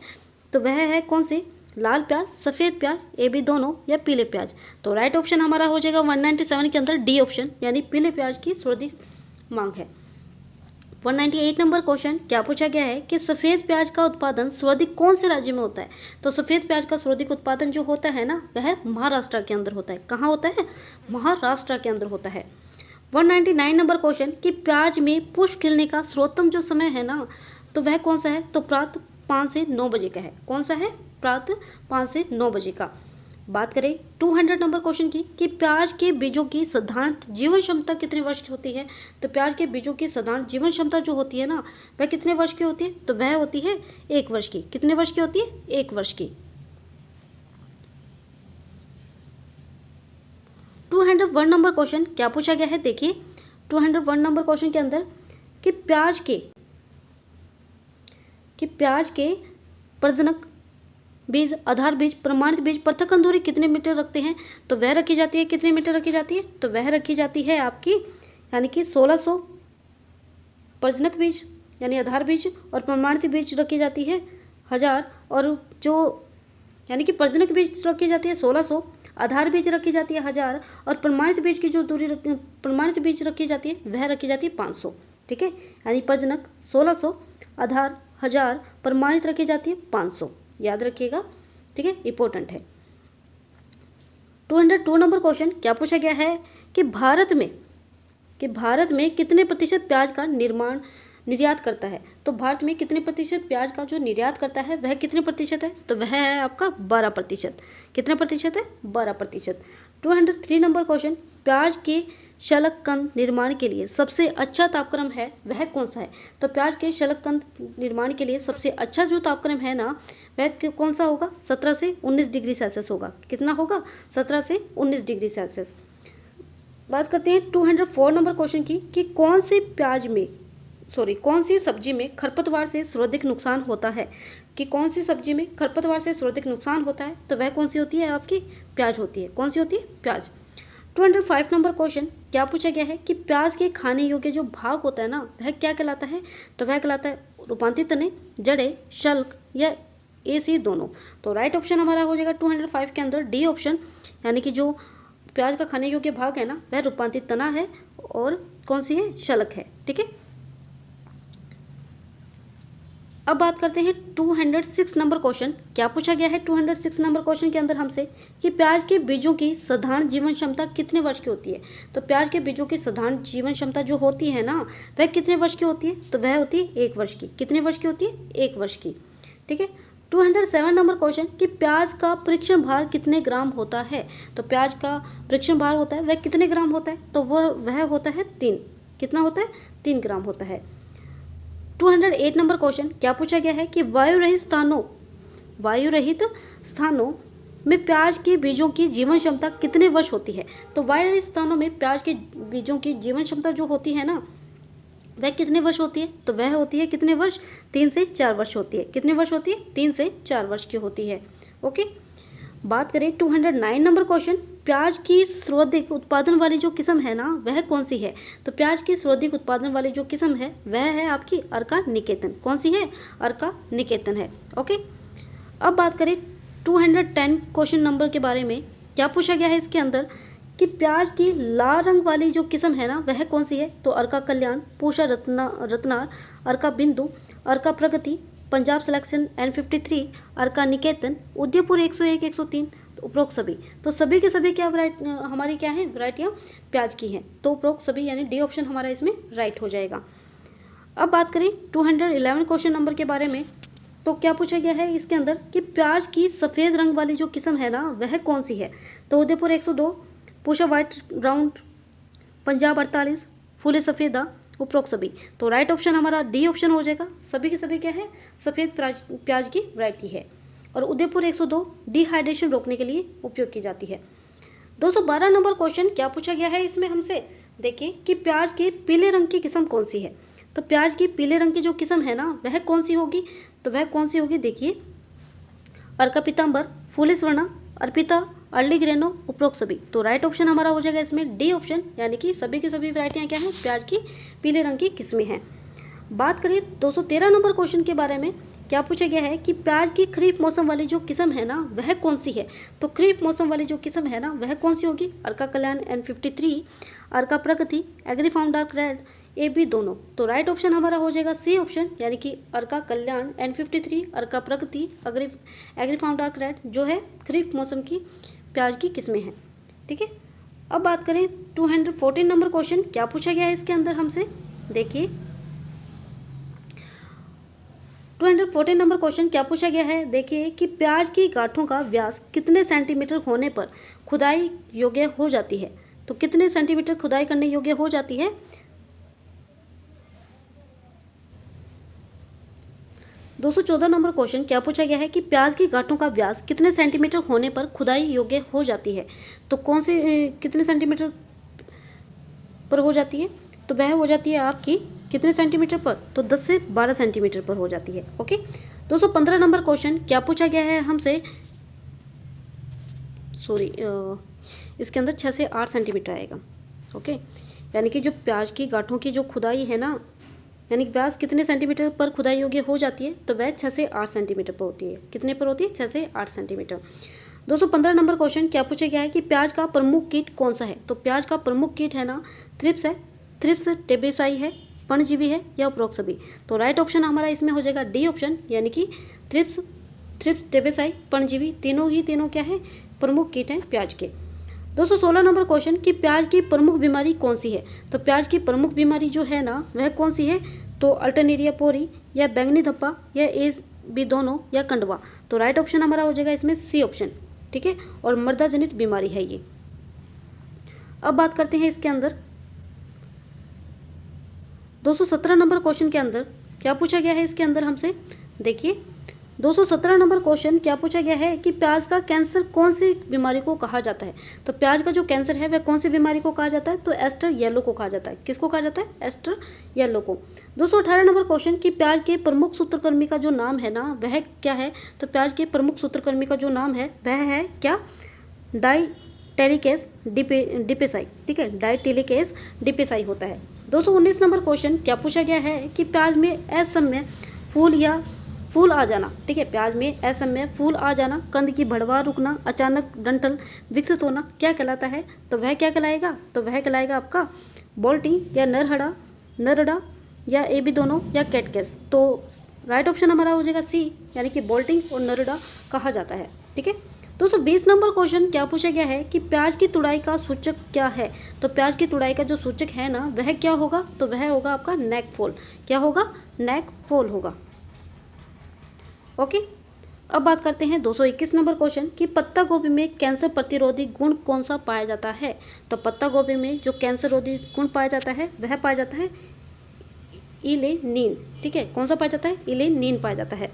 तो वह है कौन से? लाल प्याज, सफ़ेद प्याज, ए बी दोनों या पीले प्याज। तो राइट ऑप्शन हमारा हो जाएगा 197 के अंदर डी ऑप्शन, यानी पीले प्याज की सर्वाधिक मांग है। 198 नंबर क्वेश्चन क्या पूछा गया है कि सफ़ेद प्याज का उत्पादन सर्वाधिक कौन से राज्य में होता है। तो सफ़ेद प्याज का सर्वाधिक उत्पादन जो होता है ना, वह महाराष्ट्र के अंदर होता है। कहाँ होता है? महाराष्ट्र के अंदर होता है। 199 नंबर क्वेश्चन कि प्याज में पुष्प खिलने का सर्वोत्तम जो समय है ना, तो वह कौन सा है? तो प्रातः 5 से 9 बजे का है। कौन सा है? प्रातः 5 से 9 बजे का। बात करें 200 नंबर क्वेश्चन की कि प्याज के बीजों की साधारण जीवन क्षमता कितने वर्ष की होती है। तो प्याज के बीजों की साधारण जीवन क्षमता जो होती है ना, वह कितने वर्ष की होती है? तो वह होती है 1 वर्ष की। कितने वर्ष की होती है? 1 वर्ष की। 201 नंबर क्वेश्चन क्या पूछा गया है, देखिए 201 नंबर क्वेश्चन के अंदर कि प्याज के प्रजनक बीज, आधार बीज, प्रमाणित बीज पृथक्करण दूरी कितने मीटर रखते हैं। तो वह रखी जाती है, कितने मीटर रखी जाती है? तो वह रखी जाती है आपकी, यानी कि 1600 प्रजनक बीज यानी आधार बीज और प्रमाणित बीज रखी जाती है 1000, और जो यानी कि प्रजनक बीज रखी जाती है 1600, आधार बीज रखी जाती है 1000 और प्रमाणित बीज की जो प्रमाणित बीज रखी जाती है वह रखी जाती है 500। ठीक है, यानी प्रजनक 1600, आधार 1000, प्रमाणित रखी जाती है 500, याद रखिएगा। ठीक है, इंपॉर्टेंट है। 202 नंबर क्वेश्चन क्या पूछा गया है कि भारत में कितने प्रतिशत प्याज का निर्यात करता है। तो भारत में कितने प्रतिशत प्याज का जो निर्यात करता है वह कितने प्रतिशत है, तो वह है आपका 12%। कितने प्रतिशत है, 12%। 203 नंबर क्वेश्चन, प्याज के शलगकंद निर्माण के लिए सबसे अच्छा तापक्रम है वह कौन सा है। तो प्याज के शलगकंद निर्माण के लिए सबसे अच्छा जो तापक्रम है ना वह कौन सा होगा, 17 से 19 डिग्री सेल्सियस होगा। कितना होगा, 17 से 19 डिग्री सेल्सियस। बात करते हैं 204 नंबर क्वेश्चन की कि कौन सी सब्जी में खरपतवार से सर्वाधिक नुकसान होता है। कि कौन सी सब्जी में खरपतवार से सर्वाधिक नुकसान होता है, तो वह कौन सी होती है, आपकी प्याज होती है। कौन सी होती है, प्याज। 205 नंबर क्वेश्चन क्या पूछा गया है कि प्याज के खाने योग्य जो भाग होता है ना वह क्या कहलाता है। तो वह कहलाता है रूपांतरित तने, जड़े, शल्क या ए सी दोनों। तो राइट ऑप्शन हमारा हो जाएगा 205 के अंदर डी ऑप्शन, यानी कि जो प्याज का खाने योग्य भाग है ना वह रूपांतरित तना है और कौन सी है, शल्क है। ठीक है, अब बात करते हैं 206 नंबर क्वेश्चन क्या पूछा गया है। 206 नंबर क्वेश्चन के अंदर हमसे कि प्याज के बीजों की साधारण जीवन क्षमता कितने वर्ष की होती है। तो प्याज के बीजों की साधारण जीवन क्षमता जो होती है ना वह कितने वर्ष की होती है, तो वह होती है 1 वर्ष की। कितने वर्ष की होती है, 1 वर्ष की। ठीक है, 207 नंबर क्वेश्चन कि प्याज का परीक्षण भार कितने ग्राम होता है। तो प्याज का परीक्षण भार होता है वह कितने ग्राम होता है, तो वह होता है 3। कितना होता है, 3 ग्राम होता है। 208 नंबर क्वेश्चन क्या पूछा गया है कि वायु रहित स्थानों में प्याज के बीजों की जीवन क्षमता कितने वर्ष होती है। तो वायु रहित स्थानों में प्याज के बीजों की जीवन क्षमता जो होती है ना वह कितने वर्ष होती है, तो वह होती है कितने वर्ष, 3 से 4 वर्ष होती है। कितने वर्ष होती है, 3 से 4 वर्ष की होती है। ओके, बात करें 209 नंबर क्वेश्चन, प्याज की सर्वाधिक उत्पादन वाली जो किस्म है ना वह कौन सी है। तो प्याज की सर्वाधिक उत्पादन वाली जो किस्म है वह है आपकी अर्का निकेतन। कौन सी है, अर्का निकेतन है। ओके, अब बात करें 210 क्वेश्चन नंबर के बारे में क्या पूछा गया है इसके अंदर कि प्याज की लाल रंग वाली जो किस्म है ना वह कौन सी है। तो अर्का कल्याण, पूषा रत्नार, अर्का बिंदु, अर्का प्रगति, पंजाब सिलेक्शन N53, अर्का निकेतन, उदयपुर 101, 103, उपरोक्त सभी। तो सभी के सभी क्या हमारी क्या है, वैरायटियाँ प्याज की हैं। तो उपरोक्त सभी यानी डी ऑप्शन हमारा इसमें राइट हो जाएगा। अब बात करें 211 क्वेश्चन नंबर के बारे में, तो क्या पूछा गया है इसके अंदर कि प्याज की सफ़ेद रंग वाली जो किस्म है ना वह कौन सी है। तो उदयपुर 102, पूषा व्हाइट राउंड, पंजाब 48, फूले सफ़ेदा, उपरोक्त सभी। तो राइट ऑप्शन हमारा डी ऑप्शन हो जाएगा। सभी के सभी क्या है, सफ़ेद प्याज की वैरायटी है। और उदयपुर 102 डिहाइड्रेशन रोकने के लिए उपयोग की जाती है। 212 नंबर क्वेश्चन क्या पूछा गया है इसमें हमसे, देखिए कि प्याज के पीले रंग की किस्म कौन सी है। तो प्याज की पीले रंग की जो किस्म है ना वह कौन सी होगी, तो वह कौन सी होगी, देखिए अर्का पीतांबर, फूले स्वर्णा, अर्पिता, अर्ली ग्रेनो, उपरोक्त सभी। तो राइट ऑप्शन हमारा हो जाएगा इसमें डी ऑप्शन, यानी कि सभी की सभी वैरायटियाँ क्या हैं, प्याज की पीले रंग की किस्में हैं। बात करें 213 नंबर क्वेश्चन के बारे में क्या पूछा गया है कि प्याज की खरीफ मौसम वाली जो किस्म है ना वह कौन सी है। तो खरीफ मौसम वाली जो किस्म है ना वह कौन सी होगी, Arka Kalyan N53, Arka Pragati, Agrifound dark red, A B दोनों। तो राइट ऑप्शन हमारा हो जाएगा सी ऑप्शन, यानी कि अर्का Kalyan N53, Arka Pragati, Agrifound dark red जो है खरीफ मौसम की प्याज की किस्में हैं। ठीक है, अब बात करें 214 नंबर क्वेश्चन क्या पूछा गया है इसके अंदर हमसे, देखिए 214 नंबर क्वेश्चन क्या पूछा गया है, देखिए कि प्याज की गांठों का व्यास कितने सेंटीमीटर होने पर खुदाई योग्य हो जाती है। तो कितने सेंटीमीटर खुदाई करने योग्य हो जाती है, 214 नंबर क्वेश्चन क्या पूछा गया है कि प्याज की गांठों का व्यास कितने सेंटीमीटर होने पर खुदाई योग्य हो जाती है। तो कौन से कितने सेंटीमीटर पर हो जाती है, तो वह हो जाती है आपकी कितने सेंटीमीटर पर, तो 10 से 12 सेंटीमीटर पर हो जाती है। ओके, 215 नंबर क्वेश्चन क्या पूछा गया है हमसे, इसके अंदर 6 से 8 सेंटीमीटर आएगा। ओके, यानी कि जो प्याज की गांठों की जो खुदाई है ना यानी कि प्याज कितने सेंटीमीटर पर खुदाई योग्य हो जाती है, तो वह 6 से 8 सेंटीमीटर पर होती है। कितने पर होती है? 6 से 8 सेंटीमीटर। 215 नंबर क्वेश्चन क्या पूछा गया है कि प्याज का प्रमुख कीट कौन सा है? तो प्याज का प्रमुख कीट है ना थ्रिप्स है, थ्रिप्स टेबेसाई है, पर्णजीवी है या उपरोक्त। तो राइट ऑप्शन हमारा इसमें हो जाएगा डी ऑप्शन, यानी कि थ्रिप्स टेबेसाई पर्णजीवी तीनों क्या है? प्रमुख कीट हैं प्याज के। 216 नंबर क्वेश्चन कि प्याज की प्रमुख बीमारी कौन सी है? तो प्याज की प्रमुख बीमारी जो है ना वह कौन सी है? तो अल्टरनेरिया पोरी या बैंगनी धब्बा या एज बी दोनों या कंडवा। तो राइट ऑप्शन हमारा हो जाएगा इसमें सी ऑप्शन, ठीक है। और मृदा जनित बीमारी है ये। अब बात करते हैं इसके अंदर 217 नंबर क्वेश्चन के अंदर क्या पूछा गया है इसके अंदर हमसे। देखिए 217 नंबर क्वेश्चन क्या पूछा गया है कि प्याज का कैंसर कौन सी बीमारी को कहा जाता है? तो प्याज का जो कैंसर है वह कौन सी बीमारी को कहा जाता है? तो एस्टर येलो को कहा जाता है। किसको कहा जाता है? एस्टर येलो को। 218 नंबर क्वेश्चन कि प्याज के प्रमुख सूत्रकृमि का जो नाम है ना वह क्या है? तो प्याज के प्रमुख सूत्रकृमि का जो नाम है वह है क्या? डाइटेलिकेस डिपेसाई, ठीक है, डाइटेलिकेस डिपेसाई होता है। 219 नंबर क्वेश्चन क्या पूछा गया है कि प्याज में असमय फूल आ जाना, ठीक है, प्याज में असमय फूल आ जाना, कंद की बढ़वा रुकना, अचानक डंठल विकसित होना क्या कहलाता है? तो वह क्या कहलाएगा? तो वह कहलाएगा आपका बोल्टिंग या नरड़ा या ए बी दोनों या कैटकेस। तो राइट ऑप्शन हमारा हो जाएगा सी, यानी कि बोल्टिंग और नरड़ा कहा जाता है, ठीक है। 220 नंबर क्वेश्चन क्या पूछा गया है कि प्याज की तुड़ाई का सूचक क्या है? तो प्याज की तुड़ाई का जो सूचक है ना वह क्या होगा? तो वह होगा आपका नेक फोल। क्या होगा? नेक फोल होगा। ओके। अब बात करते हैं 221 नंबर क्वेश्चन कि पत्ता गोभी में कैंसर प्रतिरोधी गुण कौन सा पाया जाता है? तो पत्ता गोभी में जो कैंसर रोधी गुण पाया जाता है वह पाया जाता है इलेनिन, ठीक है। कौन सा पाया जाता है? इलेनिन पाया जाता है।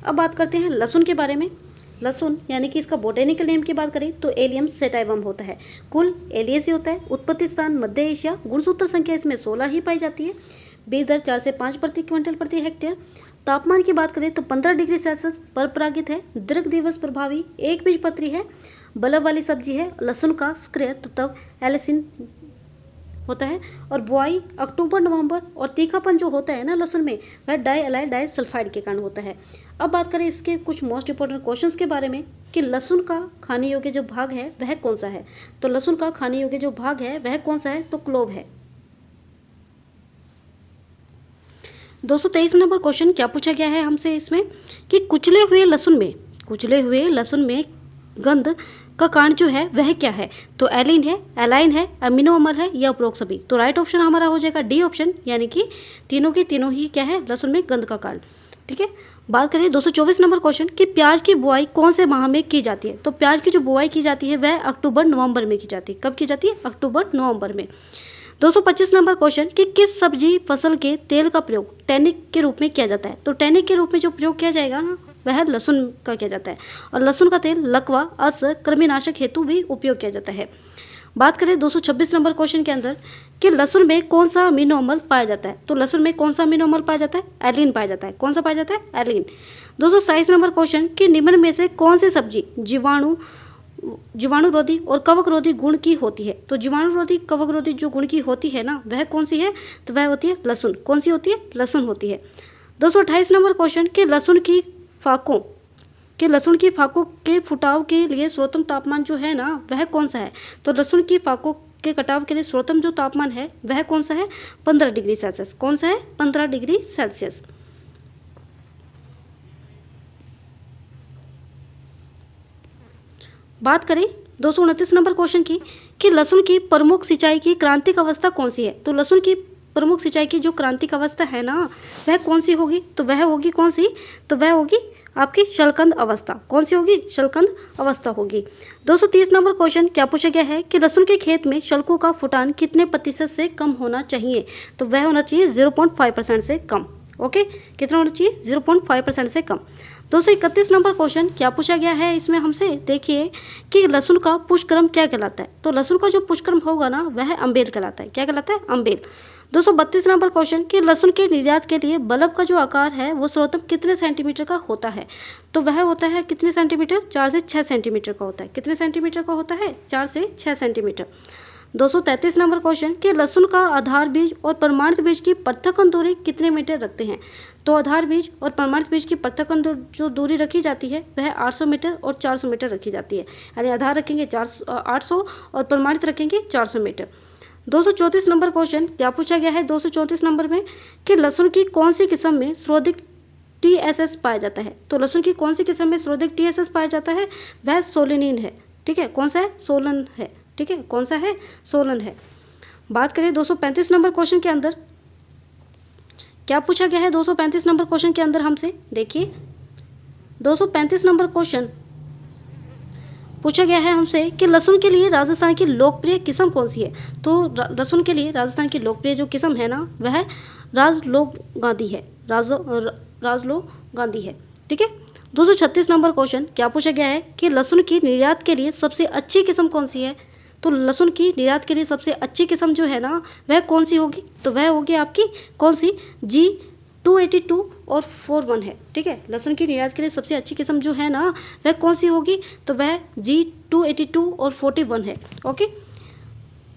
अब बात करते हैं लहसुन के बारे में। लहसुन यानी कि इसका बोटेनिकल नेम की बात करें तो एलियम सेटाइवम होता है। कुल एलियसी होता है। उत्पत्ति स्थान मध्य एशिया। गुणसूत्र संख्या इसमें 16 ही पाई जाती है। बीज दर 4 से 5 प्रति क्विंटल प्रति हेक्टेयर। तापमान की बात करें तो 15 डिग्री सेल्सियस पर परागित है। दीर्घ दिवस प्रभावी, एक बीज पत्री है, बल्ब वाली सब्जी है। लहसुन का सक्रिय तत्व एलिसिन होता है और बुआई अक्टूबर नवंबर। और तीखापन जो होता है ना लहसुन में वह डाइअलाइल डाइसल्फाइड के कारण होता है। अब बात करें इसके कुछ मोस्ट इंपॉर्टेंट क्वेश्चंस के बारे में कि लहसुन का खाने योग्य जो भाग है वह कौन सा है? तो लहसुन का खाने योग्य जो भाग है वह कौन सा है? तो क्लोव है। 223 नंबर क्वेश्चन क्या पूछा गया है हमसे इसमें कि कुचले हुए लहसुन में गंध का कारण जो है वह क्या है? तो एलिन है, एलाइन है, अमीनो अम्ल है या उपरोक्त सभी। तो राइट ऑप्शन हमारा हो जाएगा डी ऑप्शन, यानी कि तीनों के तीनों ही क्या है? लहसुन में गंध का कारण, ठीक है। बात करें 224 नंबर क्वेश्चन कि प्याज की बुआई कौन से माह में की जाती है? तो प्याज की जो बुआई की जाती है वह अक्टूबर नवंबर में की जाती है। कब की जाती है? अक्टूबर नवंबर में। 225 नंबर क्वेश्चन कि किस सब्जी फसल के तेल का प्रयोग टैनिक के रूप में किया जाता है? तो टैनिक के रूप में जो प्रयोग किया जाएगा ना वह लहसुन का किया जाता है। और लहसुन का तेल लकवा, अस, कृमिनाशक हेतु भी उपयोग किया जाता है। बात करें 226 नंबर क्वेश्चन के अंदर कि लहसुन में कौन सा अमीनो अम्ल पाया जाता है? तो लहसुन में कौन सा अमीनो अम्ल पाया जाता है? एलिन पाया जाता है। कौन सा पाया जाता है? एलिन। 227 नंबर क्वेश्चन कि निम्न में से कौन सी सब्जी जीवाणुरोधी और कवकरोधी गुण की होती है? तो जीवाणुरोधी कवकरोधी जो गुण की होती है ना वह कौन सी है? तो वह होती है लहसुन। कौन सी होती है? लहसुन होती है। 228 नंबर क्वेश्चन कि लहसुन की फाकों के फुटाव के लिए सर्वोत्तम तापमान जो है ना वह कौन सा है? तो लहसुन की फाकों के कटाव के लिए सर्वोत्तम जो तापमान है वह कौन सा है? 15 डिग्री सेल्सियस। कौन सा है? 15 डिग्री सेल्सियस। बात करें 229 नंबर क्वेश्चन की कि लहसुन की प्रमुख सिंचाई की क्रांतिक अवस्था कौन सी है? तो लहसुन की प्रमुख सिंचाई की जो क्रांतिक अवस्था है ना वह कौन सी होगी? तो वह होगी कौन सी? तो वह होगी आपकी शलकंद अवस्था। कौन सी होगी? शलकंद अवस्था होगी। 230 नंबर क्वेश्चन क्या पूछा गया है कि लहसुन के खेत में शल्कों का फुटान कितने प्रतिशत से कम होना चाहिए? तो वह होना चाहिए 0.5% से कम। ओके, कितना होना चाहिए? 0.5% से कम। 231 नंबर क्वेश्चन क्या पूछा गया है इसमें हमसे, देखिए कि लहसुन का पुष्पक्रम क्या कहलाता है? तो लहसुन का जो पुष्पक्रम होगा ना वह अम्बेल कहलाता है। क्या कहलाता है? अम्बेल। 232 नंबर क्वेश्चन कि लहसुन के निर्यात के लिए बल्ब का जो आकार है वो सर्वोत्तम कितने सेंटीमीटर का होता है? तो वह होता है कितने सेंटीमीटर? 4 से 6 सेंटीमीटर का होता है। कितने सेंटीमीटर का होता है? 4 से 6 सेंटीमीटर। 233 नंबर क्वेश्चन कि लहसुन का आधार बीज और प्रमाणित बीज की पृथकन दूरी कितने मीटर रखते हैं। तो आधार बीज और प्रमाणित बीज की पृथकन जो दूरी रखी जाती है वह 800 मीटर और 400 मीटर रखी जाती है। यानी आधार रखेंगे 800 और प्रमाणित रखेंगे 400 मीटर। 234 नंबर क्वेश्चन क्या पूछा गया है 234 नंबर में कि लहसुन की कौन सी किस्म में सर्वाधिक TSS पाया जाता है। तो लहसुन की कौन सी किस्म में सर्वाधिक TSS पाया जाता है, वह सोलेनिन है। ठीक है, कौन सा है, सोलन है। ठीक है, कौन सा है, सोलन है। बात करें 235 नंबर क्वेश्चन के अंदर क्या पूछा गया है 235 नंबर क्वेश्चन के अंदर हमसे, देखिए 235 नंबर क्वेश्चन पूछा गया है हमसे कि लहसुन के लिए राजस्थान की लोकप्रिय किस्म कौन सी है। तो लहसुन के लिए राजस्थान की लोकप्रिय जो किस्म है ना वह राजलोक गांधी है, राजलोक गांधी है। ठीक है, 236 नंबर क्वेश्चन क्या पूछा गया है कि लहसुन की निर्यात के लिए सबसे अच्छी किस्म कौन सी है। तो लहसुन की निर्यात के लिए सबसे अच्छी किस्म जो है ना वह कौन सी होगी, तो वह होगी आपकी कौन सी, G282 और 41 है। ठीक है, लहसुन की निर्यात के लिए सबसे अच्छी किस्म जो है ना वह कौन सी होगी, तो वह G282 और 41 है। ओके,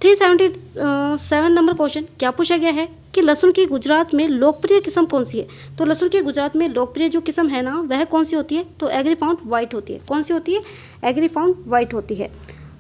377 नंबर क्वेश्चन क्या पूछा गया है कि लहसुन की गुजरात में लोकप्रिय किस्म कौन सी है। तो लहसुन की गुजरात में लोकप्रिय जो किस्म है ना वह कौन सी होती है, तो एग्रीफाउंड वाइट होती है। कौन सी होती है, एग्रीफाउंड वाइट होती है।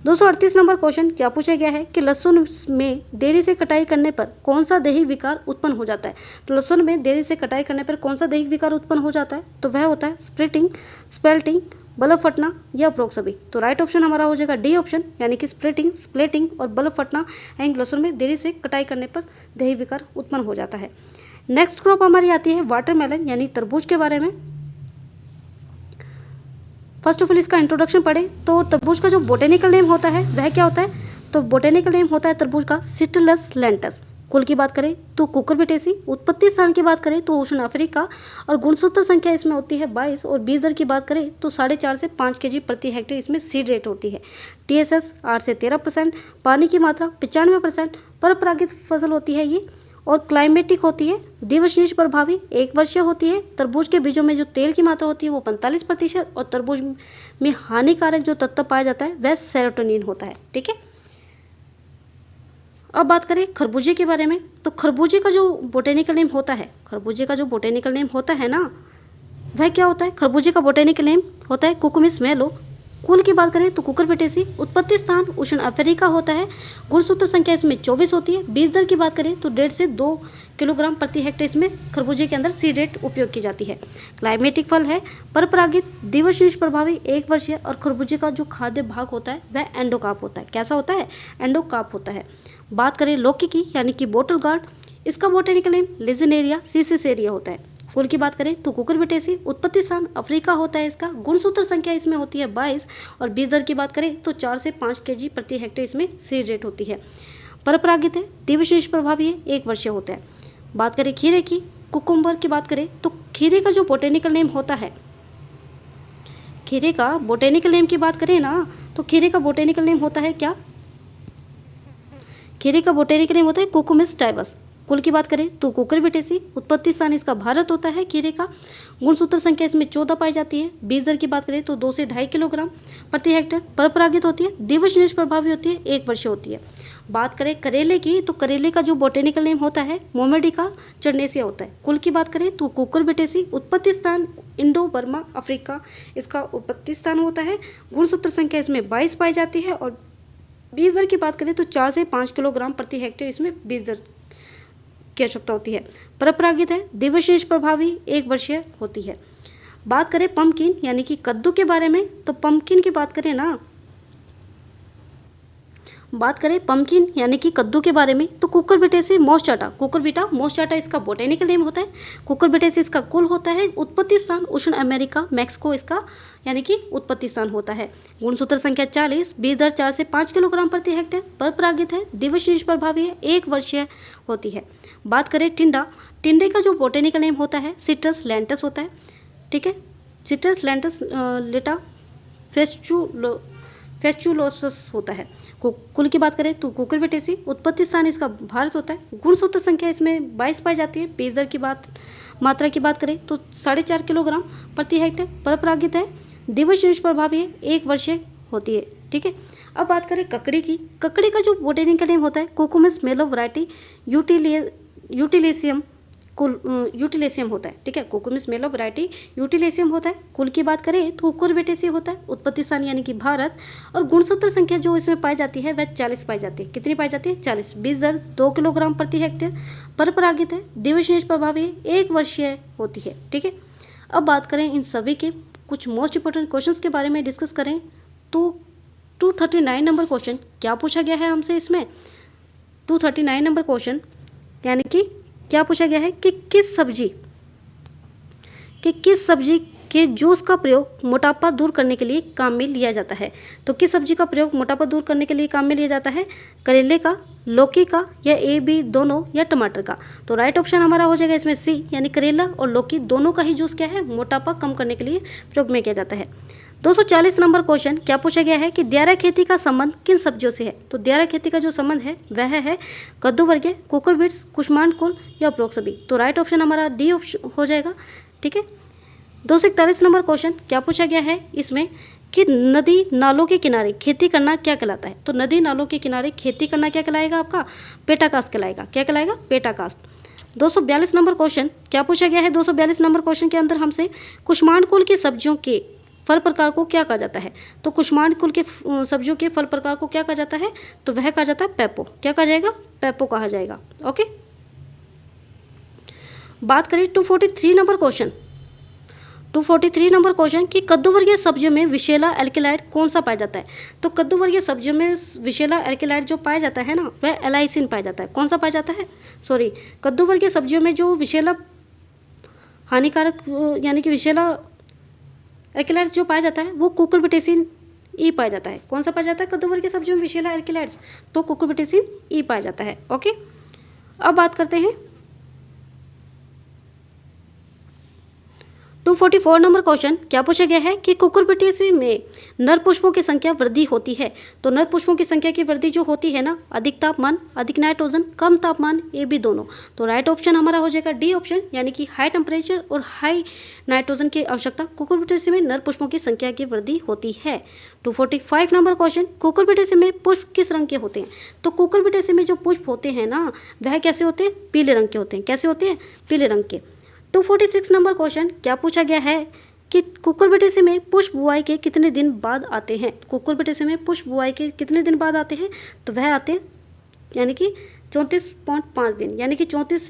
238 नंबर क्वेश्चन क्या पूछा गया है कि लहसुन में देरी से कटाई करने पर कौन सा दैहिक विकार उत्पन्न हो जाता है। तो लहसुन में देरी से कटाई करने पर कौन सा दैहिक विकार उत्पन्न हो जाता है, तो वह होता है स्प्लिटिंग, स्पेल्टिंग, बल्ब फटना या उपरोक्त सभी। तो राइट ऑप्शन हमारा हो जाएगा डी ऑप्शन, यानी कि स्प्लिटिंग और बल्ब फटना, यानी लहसुन में देरी से कटाई करने पर दैहिक विकार उत्पन्न हो जाता है। नेक्स्ट क्रॉप हमारी आती है वाटरमेलन, यानी तरबूज के बारे में। फर्स्ट ऑफ ऑल इसका इंट्रोडक्शन पढ़ें तो तरबूज का जो बोटेनिकल नेम होता है वह क्या होता है, तो बोटेनिकल नेम होता है तरबूज का सिट्रस लेंटस। कुल की बात करें तो कुकुरबिटेसी। उत्पत्ति स्थान की बात करें तो उष्ण अफ्रीका और गुणसूत्र संख्या इसमें होती है 22 और बीज दर की बात करें तो 4.5 से 5 kg प्रति हेक्टेयर इसमें सीड रेट होती है। TSS 8 से 13%, पानी की मात्रा 95%, परपरागित फसल होती है ये और क्लाइमेटिक होती है, दिवसनिश प्रभावी 1 वर्षीय होती है। तरबूज के बीजों में जो तेल की मात्रा होती है वो 45% और तरबूज में हानिकारक जो तत्व पाया जाता है वह सेरोटोनिन होता है। ठीक है, अब बात करें खरबूजे के बारे में तो खरबूजे का जो बोटेनिकल नेम होता है, खरबूजे का जो बोटेनिकल नेम होता है ना वह क्या होता है, खरबूजे का बोटेनिकल नेम होता है कुकुमिस मेलो। कुल की बात करें तो कुकुरबिटेसी। उत्पत्ति स्थान उष्ण अफ्रीका होता है। गुणसूत्र संख्या इसमें 24 होती है। बीज दर की बात करें तो 1.5 से 2 किलोग्राम प्रति हेक्टेयर इसमें खरबूजे के अंदर सीड रेट उपयोग की जाती है। क्लाइमेटिक फल है, परपरागित, दिवसनिश प्रभावी, 1 वर्षीय और खरबूजे का जो खाद्य भाग होता है वह एंडोकार्प होता है। कैसा होता है, एंडोकार्प होता है। बात करें लौकी की, यानी कि बोटल गार्ड, इसका बोटेनिकल नेम लेजिनेरिया सीसिसेरिया होता है। फूल की बात करें तो कुकुरबिटेसी। उत्पत्ति स्थान अफ्रीका होता है इसका। गुणसूत्र संख्या इसमें होती है 22 और बीज दर की बात करें तो 4 से 5 kg प्रति हेक्टेयर इसमें सीड रेट होती है। परपरागित है, दिवसनिश प्रभावी है, 1 वर्षीय होता है। बात करें खीरे की, कुकुम्बर की बात करें तो खीरे का जो बोटेनिकल नेम होता है, खीरे का बोटेनिकल नेम की बात करें ना तो खीरे का बोटेनिकल नेम होता है क्या, खीरे का बोटेनिकल नेम होता है कुकुमिस टाइबस। कुल की बात करें तो कुकुरबिटेसी। उत्पत्ति स्थान इसका भारत होता है खीरे का। गुणसूत्र संख्या इसमें 14 पाई जाती है। बीज दर की बात करें तो 2 से 2.5 किलोग्राम प्रति हेक्टेयर। परपरागित होती है, दिवसनिश प्रभावी होती है, 1 वर्षीय होती है। बात करें करेले की तो करेले का जो बोटेनिकल नेम होता है मोमेडिका चर्नेसिया होता है। कुल की बात करें तो कुकुरबिटेसी। उत्पत्ति स्थान इंडो बर्मा अफ्रीका इसका उत्पत्ति स्थान होता है। गुणसूत्र संख्या इसमें 22 पाई जाती है और बीज दर की बात करें तो 4 से 5 किलोग्राम प्रति हेक्टेयर इसमें बीज दर की आवश्यकता होती है। परपरागित है, दिवसनिश प्रभावी, 1 वर्षीय होती है। बात करें पंपकिन यानी कि कद्दू के बारे में तो पंपकिन की बात करें ना, बात करें पंपकिन यानी कि कद्दू के बारे में तो कुकुरबिटेसी मोस्टाटा, कुकुरबिटा मोस्टाटा इसका बोटेनिकल नेम होता है। कुकुरबिटेसी इसका कुल होता है। उत्पत्ति स्थान उष्ण अमेरिका मैक्सिको इसका यानी कि उत्पत्ति स्थान होता है। गुणसूत्र संख्या 40, बीज दर 4 से 5 किलोग्राम प्रति हेक्टेयर। परपरागित है, दिवसनिश प्रभावी है, 1 वर्षीय होती है। बात करें टिंडा, टिंडे का जो बोटेनिकल नेम होता है सिट्रस लेंटस होता है। ठीक है, सिट्रस लेंटस लेटा फेस्चुलोसस होता है। कुल की बात करें तो कुकुरबिटेसी। उत्पत्ति स्थान इसका भारत होता है। गुणसूत्र संख्या इसमें 22 पाई जाती है। बीज दर की मात्रा की बात करें तो 4.5 किलोग्राम प्रति हेक्टेयर। परपरागित है, दिवसनिश प्रभावी है, 1 वर्षीय होती है। ठीक है। अब बात करें ककड़ी की। ककड़ी का जो बोटेनिकल नेम होता है कोकोमस मेलो वैरायटी यूटिलेसियम यूटिलेसियम होता है, ठीक है। कोकोमस मेलो वैरायटी यूटिलेसियम होता है। कुल की बात करें तो कुकुरबिटेसी होता है। उत्पत्ति स्थान यानी कि भारत। और गुणसूत्र संख्या जो इसमें पाई जाती है वह 40 पाई जाती है। कितनी पाई जाती है? 40। बीज दर 2 किलोग्राम प्रति हेक्टेयर। परपरागित है, दिवसेश प्रभावी है, 1 वर्षीय होती है, ठीक है। अब बात करें इन सभी के कुछ मोस्ट इंपोर्टेंट क्वेश्चंस के बारे में डिस्कस करें तो 239 नंबर क्वेश्चन क्या पूछा गया है हमसे इसमें? 239 नंबर क्वेश्चन यानी कि क्या पूछा गया है कि किस सब्जी के जूस का प्रयोग मोटापा दूर करने के लिए काम में लिया जाता है। तो किस सब्जी का प्रयोग मोटापा दूर करने के लिए काम में लिया जाता है? करेले का, लौकी का, या ए बी दोनों, या टमाटर का? तो राइट ऑप्शन हमारा हो जाएगा इसमें सी, यानी करेला और लौकी दोनों का ही जूस क्या है? मोटापा कम करने के लिए प्रयोग में किया जाता है। 240 नंबर क्वेश्चन क्या पूछा गया है कि द्वारा खेती का संबंध किन सब्जियों से है? तो द्वारा खेती का जो संबंध है वह है कद्दू वर्गीय, कुकुरबिट्स, कुष्मांड या उपरोक्त। तो राइट ऑप्शन हमारा डी ऑप्शन हो जाएगा, ठीक है। 241 नंबर क्वेश्चन क्या पूछा गया है इसमें कि नदी नालों के किनारे खेती करना क्या कहलाता है? तो नदी नालों के किनारे खेती करना क्या कहलाएगा? आपका पेटाकास्ट कहलाएगा। क्या कहलाएगा? पेटाकास्ट। 242 नंबर क्वेश्चन क्या पूछा गया है? 242 नंबर क्वेश्चन के अंदर हमसे कुष्मांड कुल की सब्जियों के फल प्रकार को क्या कहा जाता है? तो कुष्मांड कुल के सब्जियों के फल प्रकार को क्या कहा जाता है? तो वह कहा जाता है पेपो। क्या कहा जाएगा? पेपो कहा जाएगा, ओके। बात करें 243 नंबर क्वेश्चन। 243 नंबर क्वेश्चन कि कद्दू वर्गीय सब्जियों में विषैला एल्केलाइड कौन सा पाया जाता है? तो कद्दू वर्गीय सब्जियों में विषैला एल्केलाइड जो पाया जाता है ना वह एलाइसिन पाया जाता है। कौन सा पाया जाता है? सॉरी, कद्दू वर्गीय सब्जियों में जो विषैला हानिकारक यानी कि विषैला एल्केलाइड्स जो पाया जाता है वो कुकुरबिटेसिन ई पाया जाता है। कौन सा पाया जाता है कद्दू वर्गीय सब्जियों में विषैला एल्केलाइड्स? तो कुकुरबिटेसिन ई पाया जाता है, ओके। अब बात करते हैं 244 नंबर क्वेश्चन क्या पूछा गया है कि कुकुरबिटेसी में नर पुष्पों की संख्या वृद्धि होती है। तो नर पुष्पों की संख्या की वृद्धि जो होती है ना, अधिक तापमान, अधिक नाइट्रोजन, कम तापमान, ए बी दोनों। तो राइट ऑप्शन हमारा हो जाएगा डी ऑप्शन, यानी कि हाई टेम्परेचर और हाई नाइट्रोजन की आवश्यकता कुकुरबिटेसी में नर पुष्पों की संख्या की वृद्धि होती है। 245 नंबर क्वेश्चन कुकुरबिटेसी में पुष्प किस रंग के होते हैं? तो कुकुरबिटेसी में जो पुष्प होते हैं ना वह कैसे होते हैं? पीले रंग के होते हैं। कैसे होते हैं? पीले रंग के। 246 नंबर क्वेश्चन क्या पूछा गया है कि कुकुरबिटेसी में पुष्प बुआई के कितने दिन बाद आते हैं? कुकुरबिटेसी में पुष्प बुआई के कितने दिन बाद आते हैं? तो वह आते हैं यानी कि 34.5 दिन, यानी कि 34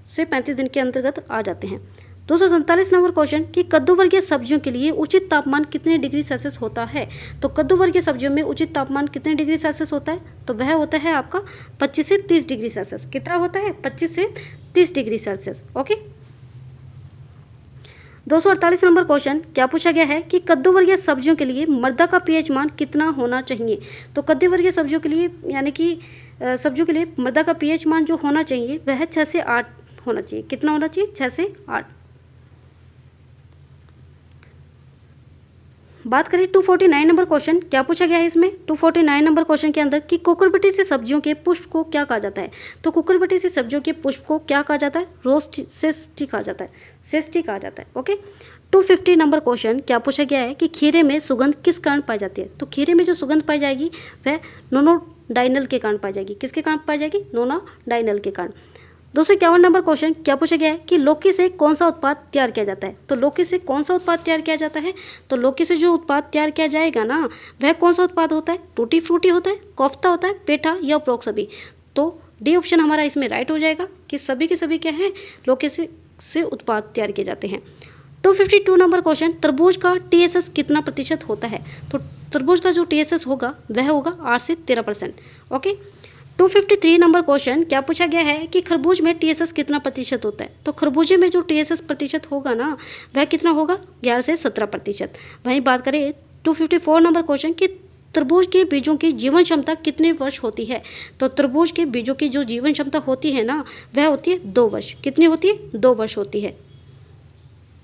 से 35 दिन के अंतर्गत आ जाते हैं। 247 नंबर क्वेश्चन कि कद्दू वर्गीय सब्जियों के लिए उचित तापमान कितने डिग्री सेल्सियस होता है? तो कद्दू वर्गीय सब्जियों में उचित तापमान कितने डिग्री सेल्सियस होता है? तो वह होता है आपका 25 से 30 डिग्री सेल्सियस। कितना होता है? 25 से 30 degree Celsius, okay. 248 number question क्या पूछा गया है कि कद्दू वर्गीय सब्जियों के लिए मृदा का पीएच मान कितना होना चाहिए? तो कद्दू वर्गीय सब्जियों के लिए यानी कि सब्जियों के लिए मृदा का पीएच मान जो होना चाहिए वह 6 से 8 होना चाहिए। कितना होना चाहिए? 6 से 8। बात करें 249 नंबर क्वेश्चन क्या पूछा गया है इसमें? 249 नंबर क्वेश्चन के अंदर कि कुकुरबिटेसी सब्जियों के पुष्प को क्या कहा जाता है? तो कुकुरबिटेसी सब्जियों के पुष्प को क्या कहा जाता है? रोसेस्टी कहा जाता है, सेस्टी कहा जाता है, ओके। 250 नंबर क्वेश्चन क्या पूछा गया है कि खीरे में सुगंध किस कारण पाई जाती है? तो खीरे में जो सुगंध पाई जाएगी वह नोनोडाइनल के कारण पाई जाएगी। किसके कारण पाई जाएगी? नोनोडाइनल के कारण। 251 नंबर क्वेश्चन क्या पूछा गया है कि लौकी से कौन सा उत्पाद तैयार किया जाता है? तो लौकी से कौन सा उत्पाद तैयार किया जाता है? तो लौकी से जो उत्पाद तैयार किया जाएगा ना वह कौन सा उत्पाद होता है? टूटी फ्रूटी होता है, कोफ्ता होता है, पेठा या उपरोक्त सभी। तो डी ऑप्शन हमारा इसमें राइट हो जाएगा कि सभी के सभी क्या हैं? लौकी से उत्पाद तैयार किए जाते हैं। 252 नंबर क्वेश्चन तरबूज का TSS कितना प्रतिशत होता है? तो तरबूज का जो TSS होगा वह होगा 8 से 13%, ओके। 253 नंबर क्वेश्चन क्या पूछा गया है कि खरबूज में TSS कितना प्रतिशत होता है? तो खरबूजे में जो TSS प्रतिशत होगा ना वह कितना होगा? 11 से 17%। वहीं बात करें 254 नंबर क्वेश्चन कि तरबूज के बीजों की जीवन क्षमता कितने वर्ष होती है? तो तरबूज के बीजों की जो जीवन क्षमता होती है ना वह होती है 2 वर्ष। कितनी होती है? 2 वर्ष होती है।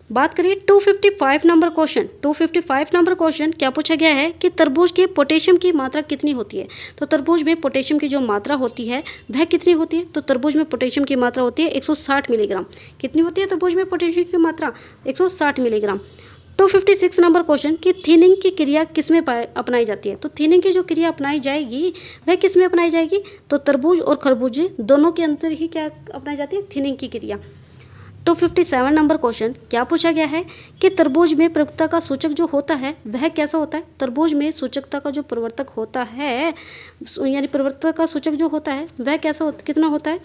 बात करिए 255 नंबर क्वेश्चन। 255 नंबर क्वेश्चन क्या पूछा गया है कि तरबूज के पोटेशियम की मात्रा कितनी होती है? तो तरबूज में पोटेशियम की जो मात्रा होती है वह कितनी होती है? तो तरबूज में पोटेशियम की मात्रा होती है 160 मिलीग्राम। कितनी होती है तरबूज में पोटेशियम की मात्रा? 160 मिलीग्राम। 256 नंबर क्वेश्चन कि थिनिंग की क्रिया किसमें अपनाई जाती है। तो थिनिंग की जो क्रिया अपनाई जाएगी वह किसमें अपनाई जाएगी, तो तरबूज और खरबूजे दोनों के अंदर ही क्या अपनाई जाती है, थिनिंग की क्रिया। 257 नंबर क्वेश्चन क्या पूछा गया है कि तरबूज में प्रवृत्ता का सूचक जो होता है वह कैसा होता है। तरबूज में सूचकता का जो प्रवर्तक होता है, यानी प्रवर्तक का सूचक जो होता है वह कैसा कितना होता है,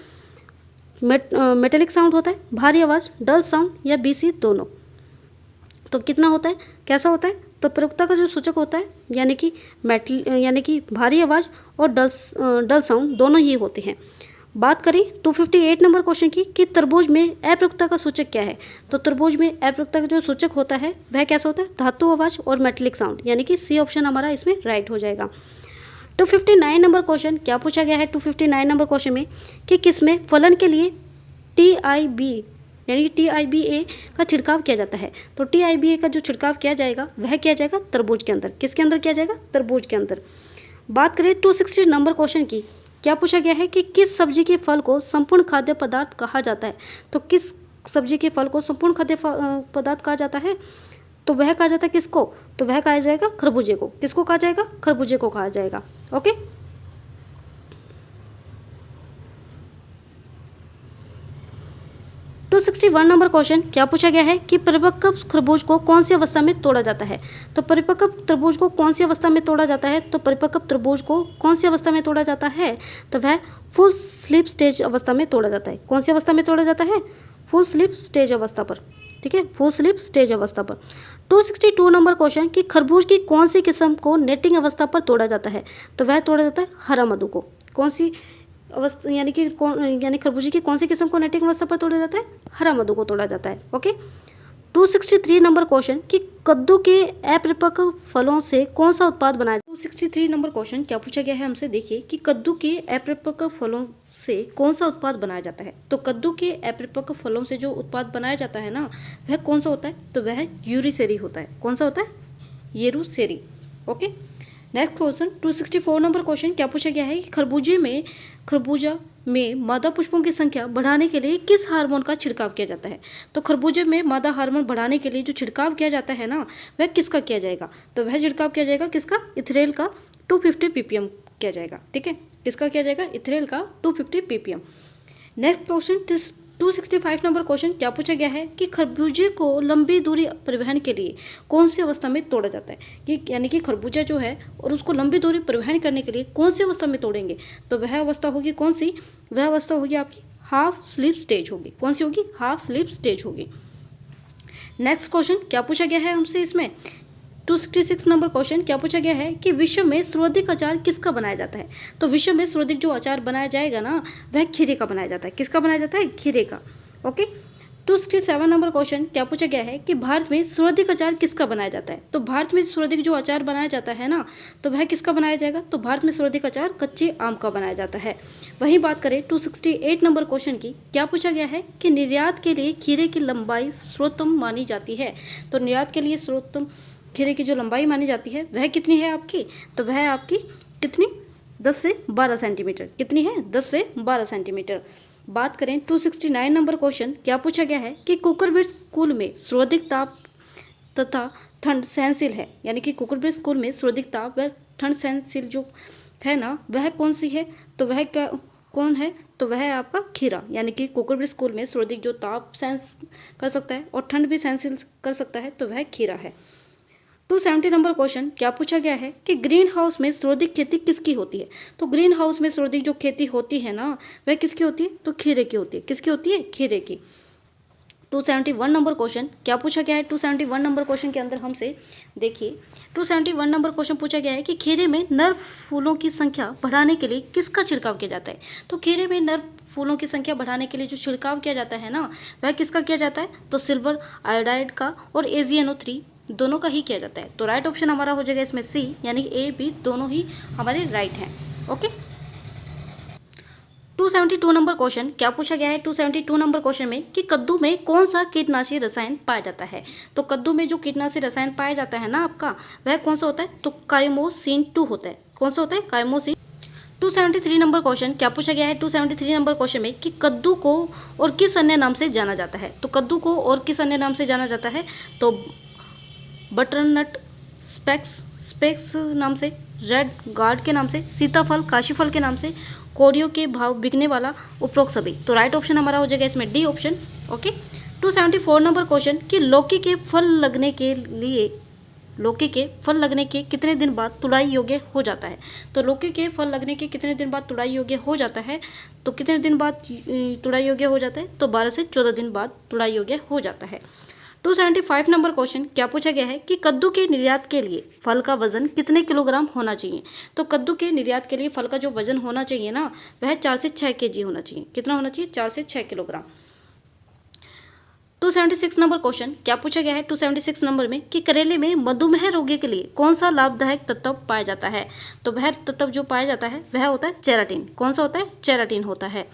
मेटेलिक साउंड होता है, भारी आवाज़, डल साउंड या BC दोनों। तो कितना होता है, कैसा होता है, तो प्रवृत्ता का जो सूचक होता है यानी कि भारी आवाज़ और डल साउंड दोनों ही होते हैं। बात करें 258 नंबर क्वेश्चन की कि तरबूज में अप्रवृत्ता का सूचक क्या है। तो तरबूज में अप्रवृत्ता का जो सूचक होता है वह कैसा होता है, धातु आवाज़ और मेटेलिक साउंड, यानी कि C ऑप्शन हमारा इसमें राइट हो जाएगा। 259 नंबर क्वेश्चन क्या पूछा गया है 259 नंबर क्वेश्चन में कि किसमें फलन के लिए TIB यानी कि TIBA का छिड़काव किया जाता है। तो TIBA का जो छिड़काव किया जाएगा वह किया जाएगा तरबूज के अंदर। किसके अंदर किया जाएगा, तरबूज के अंदर। बात करें 260 नंबर क्वेश्चन की, क्या पूछा गया है कि किस सब्जी के फल को संपूर्ण खाद्य पदार्थ कहा जाता है। तो किस सब्जी के फल को संपूर्ण खाद्य पदार्थ कहा जाता है, तो वह कहा जाता है किसको, तो वह कहा जाएगा खरबूजे को। किसको कहा जाएगा, खरबूजे को कहा जाएगा। ओके, 261 नंबर क्वेश्चन क्या पूछा गया है कि परिपक्व खरबूज को कौन सी अवस्था में तोड़ा जाता है। तो परिपक्व तरबूज को कौन सी अवस्था में तोड़ा जाता है, तो परिपक्व तरबूज को कौन सी अवस्था में तोड़ा जाता है, तो वह फुल स्लीप स्टेज अवस्था में तोड़ा जाता है। कौन सी अवस्था में तोड़ा जाता है, फुल स्लीप स्टेज अवस्था पर। ठीक है, फुल स्लीप स्टेज अवस्था पर। 262 नंबर क्वेश्चन कि खरबूज की कौन सी किस्म को नेटिंग अवस्था पर तोड़ा जाता है। तो वह तोड़ा जाता है हरा मधु को। कौन सी अवस्था यानी खरबूजे की कौन सी किस्म को नेटिंग अवस्था पर तोड़ा जाता है, हरा मधु को तोड़ा जाता है। ओके, 263 नंबर क्वेश्चन कि कद्दू के अपरिपक्व फलों से कौन सा उत्पाद बनाया। 263 नंबर क्वेश्चन क्या पूछा गया है हमसे, देखिए कि कद्दू के अपरिपक्व फलों से कौन सा उत्पाद बनाया जाता है। तो कद्दू के अपरिपक्व फलों से जो उत्पाद बनाया जाता है ना, वह कौन सा होता है, तो वह यूरिसेरी होता है। कौन सा होता है, येरुसेरी। Okay, next question 264 number question क्या पूछा गया है कि खरबूजा में मादा पुष्पों की संख्या बढ़ाने के लिए किस हार्मोन का छिड़काव किया जाता है। तो खरबूजे में मादा हार्मोन बढ़ाने के लिए जो छिड़काव किया जाता है ना, वह किसका किया जाएगा, तो वह छिड़काव किया जाएगा किसका, इथरेल का 250 ppm किया जाएगा। ठीक है, किसका किया जाएगा, इथरेल का 250 ppm। Next question 265 number question क्या पूछा गया है कि खरबूजे को लंबी दूरी परिवहन के लिए कौन सी अवस्था में तोड़ा जाता है। कि यानी कि खरबूजा जो है और उसको लंबी दूरी परिवहन करने के लिए कौन सी अवस्था में तोड़ेंगे, तो वह अवस्था होगी कौन सी, वह अवस्था होगी आपकी हाफ स्लीप स्टेज होगी। कौन सी होगी, हाफ स्लीप स्टेज होगी। नेक्स्ट क्वेश्चन क्या पूछा गया है हमसे इसमें 266 नंबर क्वेश्चन क्या पूछा गया है कि विश्व में सर्वाधिक अचार किसका बनाया जाता है। तो विश्व में सर्वाधिक जो अचार बनाया जाएगा ना, वह खीरे का बनाया जाता है। किसका बनाया जाता है, खीरे का। ओके, 267 नंबर क्वेश्चन क्या पूछा गया है कि भारत में सर्वाधिक अचार किसका बनाया जाता है। तो भारत में सर्वाधिक जो अचार बनाया जाता है ना, तो वह किसका बनाया जाएगा, तो भारत में सर्वाधिक अचार कच्चे आम का बनाया जाता है। वहीं बात करें 268 नंबर क्वेश्चन की, क्या पूछा गया है कि निर्यात के लिए खीरे की लंबाई सर्वोत्तम मानी जाती है। तो निर्यात के लिए सर्वोत्तम खीरे की जो लंबाई मानी जाती है वह कितनी है आपकी, तो वह आपकी कितनी, 10 से 12 सेंटीमीटर। कितनी है, 10 से 12 सेंटीमीटर। बात करें 269 नंबर क्वेश्चन क्या पूछा गया है कि कुकुरबिट्स कुल में सर्वाधिक ताप तथा ठंड सहनशील है। यानी कि कुकुरबिट्स कुल में सर्वाधिक ताप व ठंड सहनशील जो है ना, वह कौन सी है, तो वह कौन है, तो वह है आपका खीरा। यानी कि कुकुरबिट्स कुल में सर्वाधिक जो ताप सहन कर सकता है और ठंड भी सहनशील कर सकता है, तो वह खीरा है। 270 नंबर क्वेश्चन क्या पूछा गया है कि ग्रीन हाउस में सर्वाधिक खेती किसकी होती है। तो ग्रीन हाउस में सर्वाधिक जो खेती होती है ना, वह किसकी होती है, तो खीरे की होती है। किसकी होती है, खीरे की। 271 नंबर क्वेश्चन क्या पूछा गया है 271 नंबर क्वेश्चन के अंदर हमसे, देखिए 271 नंबर क्वेश्चन पूछा गया है कि खीरे में नर फूलों की संख्या बढ़ाने के लिए किसका छिड़काव किया जाता है। तो खीरे में नर फूलों की संख्या बढ़ाने के लिए जो छिड़काव किया जाता है ना, वह किसका किया जाता है, तो सिल्वर आयोडाइड का और AgNO3 दोनों का ही किया जाता है। तो राइट ऑप्शन हमारा हो जाएगा इसमें C, यानी A B दोनों ही हमारे राइट हैं। ओके, 272 नंबर क्वेश्चन क्या पूछा गया है 272 नंबर क्वेश्चन में कि कद्दू में कौन सा कीटनाशी रसायन पाया जाता है। तो कद्दू में जो कीटनाशी रसायन पाया जाता है ना आपका, वह कौन सा होता है, तो काइमोसिन 2 होता है। कौन सा होता है, काइमोसिन। 273 नंबर क्वेश्चन क्या पूछा गया है 273 नंबर क्वेश्चन में कि कद्दू को और किस अन्य नाम से जाना जाता है। तो कद्दू को और किस अन्य नाम से जाना जाता है, तो बटरनट स्पेक्स नाम से, रेड गार्ड के नाम से, सीताफल काशीफल के नाम से, कोरियो के भाव बिकने वाला, उपरोक्त सभी। तो राइट ऑप्शन हमारा हो जाएगा इसमें D option. Okay, 274 number question कि लौकी के फल लगने के कितने दिन बाद तुड़ाई योग्य हो जाता है। तो लौकी के फल लगने के कितने दिन बाद तुड़ाई योग्य हो जाता है, तो कितने दिन बाद तुड़ाई योग्य हो जाता है, तो 12 से 14 दिन बाद तुड़ाई योग्य हो जाता है। 275 नंबर क्वेश्चन क्या पूछा गया है कि कद्दू के निर्यात के लिए फल का वजन कितने किलोग्राम होना चाहिए। तो कद्दू के निर्यात के लिए फल का जो वजन होना चाहिए ना, वह 4 से 6 kg होना चाहिए। कितना होना चाहिए, 4 से 6 किलोग्राम। 276 नंबर क्वेश्चन क्या पूछा गया है 276 नंबर में कि करेले में मधुमेह रोगी के लिए कौन सा लाभदायक तत्व पाया जाता है। तो वह तत्व जो पाया जाता है वह होता है चेराटिन। कौन सा होता है, चेराटिन होता है।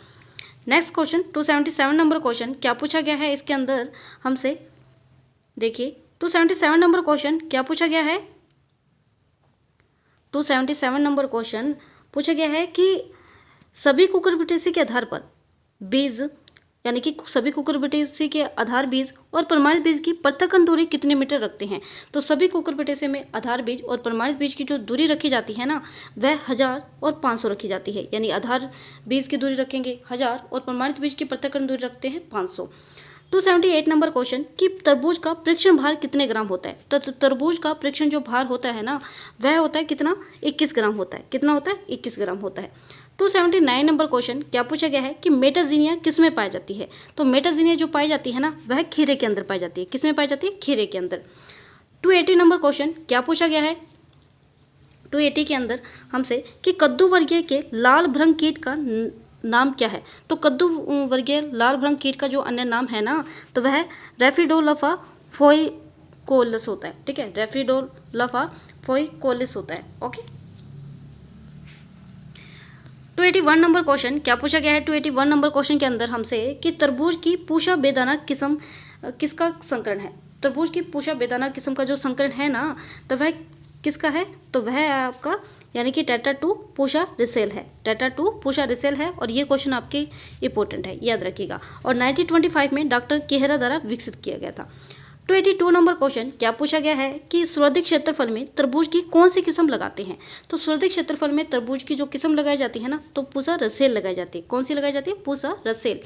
नेक्स्ट क्वेश्चन 277 नंबर क्वेश्चन क्या पूछा गया है इसके अंदर हमसे, देखिए 277 नंबर क्वेश्चन क्या पूछा गया है। 277 नंबर क्वेश्चन पूछा गया है कि सभी कुकुरबिटेसी के आधार पर बीज, यानी कि सभी कुकुरबिटेसी के आधार बीज और प्रमाणित बीज की पृथक्करण दूरी कितने मीटर रखते हैं। तो सभी कुकुरबिटेसी में आधार बीज और प्रमाणित बीज की जो दूरी रखी जाती है ना, वह 1000 और 500 रखी जाती है। यानी आधार बीज की दूरी रखेंगे 1000 और प्रमाणित बीज की पृथक्करण दूरी रखते हैं 500। 278 नंबर क्वेश्चन कि तरबूज का प्रेक्षण भार कितने ग्राम होता है। तो तरबूज का प्रेक्षण जो भार होता है ना, वह होता है कितना, 21 ग्राम होता है। कितना होता है, 21 ग्राम होता है। 279 नंबर क्वेश्चन क्या पूछा गया है कि मेटाजीनिया किस में पाई जाती है। तो मेटाजीनिया जो पाई जाती है ना, वह खीरे के अंदर पाई जाती है। किस में पाई जाती है, खीरे के अंदर। 280 नंबर क्वेश्चन क्या पूछा गया है 280 के अंदर हमसे कि कद्दू वर्गीय के लाल भ्रंग कीट का नाम क्या है। तो कद्दू वर्गीय लाल भ्रंग कीट का जो अन्य नाम है ना, तो वह रेफिडोलफा फोइकोलिस होता है। ठीक है, रेफिडोलफा फोइकोलिस होता है। ओके, 281 नंबर क्वेश्चन क्या पूछा गया है 281 नंबर क्वेश्चन के अंदर हमसे कि तरबूज की पूषा बेदाना किस्म किसका संकरण है। तरबूज की पूषा बेदाना किस्म का जो संकरण है ना, तो वह किसका है, तो वह है आपका, यानी कि टेट्रा 2 पूषा रिसेल है। टेट्रा 2 पूषा रिसेल है और ये क्वेश्चन आपके इंपॉर्टेंट है, याद रखिएगा। और 1925 में डॉक्टर केहरा द्वारा विकसित किया गया था। 282 नंबर क्वेश्चन क्या पूछा गया है कि सर्वाधिक क्षेत्रफल में तरबूज की कौन सी किस्म लगाते हैं। तो सर्वाधिक क्षेत्रफल में तरबूज की जो किस्म लगाई जाती है ना, तो पूषा रसेल लगाई जाती है। कौन सी लगाई जाती है, पूषा रसेल।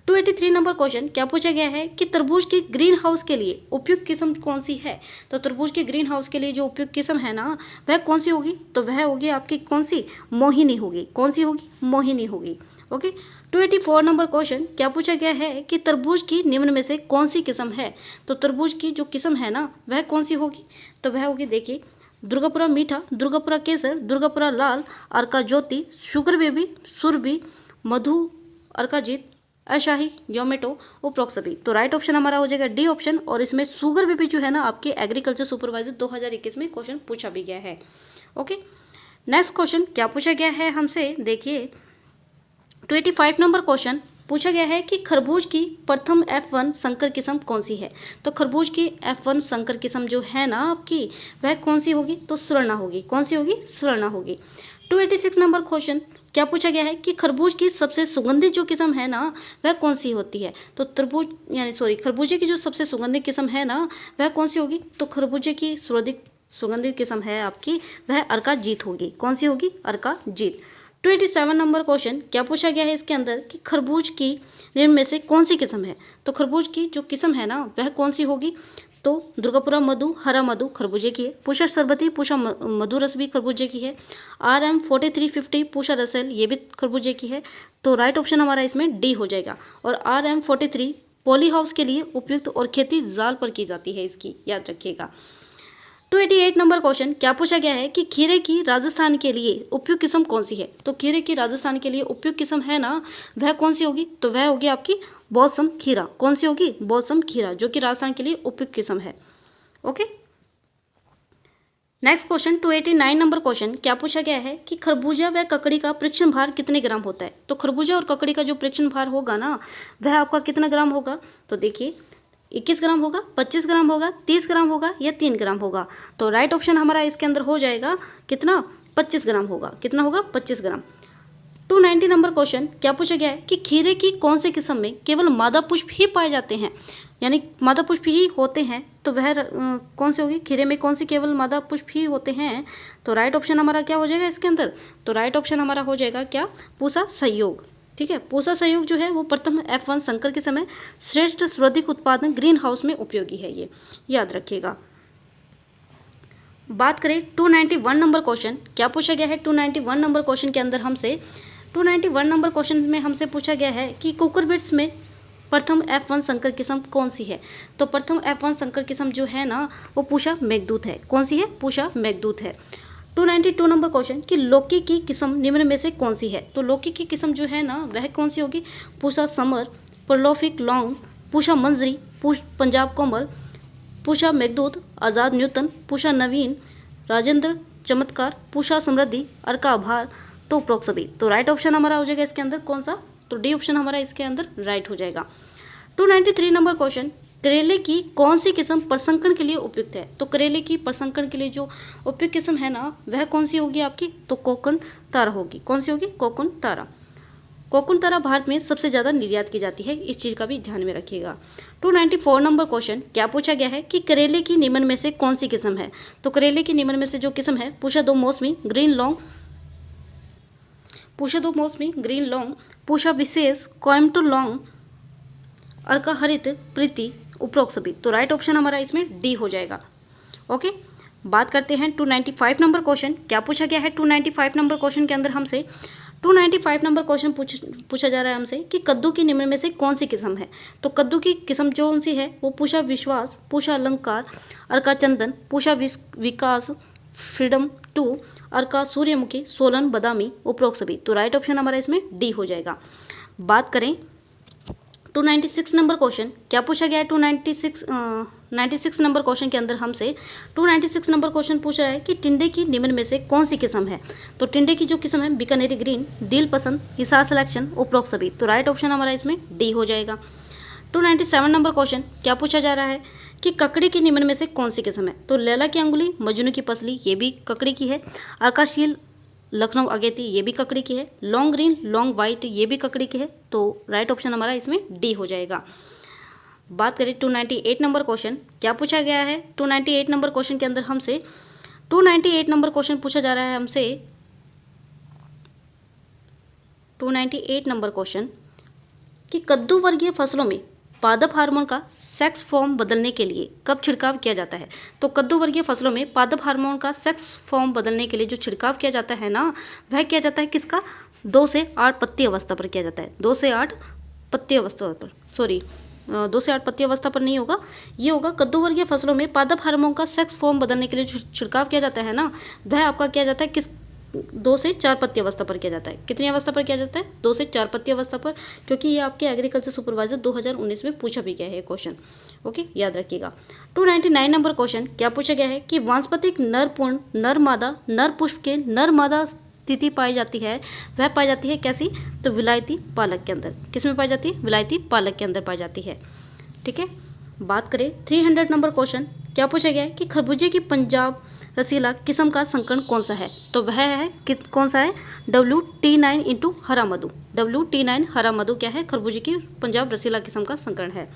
283 नंबर क्वेश्चन क्या पूछा गया है कि तरबूज की ग्रीन हाउस के लिए उपयुक्त किस्म कौन सी है। तो तरबूज की ग्रीन हाउस के लिए जो उपयुक्त किस्म है ना, वह कौन सी होगी, तो वह होगी आपकी कौन सी, मोहिनी होगी। कौन सी होगी, मोहिनी होगी। ओके, 284 नंबर क्वेश्चन क्या पूछा गया है कि तरबूज की निम्न में से कौन सी किस्म है। तो तरबूज की जो किस्म है ना, वह कौन सी होगी, तो वह होगी, देखिए, दुर्गापुरा मीठा, दुर्गापुरा केसर, दुर्गापुरा लाल, अर्का ज्योति, शुगर बेबी, सुरभि, मधु, अर्काजीत, अशाही, योमेटो, उपरोक्त सभी। तो राइट ऑप्शन हमारा हो जाएगा डी ऑप्शन। और इसमें शुगर बेबी जो है ना, आपके एग्रीकल्चर सुपरवाइजर 2021 में क्वेश्चन पूछा भी गया है। ओके, नेक्स्ट क्वेश्चन क्या पूछा गया है हमसे, देखिए 285 नंबर क्वेश्चन पूछा गया है कि खरबूज की प्रथम F1 संकर किस्म कौन सी है। तो खरबूज की F1 संकर किस्म जो है ना आपकी, वह कौन सी होगी, तो स्वर्णा होगी। कौन सी होगी, स्वर्णा होगी। 286 नंबर क्वेश्चन क्या पूछा गया है कि खरबूज की सबसे सुगंधित जो किस्म है ना, वह कौन सी होती है। तो खरबूजे की जो सबसे सुगंधित किस्म है ना, वह कौन सी होगी, तो खरबूजे की सुगंधित किस्म है आपकी, वह अर्का जीत होगी। कौन सी होगी, अर्का जीत। 287 नंबर क्वेश्चन क्या पूछा गया है इसके अंदर कि खरबूज की निम्न में से कौन सी किस्म है। तो खरबूज की जो किस्म है ना, वह कौन सी होगी, तो दुर्गापुरा मधु, हरा मधु खरबूजे की है। पूषा सरबती, पूषा मधु रस भी खरबूजे की है। RM 4350 पूषा रसेल, ये भी खरबूजे की है। तो राइट ऑप्शन हमारा इसमें डी हो जाएगा। और RM 43 पॉली हाउस के लिए उपयुक्त और खेती जाल पर की जाती है, इसकी याद रखिएगा। 288 नंबर क्वेश्चन क्या पूछा गया है कि खीरे की राजस्थान के लिए उपयुक्त किस्म कौन सी है। तो खीरे की राजस्थान के लिए उपयुक्त किस्म है ना, वह कौन सी होगी, तो वह होगी आपकी बॉसम खीरा। कौन सी होगी, बॉसम खीरा, जो कि राजस्थान के लिए उपयुक्त किस्म है। Okay, next question 289 number question क्या पूछा गया है कि खरबूजा व ककड़ी का प्रेक्षण भार कितने ग्राम होता है। तो खरबूजा और ककड़ी का जो प्रेक्षण भार होगा ना, वह आपका कितना ग्राम होगा, तो देखिए 21 ग्राम होगा, 25 ग्राम होगा, 30 ग्राम होगा या 3 ग्राम होगा। तो राइट ऑप्शन हमारा इसके अंदर हो जाएगा कितना, 25 ग्राम होगा। कितना होगा, 25 ग्राम। 290 नंबर क्वेश्चन क्या पूछा गया है कि खीरे की कौन से किस्म में केवल मादा पुष्प ही पाए जाते हैं, यानी मादा पुष्प ही होते हैं। तो वह कौन सी होगी? खीरे में कौन सी केवल मादा पुष्प ही होते हैं? तो राइट ऑप्शन हमारा क्या हो जाएगा इसके अंदर? तो राइट ऑप्शन हमारा हो जाएगा क्या? पूसा संयोग। ठीक है, पूसा संयोग जो है वो प्रथम F1 संकर के समय श्रेष्ठ सर्वाधिक उत्पादन ग्रीन हाउस में उपयोगी है, ये याद रखिएगा। बात करें 291 नंबर क्वेश्चन, क्या पूछा गया है 291 नंबर क्वेश्चन के अंदर हमसे? 291 नंबर क्वेश्चन में हमसे पूछा गया है कि कुकुरबिट्स में प्रथम F1 संकर किस्म कौन सी है? तो प्रथम F1 संकर किस्म जो है ना वो पूषा मेघदूत है। कौन सी है? पूषा मेघदूत है। 292 नंबर क्वेश्चन कि लौकी की किस्म निम्न में से कौन सी है? तो लौकी की किस्म जो है ना वह कौन सी होगी? पूषा समर, प्रलोभिक लौंग, पूषा मंजरी, पंजाब कोमल, पूषा मेघदूत, आज़ाद न्यूतन, पूषा नवीन, राजेंद्र चमत्कार, पूषा समृद्धि, अर्का आभार, तो उपरोक्त सभी। तो राइट ऑप्शन हमारा हो जाएगा इसके अंदर कौन सा? तो डी ऑप्शन हमारा इसके अंदर राइट हो जाएगा। 293 नंबर क्वेश्चन, करेले की कौन सी किस्म प्रसंकरण के लिए उपयुक्त है? तो करेले की प्रसंकरण के लिए जो उपयुक्त किस्म है ना वह कौन सी होगी आपकी? तो कोकण तारा होगी। कौन सी होगी? कोकण तारा। कोकण तारा भारत में सबसे ज़्यादा निर्यात की जाती है, इस चीज़ का भी ध्यान में रखिएगा। 294 नंबर क्वेश्चन, क्या पूछा गया है कि करेले की निम्न में से कौन सी किस्म है? तो करेले की निम्न में से जो किस्म है पूषा दो मौसमी ग्रीन लौंग, पूषा दो मौसमी ग्रीन लौंग, पूषा विशेष, कोयम्बटूर लौंग, अर्का हरित, प्रीति, उपरोक्त सभी। तो राइट ऑप्शन हमारा इसमें डी हो जाएगा। ओके, बात करते हैं 295 नंबर क्वेश्चन, क्या पूछा गया है 295 नंबर क्वेश्चन के अंदर हमसे? 295 नंबर क्वेश्चन पूछा जा रहा है हमसे कि कद्दू की निम्न में से कौन सी किस्म है? तो कद्दू की किस्म जो कौन सी है वो पूषा विश्वास, पूषा अलंकार, अर्का चंदन, पूषा विकास, फ्रीडम 2, अर्का सूर्यमुखी, सोलन बादामी, उपरोक्त सभी। तो राइट ऑप्शन हमारा इसमें डी हो जाएगा। बात करें 296 नंबर क्वेश्चन, क्या पूछा गया है 96 नंबर क्वेश्चन के अंदर हमसे? 296 नंबर क्वेश्चन पूछ रहा है कि टिंडे की निम्न में से कौन सी किस्म है? तो टिंडे की जो किस्म है बीकानेरी ग्रीन, दिल पसंद, हिसार सिलेक्शन, उपरोक्त सभी। तो राइट ऑप्शन हमारा इसमें डी हो जाएगा। 297 नंबर क्वेश्चन, क्या पूछा जा रहा है कि ककड़ी की निम्न में से कौन सी किस्म है? तो लैला की अंगुली, मजनू की पसली, ये भी ककड़ी की है, आकाशील, लखनऊ अगेती, ये भी ककड़ी की है, लॉन्ग ग्रीन, लॉन्ग वाइट, ये भी ककड़ी की है। तो राइट ऑप्शन हमारा इसमें डी हो जाएगा। बात करें 298 नंबर क्वेश्चन, क्या पूछा गया है 298 नंबर क्वेश्चन के अंदर हमसे? 298 नंबर क्वेश्चन पूछा जा रहा है हमसे 298 नंबर क्वेश्चन कि कद्दू वर्गीय फसलों में पादप हार्मोन का सेक्स फॉर्म बदलने के लिए कब छिड़काव किया जाता है? तो कद्दू वर्गीय फसलों में पादप हार्मोन का सेक्स फॉर्म बदलने के लिए जो छिड़काव किया जाता है ना वह किया जाता है किसका? 2 से 8 पत्ती अवस्था पर किया जाता है। 2 से 8 पत्ती अवस्था पर, सॉरी 2 से 8 पत्ती अवस्था पर नहीं होगा, ये होगा कद्दू वर्गीय फसलों में पादप हार्मोन का सेक्स फॉर्म बदलने के लिए जो छिड़काव किया जाता है ना वह आपका किया जाता है किस? 2 से 4 पत्ती अवस्था पर किया जाता है। कितनी अवस्था पर किया जाता है? 2 से 4 पत्ती अवस्था पर, क्योंकि ये आपके एग्रीकल्चर सुपरवाइजर 2019 में पूछा भी गया है क्वेश्चन। ओके, याद रखिएगा। 299 नंबर क्वेश्चन, क्या पूछा गया है कि वानस्पतिक नर पूर्ण, नर मादा, नर पुष्प के नर मादा स्थिति पाई जाती है, वह पाई जाती है कैसी? तो विलायती पालक के अंदर। किस में पाई जाती है? विलायती पालक के अंदर पाई जाती है। ठीक है, बात करें 300 नंबर क्वेश्चन, क्या पूछा गया है कि खरबूजे की पंजाब रसीला किस्म का संकरण कौन सा है? तो वह है कौन सा है? WT9 इंटू हरा मधु। WT9 हरा मधु क्या है? खरबूजे की पंजाब रसीला किस्म का संकरण है।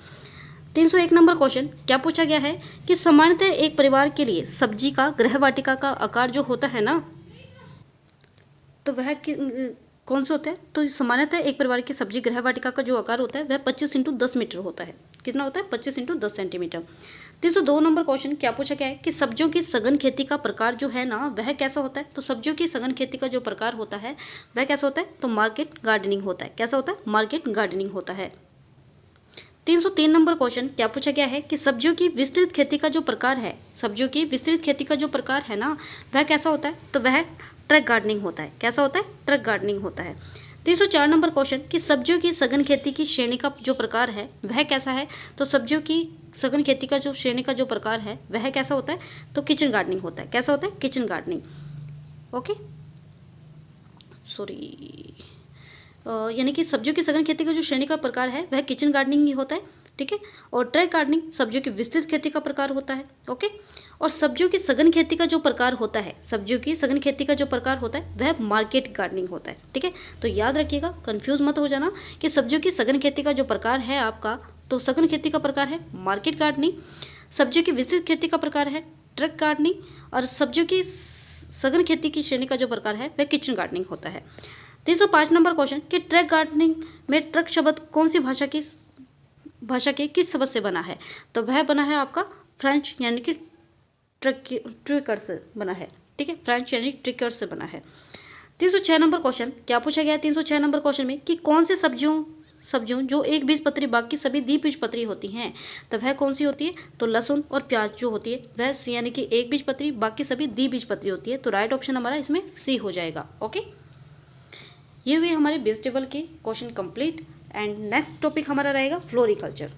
301 नंबर क्वेश्चन, क्या पूछा गया है कि सामान्यतः एक परिवार के लिए सब्जी का गृह वाटिका का आकार जो होता है ना तो वह कौन सा होता है? तो सामान्यतः एक परिवार की सब्जी गृह वाटिका का जो आकार होता है वह 25 इंटू 10 मीटर होता है। कितना होता है? 25 इंटू 10 सेंटीमीटर। 302 नंबर क्वेश्चन, क्या पूछा गया है कि सब्जियों की सघन खेती का प्रकार जो है ना वह कैसा होता है? तो सब्जियों की सघन खेती का जो प्रकार होता है वह कैसा होता है? तो मार्केट गार्डनिंग होता है। कैसा होता है? मार्केट गार्डनिंग होता है। 303 नंबर क्वेश्चन, क्या पूछा गया है कि सब्जियों की विस्तृत खेती का जो प्रकार है, सब्जियों की विस्तृत खेती का जो प्रकार है ना वह कैसा होता है? तो वह ट्रक गार्डनिंग होता है। कैसा होता है? ट्रक गार्डनिंग होता है। 304 नंबर क्वेश्चन कि सब्जियों की सघन खेती की श्रेणी का जो प्रकार है वह कैसा है? तो सब्जियों की सघन खेती का जो श्रेणी का जो प्रकार है वह कैसा होता है? तो किचन गार्डनिंग होता है। कैसा होता है? Kitchen gardening. ओके, सॉरी, यानी कि सब्जियों की सघन खेती का जो श्रेणी का प्रकार है वह किचन गार्डनिंग ही होता है। ठीक है, और ट्रैक गार्डनिंग सब्जियों की विस्तृत खेती का प्रकार होता है। ओके, और सब्जियों की सघन खेती का जो प्रकार होता है, सब्जियों की सघन खेती का जो प्रकार होता है वह मार्केट गार्डनिंग होता है। ठीक है, तो याद रखिएगा, कंफ्यूज मत हो जाना कि सब्जियों की सघन खेती का जो प्रकार है आपका, तो सघन खेती का प्रकार है मार्केट गार्डनिंग, सब्जियों की विस्तृत खेती का प्रकार है ट्रक गार्डनिंग, और सब्जियों की सघन खेती की श्रेणी का जो प्रकार है वह किचन गार्डनिंग होता है। 305 नंबर क्वेश्चन कि ट्रक गार्डनिंग में ट्रक शब्द कौन सी भाषा के किस शब्द से बना है? तो वह बना है आपका फ्रेंच यानी कि ट्रिकर से बना है, ठीक है, फ्रेंच यानी ट्रिकर से बना है। 306 नंबर क्वेश्चन क्या पूछा गया है 306 नंबर क्वेश्चन में कि कौन से सब्जियों जो एक बीजपत्री बाकी सभी द्विबीजपत्री होती हैं, तो वह कौन सी होती है? तो लहसुन और प्याज जो होती है वह यानी कि एक बीजपत्री बाकी सभी द्विबीजपत्री होती है। तो राइट ऑप्शन हमारा इसमें सी हो जाएगा। ओके, ये हुए हमारे वेजिटेबल के question complete. And next topic हमारा रहेगा फ्लोरिकल्चर।